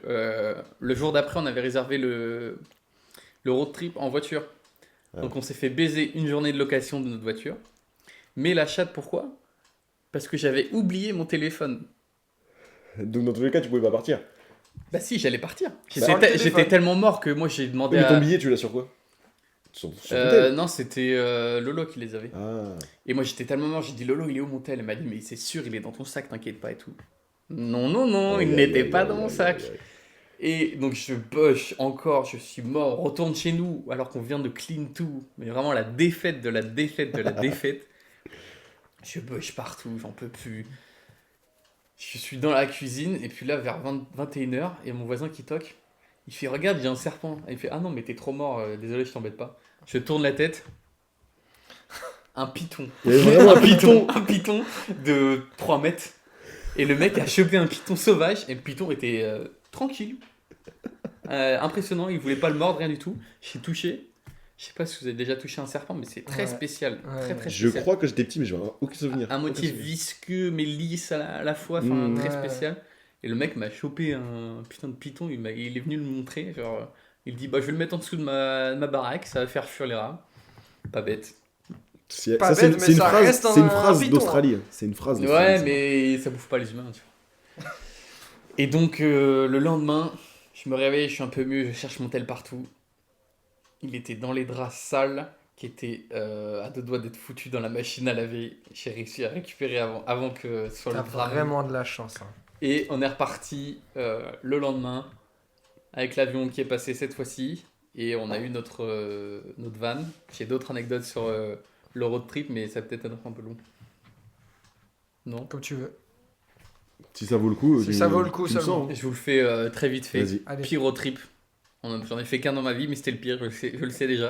le jour d'après on avait réservé le road trip en voiture. Ah. Donc on s'est fait baiser une journée de location de notre voiture. Mais la chatte, pourquoi? Parce que j'avais oublié mon téléphone. Donc dans tous les cas, tu pouvais pas partir. Bah si, j'allais partir. Sans le téléphone. J'étais tellement mort que moi j'ai demandé Mais à... ton billet, tu l'as sur quoi? Sur ton tel. Non, c'était Lolo qui les avait. Ah. Et moi j'étais tellement mort, j'ai dit Lolo, il est où mon tel? Elle m'a dit, mais c'est sûr, il est dans ton sac, t'inquiète pas et tout. Non, non, non, il n'était pas dans mon sac. Et donc je bush encore, je suis mort, on retourne chez nous alors qu'on vient de clean tout. Mais vraiment la défaite de la défaite de la défaite. Je bush partout, j'en peux plus. Je suis dans la cuisine et puis là vers 21h, il y a mon voisin qui toque. Il fait regarde, j'ai un serpent. Et il fait ah non mais t'es trop mort, désolé je t'embête pas. Je tourne la tête. Un python. Il y avait vraiment Un python de 3 mètres. Et le mec a chopé un python sauvage et le python était tranquille. Impressionnant, il voulait pas le mordre, rien du tout. J'ai touché. Je sais pas si vous avez déjà touché un serpent, mais c'est très Ouais. spécial. Ouais. Très très Je spécial. crois que j'étais petit, mais je n'ai aucun souvenir. Un Aucun motif souvenir. visqueux mais lisse à la fois, enfin Mmh. très Ouais. spécial. Et le mec m'a chopé un putain de python, il est venu le montrer. Genre, il dit bah je vais le mettre en dessous de ma baraque, ça va faire fuir les rats. Pas bête. C'est Pas ça, c'est bête, une, mais c'est une ça phrase, reste c'est une un phrase python, d'Australie. C'est une phrase Ouais, d'Australie. mais ça bouffe pas les humains, tu vois. Et donc, le lendemain, je me réveille, je suis un peu mieux, je cherche mon tel partout. Il était dans les draps sales, qui étaient à deux doigts d'être foutus dans la machine à laver. J'ai réussi à récupérer avant que ce soit T'as le drap. vraiment de la chance. Hein. Et on est reparti le lendemain, avec l'avion qui est passé cette fois-ci. Et on a eu notre van. J'ai d'autres anecdotes sur le road trip, mais ça va peut-être être un peu long. Non? Comme tu veux. Si ça vaut le coup. Si ça vaut le coup tu me seulement. sens, hein. Je vous le fais très vite fait. Vas-y. Allez. Pire road trip. J'en ai fait qu'un dans ma vie, mais c'était le pire, je le sais déjà.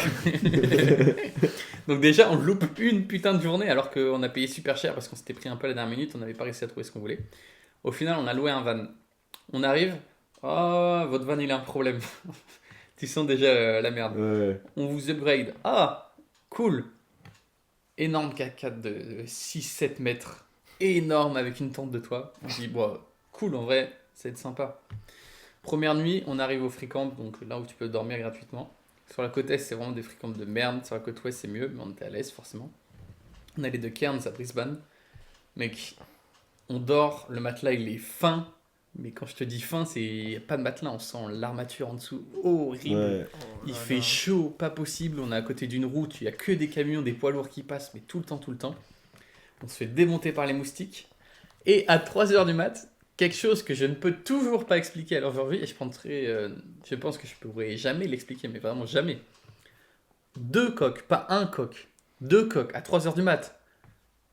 Donc déjà, on loupe une putain de journée alors qu'on a payé super cher parce qu'on s'était pris un peu à la dernière minute, on n'avait pas réussi à trouver ce qu'on voulait. Au final, on a loué un van. On arrive, oh, votre van il a un problème. Tu sens déjà la merde. Ouais. On vous upgrade. Ah, cool. Énorme 4x4 de 6-7 mètres. Énorme avec une tente de toit. On dit, bon, cool en vrai, ça va être sympa. Première nuit, on arrive au free camp, donc là où tu peux dormir gratuitement. Sur la côte est, c'est vraiment des free camps de merde. Sur la côte ouest, c'est mieux, mais on était à l'aise forcément. On allait de Cairns à Brisbane. Mec, on dort, le matelas il est fin. Mais quand je te dis fin, c'est y a pas de matelas, on sent l'armature en dessous. Horrible. Ouais. Il fait chaud, pas possible. On est à côté d'une route, il y a que des camions, des poids lourds qui passent, mais tout le temps, tout le temps. On se fait démonter par les moustiques. Et à 3h du mat, quelque chose que je ne peux toujours pas expliquer à l'heure d'aujourd'hui, et je pense que je pourrais jamais l'expliquer, mais vraiment jamais. 2 coqs, pas un coq. 2 coqs à 3h du mat.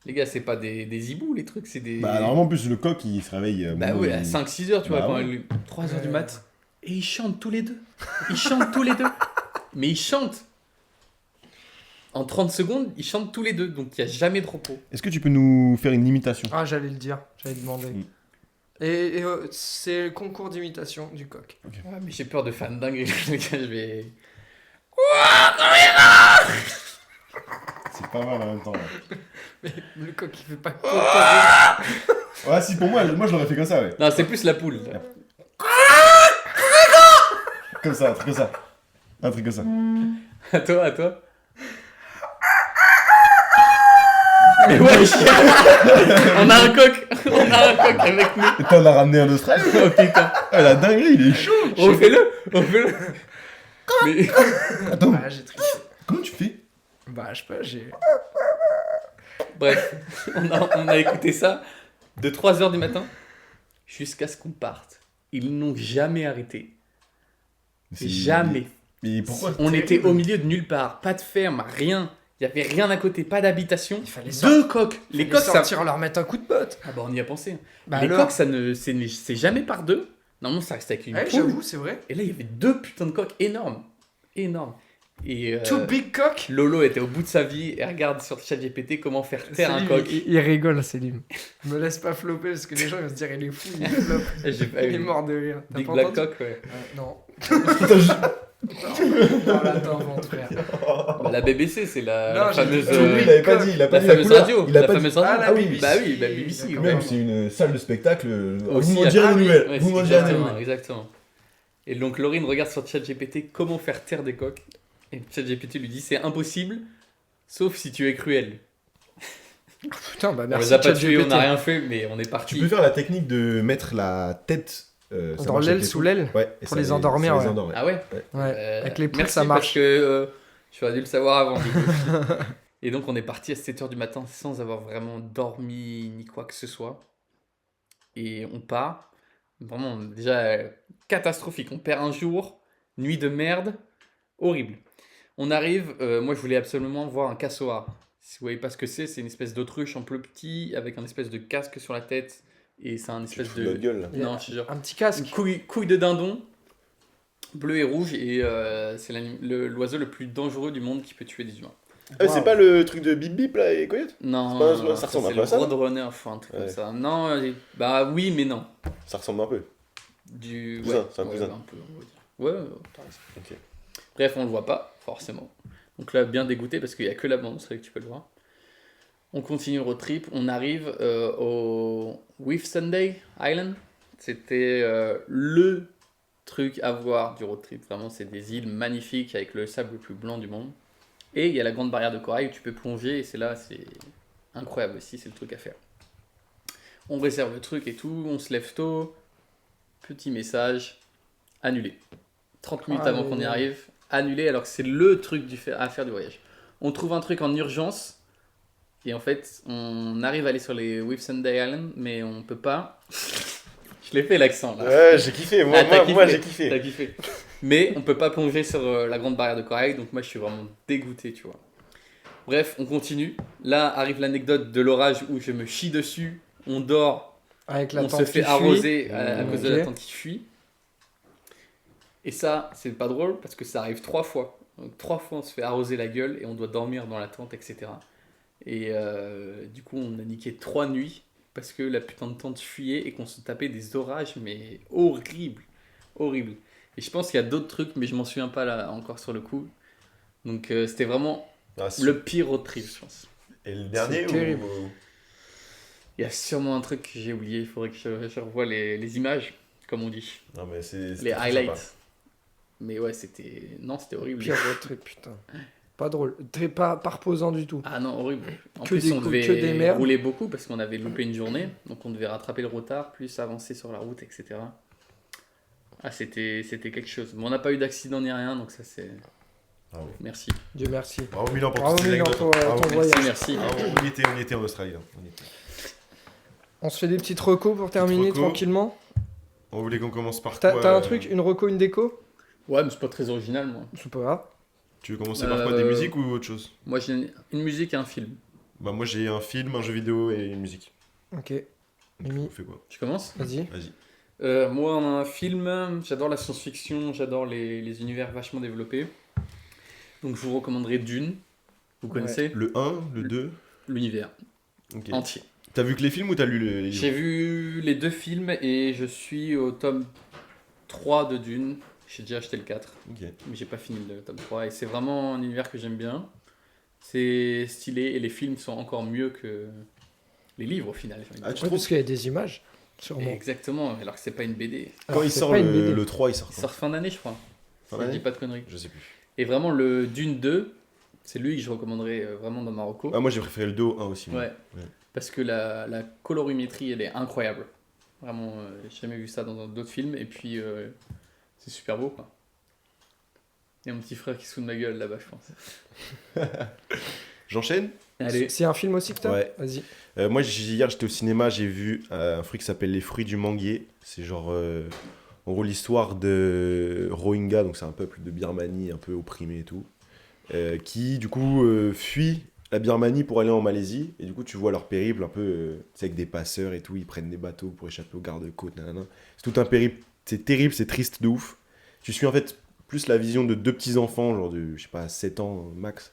Les gars, c'est pas des hiboux, les trucs, c'est des... Bah, normalement, en plus, le coq, il se réveille. Bah oui, à 5-6 heures, tu vois, Bah quand ouais. 3h du mat. Et ils chantent tous les deux. Ils chantent tous les deux. Mais ils chantent. En 30 secondes, ils chantent tous les deux, donc il n'y a jamais de repos. Est-ce que tu peux nous faire une imitation? Ah, j'allais le dire, j'allais demander. Mm. Et c'est le concours d'imitation du coq. Ouais, mais j'ai peur de faire une dinguerie, les gars, je vais... C'est pas mal en même temps. Ouais, Mais le coq, il fait pas ouais si, pour moi je l'aurais fait comme ça, ouais. Non, c'est plus la poule. Comme ça, un truc comme ça. Un truc comme ça. À toi. Mais ouais, on a un coq avec nous. Et t'en as ramené un d'Australie? Oh putain, Ah, la dinguerie, il est chaud. on fait-le. Mais... Attends, Bah, j'ai triché. comment tu fais? Bah, je sais pas, j'ai. Bref, on a écouté ça de 3h du matin jusqu'à ce qu'on parte. Ils n'ont jamais arrêté. Jamais. Mais pourquoi? On était au milieu de nulle part, pas de ferme, rien. Il y avait rien à côté, pas d'habitation. Il fallait 2 coqs. Les coqs, ça... sortir, leur mettre un coup de botte. Ah bah on y a pensé. Bah les alors coqs, c'est jamais par 2. Normalement, ça reste avec une Ouais, poule. j'avoue, c'est vrai. Et là, il y avait 2 putains de coqs énormes. Énormes. Et Two big cock. Lolo était au bout de sa vie et regarde sur ChatGPT comment faire taire un Selim, coq. il rigole, Selim. Me laisse pas flopper parce que les gens ils vont se dire il est fou, il floppe. J'ai pas Il est eu. mort de rire. T'as Big pas Black entendu Cock, ouais. Non. Putain, Non, là t'inventes, frère. Bah, la BBC, c'est la Non, j'ai fameuse. dit- lui, il avait pas dit, il a pas La dit la fameuse couleur. radio. Il a La pas dit. fameuse radio. Ah, la Ah oui, BBC. bah oui, la BBC. D'accord. Même, c'est une salle de spectacle. Aussi, Vous m'en direz ah des oui. nouvelles. Ouais, Vous c'est m'en direz des exactement, nouvelles. exactement. Et donc Laurine regarde sur ChatGPT comment faire taire des coqs. Et ChatGPT lui dit c'est impossible, sauf si tu es cruel. Putain, bah On merci. les a pas tués, ChatGPT. on n'a rien fait, mais on est Tu parti. peux faire la technique de mettre la tête ça Dans marche l'aile, avec les sous poules. l'aile. Ouais, et Pour ça les endormir, ça ouais. les endort, ouais. Ah ouais. Ouais. Avec les poules, merci ça marche. parce que j'aurais dû le savoir avant. du coup. Et donc on est parti à 7h du matin sans avoir vraiment dormi ni quoi que ce soit. Et on part. Vraiment, déjà catastrophique. On perd un jour, nuit de merde, horrible. On arrive, moi je voulais absolument voir un cassoar. Si vous voyez pas ce que c'est une espèce d'autruche en plus petit avec un espèce de casque sur la tête. Et c'est un Tu te espèce fous de de... notre gueule, là. Non, je te jure. Un petit casque. Couille de dindon, bleu et rouge, et c'est l'oiseau le plus dangereux du monde qui peut tuer des humains. Ah, c'est pas le truc de Bip Bip là et Coyote? Non, C'est pas- ça ressemble un c'est peu à le ça, non Roadrunner, enfin un truc comme Ouais. ça. Non, bah oui, mais non. Ça ressemble un peu. Ouais, C'est un cousin. un peu, on va dire. Ouais, t'as raison. Ok. Bref, on le voit pas, forcément. Donc là, bien dégoûté parce qu'il y a que la bande, c'est vrai que tu peux le voir. On continue le road trip, on arrive au Whitsunday Island. C'était le truc à voir du road trip. Vraiment, c'est des îles magnifiques avec le sable le plus blanc du monde. Et il y a la grande barrière de corail où tu peux plonger et c'est là, c'est incroyable aussi, c'est le truc à faire. On réserve le truc et tout, on se lève tôt. Petit message, annulé. 30 minutes avant qu'on y arrive, annulé alors que c'est le truc à faire du voyage. On trouve un truc en urgence et en fait, on arrive à aller sur les Whitsunday Island, mais on peut pas. Je l'ai fait l'accent là. Ouais, j'ai kiffé. Ah, t'as kiffé. J'ai kiffé. T'as kiffé. Mais on peut pas plonger sur la grande barrière de corail, donc moi je suis vraiment dégoûté, tu vois. Bref, on continue. Là arrive l'anecdote de l'orage où je me chie dessus. On dort, Avec la on se tente fait qui fuit. arroser à cause de Ok. la tente qui fuit. Et ça, c'est pas drôle parce que ça arrive 3 fois. Donc 3 fois on se fait arroser la gueule et on doit dormir dans la tente, etc. Et du coup, on a niqué 3 nuits parce que la putain de tente fuyait et qu'on se tapait des orages, mais horribles. Horribles. Et je pense qu'il y a d'autres trucs, mais je m'en souviens pas là encore sur le coup. Donc c'était vraiment Ah, le pire road trip, je pense. Et le dernier C'est terrible. ou... Il y a sûrement un truc que j'ai oublié, il faudrait que je revoie les images, comme on dit. Non, mais c'est. Les highlights. Mais ouais, c'était horrible. Pire road trip, putain. Pas drôle. Pas reposant du tout. Ah non, horrible. En Que plus, des on coups, que des devait merdes. rouler beaucoup parce qu'on avait loupé une journée. Donc on devait rattraper le retard, plus avancer sur la route, etc. Ah, c'était quelque chose. Mais on n'a pas eu d'accident ni rien, donc ça c'est... Ah oui. Merci. Dieu merci. Bravo Milan pour Bravo toutes ces Milan anecdotes. pour ton Bravo. voyage. Merci. Bravo, on y était en Australie là. On y était. On se fait des petites recos pour terminer recos. tranquillement. On voulait qu'on commence par T'as quoi un truc, une reco, une déco? Ouais, mais c'est pas très original, moi. C'est pas grave. Tu veux commencer par quoi, des musiques ou autre chose? Moi, j'ai une musique et un film. Bah moi j'ai un film, un jeu vidéo et une musique. Ok, Donc, Mimi. on fait quoi? Tu commences? vas-y. Vas-y. Moi, un film, j'adore la science-fiction, j'adore les univers vachement développés. Donc, je vous recommanderais Dune. Vous connaissez Le 1, le 2. l'univers Ok. entier. T'as vu que les films ou t'as lu les livres? J'ai vu les 2 films et je suis au tome 3 de Dune. J'ai déjà acheté le 4, Ok. mais j'ai pas fini le tome 3. Et c'est vraiment un univers que j'aime bien. C'est stylé et les films sont encore mieux que les livres au final. j'ai envie de Ah, dire. tu Ouais, trouves parce qu'il y a des images, sûrement. Exactement, alors que c'est pas une BD. Quand Alors, il c'est sort pas une BD. le 3, il sort Il quand? sort fin d'année, je crois. Fin Si je d'année dis pas de conneries. Je sais plus. Et vraiment, le Dune 2, c'est lui que je recommanderais vraiment dans Marocco. Ah moi j'ai préféré le 2 au 1 aussi. moi. Ouais. Parce que la colorimétrie, elle est incroyable. Vraiment, j'ai jamais vu ça dans d'autres films. Et puis, c'est super beau, quoi. Il y a mon petit frère qui se fout de ma gueule là-bas, je pense. J'enchaîne? Allez. C'est un film aussi que t'as? Ouais. Vas-y. Moi hier j'étais au cinéma, j'ai vu un fruit qui s'appelle Les Fruits du Manguier. C'est genre en gros l'histoire de Rohingya, donc c'est un peuple de Birmanie un peu opprimé et tout, qui du coup fuit la Birmanie pour aller en Malaisie. Et du coup tu vois leur périple un peu, tu sais, avec des passeurs et tout, ils prennent des bateaux pour échapper aux gardes-côtes, nanana. C'est tout un périple, c'est terrible, c'est triste de ouf. Tu suis en fait plus la vision de 2 petits enfants, genre de, je sais pas, 7 ans max.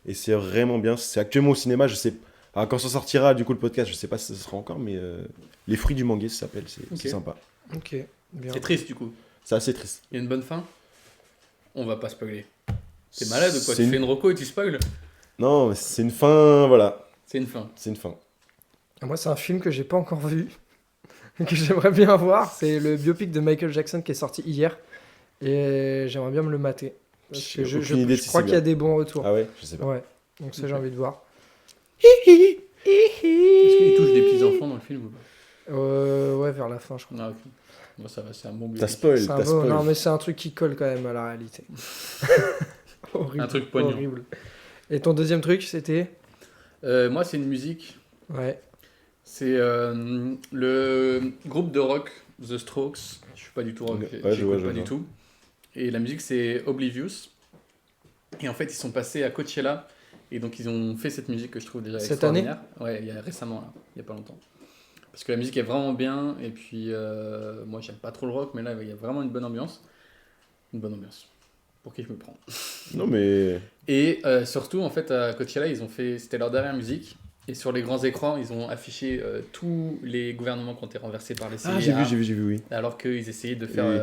Et c'est vraiment bien, c'est actuellement au cinéma, je sais. Alors quand ça sortira, du coup, le podcast, je sais pas si ça sera encore, mais Les Fruits du Manguier, ça s'appelle, c'est Ok. sympa. Ok, bien. C'est triste, du coup. C'est assez triste. Il y a une bonne fin. On va pas spoiler. T'es malade ou quoi? C'est Tu fais une reco et tu spoil? Non, mais c'est une fin, voilà, C'est une fin. c'est une fin. Moi, c'est un film que j'ai pas encore vu, que j'aimerais bien voir. C'est le biopic de Michael Jackson qui est sorti hier. Et j'aimerais bien me le mater. Parce que J'ai aucune idée je si crois c'est qu'il y a bien. des bons retours. Ah ouais, je sais pas. Ouais, donc ça, j'ai envie de voir. Est-ce qu'il touche des petits enfants dans le film ou pas? Ouais, vers la fin, je crois. Ah, ok. Bon, ça va, c'est un bon T'as biopic. spoil, C'est un t'as beau- spoil. Non, mais c'est un truc qui colle quand même à la réalité. Horrible. Un truc poignant. Horrible. Et ton deuxième truc, c'était? Moi, c'est une musique. Ouais. C'est le groupe de rock The Strokes. Je suis pas du tout rock, Ouais, j'écoute je vois, je pas du vois. tout. Et la musique c'est Oblivious. Et en fait ils sont passés à Coachella et donc ils ont fait cette musique que je trouve déjà Cette année? extraordinaire. Ouais, il y a récemment là, il y a pas longtemps. Parce que la musique est vraiment bien et puis moi j'aime pas trop le rock mais là il y a vraiment une bonne ambiance. Une bonne ambiance. Pour qui je me prends. Non, mais. Et surtout, en fait, à Coachella, ils ont fait, c'était leur dernière musique. Et sur les grands écrans, ils ont affiché tous les gouvernements qui ont été renversés par les CIA. Ah, j'ai vu, oui. Alors qu'ils essayaient de faire Oui.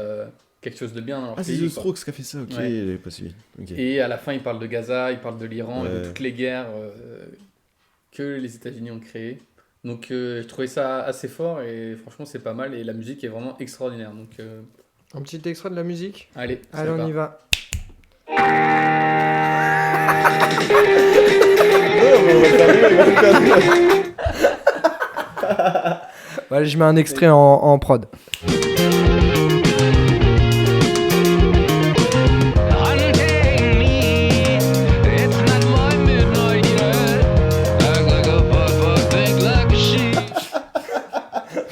quelque chose de bien dans leur Ah, c'est pays. The quoi. Strokes qui a fait ça, ok, Ouais. j'avais pas suivi. Ok. Et à la fin, ils parlent de Gaza, ils parlent de l'Iran, et de Ouais. toutes les guerres que les États-Unis ont créées. Donc, je trouvais ça assez fort et franchement, c'est pas mal. Et la musique est vraiment extraordinaire. Donc, Un petit extrait de la musique. allez, ça Allez, on part. y va. Allez, je mets un extrait en prod.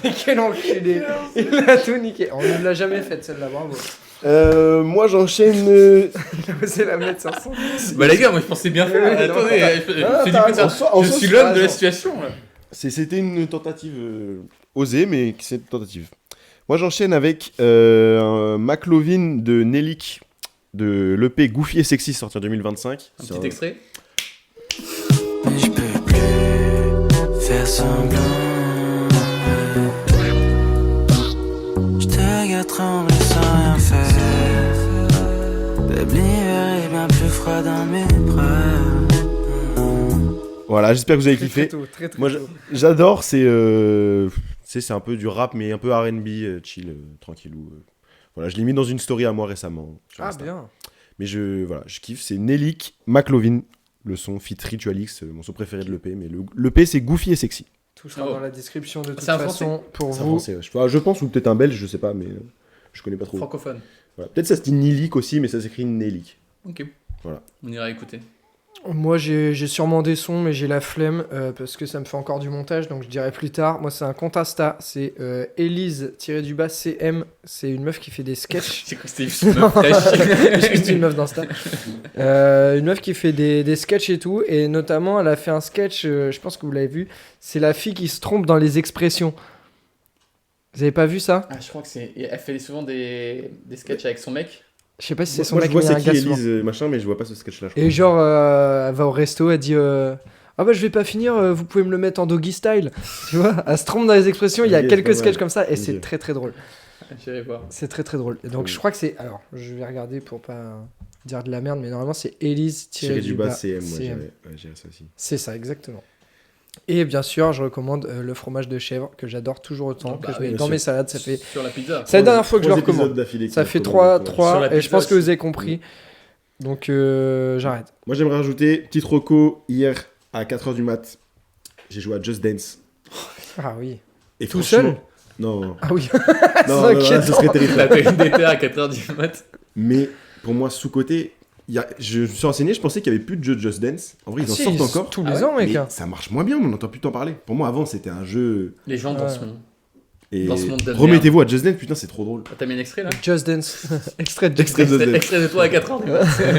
Mais quel enculé! Il a tout niqué. On ne l'a jamais faite celle-là, bravo. Moi, j'enchaîne. Il a osé la mettre sur son. Bah, les gars, moi je pensais bien faire. Ouais, Attendez, non, Philippe, t'as ça- raison. En je soi, suis c'est l'homme pas de la raison. situation là. C'était une tentative osée, mais c'est une tentative. Moi, j'enchaîne avec un McLovin de Nelik, de l'EP Goofy et Sexy, sorti en 2025. Un C'est petit extrait. Mais je peux plus faire semblant. Je te regarde trembler sans rien faire. Baby, l'hiver est bien plus froid dans mes bras. Voilà, j'espère que vous avez Très, kiffé. très tôt, très, très Moi, tôt. j'adore, c'est un peu du rap, mais un peu R&B, chill, tranquillou. Voilà, je l'ai mis dans une story à moi récemment. Sur Ah, Insta. bien. Mais voilà, je kiffe. C'est Nelik McLovin, le son fit Ritualix, mon son préféré de l'EP. Mais l'EP, c'est Goofy et Sexy. Tout sera Oh. dans la description de toute C'est un façon pour C'est en vous. français, ouais. Je pense, ou peut-être un belge, je sais pas, mais je connais pas trop. Francophone. Voilà. Peut-être ça se dit Nelik aussi, mais ça s'écrit Nelik. Ok. Voilà. On ira écouter. Moi, j'ai sûrement des sons, mais j'ai la flemme parce que ça me fait encore du montage, donc je dirai plus tard. Moi, c'est un compte Insta, c'est Elise-CM. C'est une meuf qui fait des sketchs. C'est quoi, c'était juste une meuf fraîche. Juste une meuf d'Insta. Une meuf qui fait des sketchs et tout, et notamment, elle a fait un sketch, je pense que vous l'avez vu, c'est la fille qui se trompe dans les expressions. Vous avez pas vu ça? Ah, je crois que c'est. Elle fait souvent des sketchs avec son mec. Je sais pas si c'est son Moi, mec, je vois mais il y a c'est un qui gars souvent. Elise machin, mais je vois pas ce sketch-là. je crois. Et genre, elle va au resto, elle dit ah bah je vais pas finir, vous pouvez me le mettre en doggy style. Tu vois, elle se trompe dans les expressions, il y a Ok, quelques pas mal. sketchs comme ça, et c'est Ok. très très drôle. J'irai voir. C'est très très drôle. Et donc Cool. je crois que c'est. Alors, je vais regarder pour pas dire de la merde, mais normalement c'est Elise Tiré du bas, CM. CM. Moi, j'irais ça aussi. C'est ça, exactement. Et bien sûr, je recommande le fromage de chèvre que j'adore toujours autant, Ah que bah je mets oui, dans bien mes sûr. salades. Ça fait. Sur la pizza. C'est la dernière fois que je le 3 épisodes recommande. d'affilée Ça que fait je 3, recommande, ouais. 3 Sur la et je pizza pense que vous aussi. avez compris. Donc j'arrête. Moi, j'aimerais rajouter, petite reco, hier à 4h du mat, j'ai joué à Just Dance. Ah oui. Et Tout franchement- seul Non. Ah oui. Non, C'est non, inquiétant. ça serait terrible. T'as fait une DT à 4h du mat. Mais pour moi, sous-côté, je me suis renseigné, je pensais qu'il n'y avait plus de jeux de Just Dance. En vrai, ils en Si, sortent encore. tous Ah les ouais, ans, mec. Mais hein. ça marche moins bien, on n'entend plus t'en parler. Pour moi, avant, c'était un jeu. Les gens dans Ouais. ce monde. Et Dans ce monde de remettez-vous à Just Dance, putain, c'est trop drôle. T'as mis un extrait là Just Dance. Extrait de Just Extrait de Just Dance. Extrait de toi à 4h du mat. Just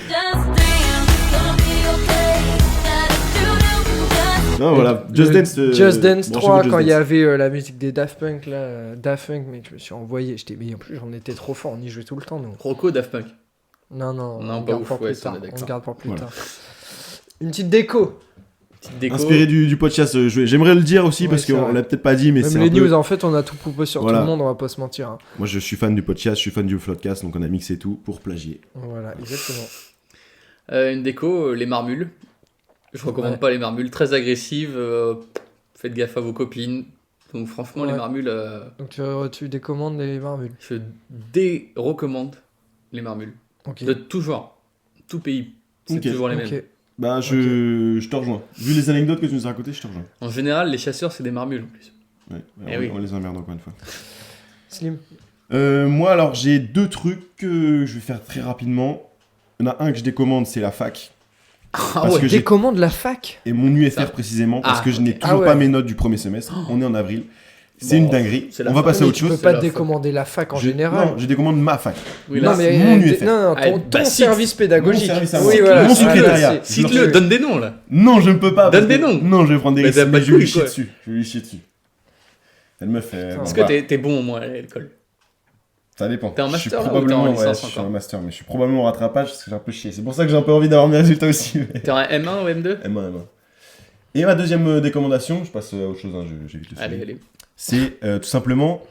dance, it's gonna be okay. Gotta do, Non, voilà, Just Dance. Just Dance branchez-vous 3, Just quand il y Dance. avait la musique des Daft Punk, là, Daft Punk, mec, je me suis envoyé. Mais en plus, j'en étais trop fort, on y jouait tout le temps, nous. Rocco Daft Punk. Non, Non, on pas garde ouf, pour ouais, plus ça, on tard. est d'accord. On garde pour plus Voilà. tard. Une petite déco. Petite déco. Inspiré du podcast, j'aimerais le dire aussi Ouais, parce c'est qu'on vrai. l'a peut-être pas dit, mais Même c'est les un peu... news, en fait, on a tout poupé sur Voilà. tout le monde, on va pas se mentir. hein. Moi, je suis fan du podcast, je suis fan du Floodcast, donc on a mixé tout pour plagier. Voilà, exactement. Une déco, les marmules. Je recommande Ouais. pas les marmules, très agressives. Faites gaffe à vos copines. Donc franchement, Ouais. les marmules, Donc tu décommandes les marmules. je dérecommande les marmules. Ok. De tout genre, tout pays. C'est Ok. toujours les mêmes. Ok. Bah, je te rejoins. Vu les anecdotes que tu nous as racontées, je te rejoins. En général, les chasseurs, c'est des marmules en plus. Ouais, Eh on, oui. on les emmerde encore une fois. Slim. Moi, alors, j'ai 2 trucs que je vais faire très rapidement. Il y en a un que je décommande, c'est la fac. Parce que j'ai Décommande la fac. et mon UFR Ça. précisément, parce Ah, que je n'ai ok. toujours Ah ouais. pas mes notes du premier semestre. On est en avril. C'est Bon, une dinguerie. c'est la On va fac. passer à Mais autre tu peux chose. C'est pas la fac. décommander la fac en Je- général. Non, je décommande ma fac. Oui, Non, là, mais mon UFR. non, Ah, ton bah, service pédagogique. Mon service à oui, moi. voilà. Mon secrétariat. Voilà, c'est- cite-le, donne des noms là. Non, je ne peux pas. Donne parce des que- noms. Non, je vais prendre des Mais risques, t'as mais pas de je vais lui couilles, chier quoi. dessus. Je vais lui chier dessus. Elle me fait. Putain. bon, Est-ce bah, que t'es bon au moins à l'école Ça dépend. T'es en Je suis master, là, ou probablement, t'es en ouais, licence je suis encore en master, mais je suis probablement en rattrapage parce que j'ai un peu chié. C'est pour ça que j'ai un peu envie d'avoir mes résultats aussi. mais- T'es en M1 ou M2 M1. Et ma deuxième décommandation, je passe à autre chose, hein, j'évite le Allez, sujet. allez. C'est tout simplement,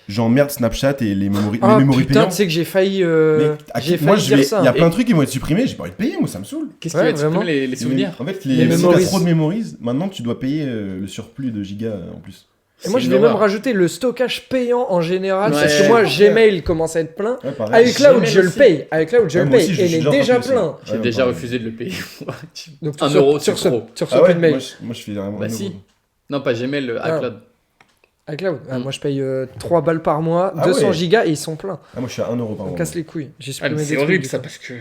j'emmerde Snapchat et les memories Ah memories putain, payants. tu sais que j'ai failli, Mais j'ai moi, failli je vais, dire ça. il y a plein Et- de trucs qui vont être supprimés, j'ai pas envie de payer, moi ça me saoule. Qu'est-ce Ouais, qui va te supprimer vraiment. les souvenirs En fait, Les si t'as memories. trop de memories, maintenant tu dois payer le surplus de gigas en plus. Et moi, C'est je une vais même horreur. rajouter le stockage payant en général, Ouais. parce que moi, Gmail commence à être plein. Ouais, pareil. Avec Cloud, Gmail je le aussi. paye. Avec Cloud, je Ouais, le moi paye. aussi, je Et suis il est déjà déjà parti aussi. plein. Ouais, J'ai ouais, déjà pareil. refusé de le payer. Donc Un euro, tu c'est reçois, trop. tu reçois Ah plus ouais, de mail. moi je fais vraiment Bah un si. euro. Non, pas Gmail, Ah. iCloud. Avec Cloud, Mm. moi je paye 3 balles par mois, Ah 200 ouais. gigas et ils sont pleins. Ah, moi je suis à 1 euro par On mois. casse les couilles. J'ai Ah, supprimé mais des c'est trucs, horrible du ça, coup. parce que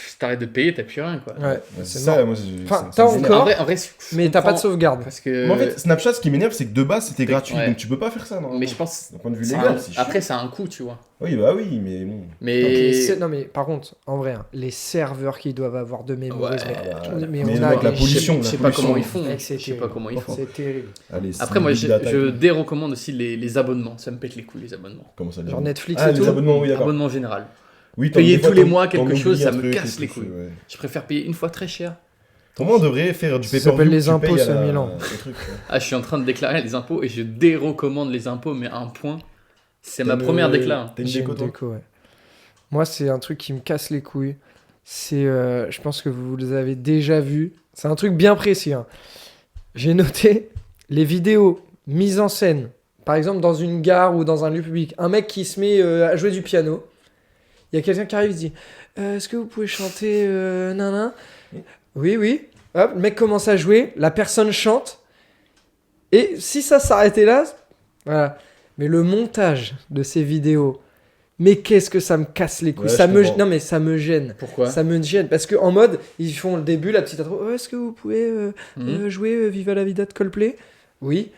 si t'arrêtes de payer, t'as plus rien quoi. Ouais, Ouais, c'est c'est ça, mort. moi Enfin, ça t'as me vénère. encore- En vrai, je Mais t'as pas de comprends, sauvegarde. Parce que. Mais en fait, Snapchat, ce qui m'énerve, c'est que de base c'était gratuit, Ouais. donc tu peux pas faire ça normalement. Mais je pense. D'un point de vue c'est légal, un- c'est chiant. Après, ça a un coût, tu vois. Oui, bah oui, mais bon. Donc, Mais. non mais par contre, en vrai, hein, les serveurs qui doivent avoir de mémoire, Ouais. mec, Ah, mais mais on a avec la des- pollution, Je sais la pas pollution. comment ils font. Mec, Je c'est sais pas terrible. comment ils font. C'est terrible. Allez, c'est Après, moi, le big data. je dérecommande aussi les abonnements. Ça me pète les couilles, les abonnements. Comment ça, les Genre abonnements Netflix Ah, et les tout. abonnements, oui, d'accord. Abonnement général. Oui, Payer des fois, tous les t'en- mois t'en quelque oublies chose, un ça me truc, casse et les tout, couilles. ouais. Je préfère payer une fois très cher. Pour moi, on devrait faire du Ça pay-per-view. s'appelle les tu impôts, payes à ce la- Milan. au truc, ouais. Ah, je suis en train de déclarer les impôts et je dérecommande les impôts, mais à un point. C'est ma T'as première une- déclaration. T'as une J'ai déco, une toi déco, ouais. Moi, c'est un truc qui me casse les couilles. C'est, je pense que vous les avez déjà vus. C'est un truc bien précis. hein. J'ai noté les vidéos mises en scène, par exemple dans une gare ou dans un lieu public. Un mec qui se met à jouer du piano. Il y a quelqu'un qui arrive et dit est-ce que vous pouvez chanter nana Oui, oui. Hop, le mec commence à jouer. La personne chante. Et si ça s'arrêtait là, voilà. Mais le montage de ces vidéos, Mais qu'est-ce que ça me casse les couilles. Ouais, Ça je me... comprends. Non, mais ça me gêne. Pourquoi Ça me gêne. Parce que en mode, ils font le début, la petite intro. Oh, est-ce que vous pouvez jouer Viva la Vida de Coldplay? Oui.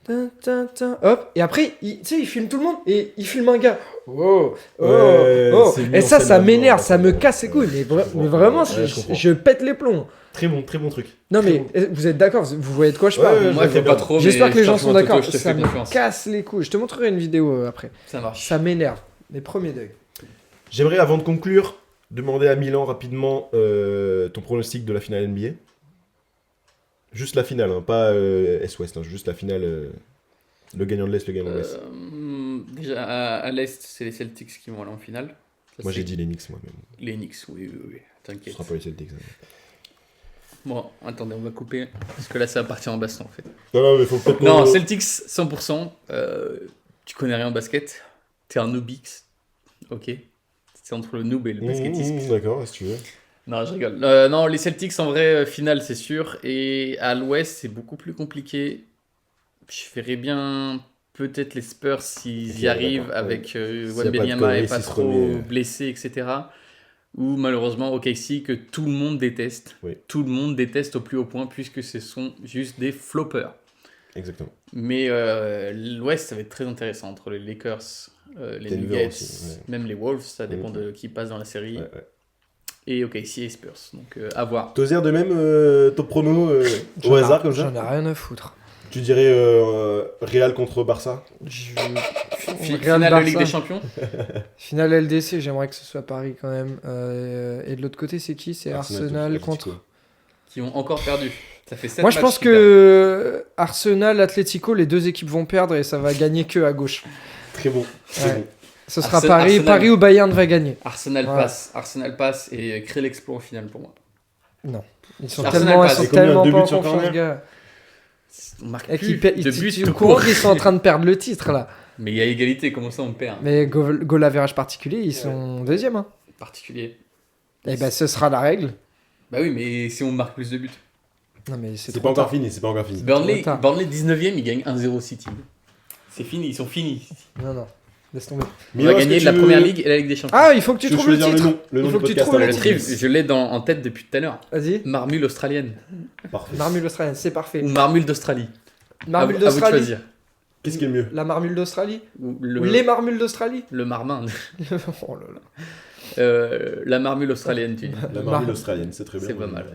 Tin, tin, tin. Hop. Et après, tu sais, ils filment tout le monde. Et ils filment un gars. Oh, oh, Ouais, oh. c'est mis Et en ça, scène ça là-dedans, m'énerve. ouais, Ça me ouais. casse les couilles. Mais, Je comprends. mais vraiment, Ouais, je comprends. je pète les plombs. Très bon truc. Non, Très mais bon. vous êtes d'accord? Vous voyez de quoi je Ouais, parle? ouais, Moi, je vois bien. pas trop. J'espère mais que les je gens te sont rejoins, d'accord. Toto, je te Ça fais me confiance. casse les couilles. Je te montrerai une vidéo après. Ça marche. Ça m'énerve. Les premiers deuils. J'aimerais, avant de conclure, demander à Milan rapidement ton pronostic de la finale NBA. Juste la finale, hein, pas Est-Ouest, hein, juste la finale. Le gagnant de l'Est, le gagnant de l'Ouest. Déjà, à l'Est, c'est les Celtics qui vont aller en finale. Ça, Moi c'est- j'ai dit les Knicks, moi même. Les Knicks, oui. Ce T'inquiète. sera pas les Celtics. hein. Bon, attendez, on va couper. Parce que là, ça va partir en baston, en fait. Non, mais faut peut-être. Non, Celtics, 100%. Tu connais rien au basket. T'es un noobix. Ok. C'est entre le noob et le basketiste. D'accord, si tu veux. Non, je rigole. Non, les Celtics, en vrai, finale, c'est sûr. Et à l'Ouest, c'est beaucoup plus compliqué. Je verrais bien peut-être les Spurs s'ils Ok, y arrivent d'accord, avec y a pas de Wembanyama Curry, et pas s'il se trop remet, blessé, etc. Ou malheureusement OKC que tout le monde déteste. Oui. Tout le monde déteste au plus haut point puisque ce sont juste des floppers. Exactement. Mais l'Ouest, ça va être très intéressant entre les Lakers, les Denver Nuggets, aussi, ouais. même les Wolves, ça dépend Mhm. de qui passe dans la série. Ouais. Et OKC et Spurs. Donc à voir. Tozer, de même, ton prono au hasard comme ça. J'en ai rien à foutre. Tu dirais Real contre Barça. Finale de Ligue des Champions. Finale LDC, j'aimerais que ce soit Paris quand même. Et de l'autre côté, c'est qui? C'est Arsenal Atletico. contre. Qui ont encore perdu. Ça fait 7 Moi, je matchs pense qu'ils perdent. que Arsenal, Atlético, les deux équipes vont perdre et ça va gagner que à gauche. Très bon. Très Ouais. bon. Ce sera Arsenal- Paris, Arsenal. Paris ou Bayern va gagner. Arsenal Voilà. passe et crée l'exploit en finale pour moi. Ils sont Arsenal tellement, passe. ils sont C'est combien, tellement deux pas en buts sur confiance, corner gars. On marque Et plus qu'ils de buts tu tout courant court. qu'ils sont en train de perdre le titre là. Mais il y a égalité, comment ça on perd? Mais goal average particulier, ils sont deuxième. Hein. Particulier. Et ben ce sera la règle. Bah oui, mais si on marque plus de buts. Non mais c'est C'est trop pas encore tard. fini, c'est pas encore fini. Burnley, tard. Burnley 19ème, ils gagnent 1-0 City. C'est fini, ils sont finis. Non, laisse tomber. On Milan, va est-ce gagner que la tu première veux- ligue et la Ligue des Champions. Ah, il faut que tu Tu veux trouves le choisir titre. le nom Il faut du que tu podcast trouves avant le qu'on Triv, finisse. je l'ai en tête depuis tout à l'heure. Vas-y. Marmule australienne. Parfait. Marmule australienne, c'est parfait. Ou marmule d'Australie. Marmule À vous de d'Australie. choisir. Qu'est-ce qui est le mieux? La marmule d'Australie. Ou Ou les marmules d'Australie. le marmin. Oh là là. La marmule australienne, tu dis. La marmule australienne, c'est très bien. C'est pas mal.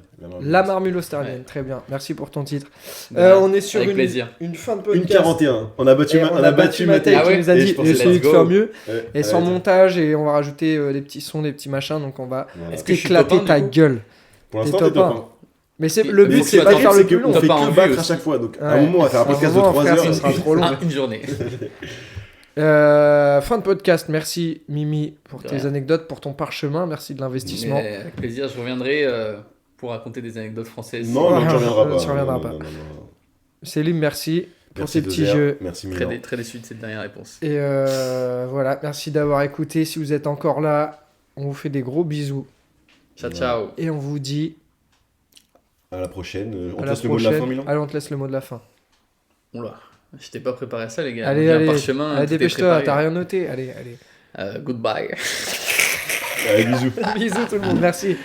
La marmule australienne, très bien. Merci pour ton titre. Voilà. On est sur Avec plaisir. une fin de podcast. Une 41. On a battu, Et on a battu Matej Matej. Ah qui ouais, nous a et dit je pensais essayer let's de faire go. mieux. Ouais, Et sans ouais, montage, et on va rajouter des petits sons, des petits machins, donc on va voilà. Est-ce que je suis éclater top un, ta du coup gueule. Pour l'instant, t'es t'es top top un. 1. Mais c'est Mais le faut but, que c'est tu pas de sois faire top, le c'est plus qu'on long. fait Top un en que vue battre à aussi. chaque fois. Donc, à Ouais. un moment, on va faire un podcast de moment, 3 frère, heures. ce sera trop long. Une journée. Fin de podcast. Merci Mimi pour De tes rien. anecdotes, pour ton parchemin. Merci de l'investissement. Mais avec plaisir, je reviendrai pour raconter des anecdotes françaises. Non, tu reviendras pas. Tu reviendras Non, pas. non, non, non. Céline, merci pour Merci tes petits Dozer, jeux. Merci Très, Milan. très déçu de cette dernière réponse. Et voilà, merci d'avoir écouté. Si vous êtes encore là, on vous fait des gros bisous. Ciao, ciao. Et on vous dit À la prochaine. On à te la laisse le mot de la fin, prochaine. Milan. Allez, on te laisse le mot de la fin. Oula, je t'ai pas préparé à ça, les gars. Allez, On vient allez, parchemin, allez tout est dépêche-toi, préparé. t'as rien noté. Allez, allez. Goodbye. Allez, bisous. Bisous tout le monde, merci.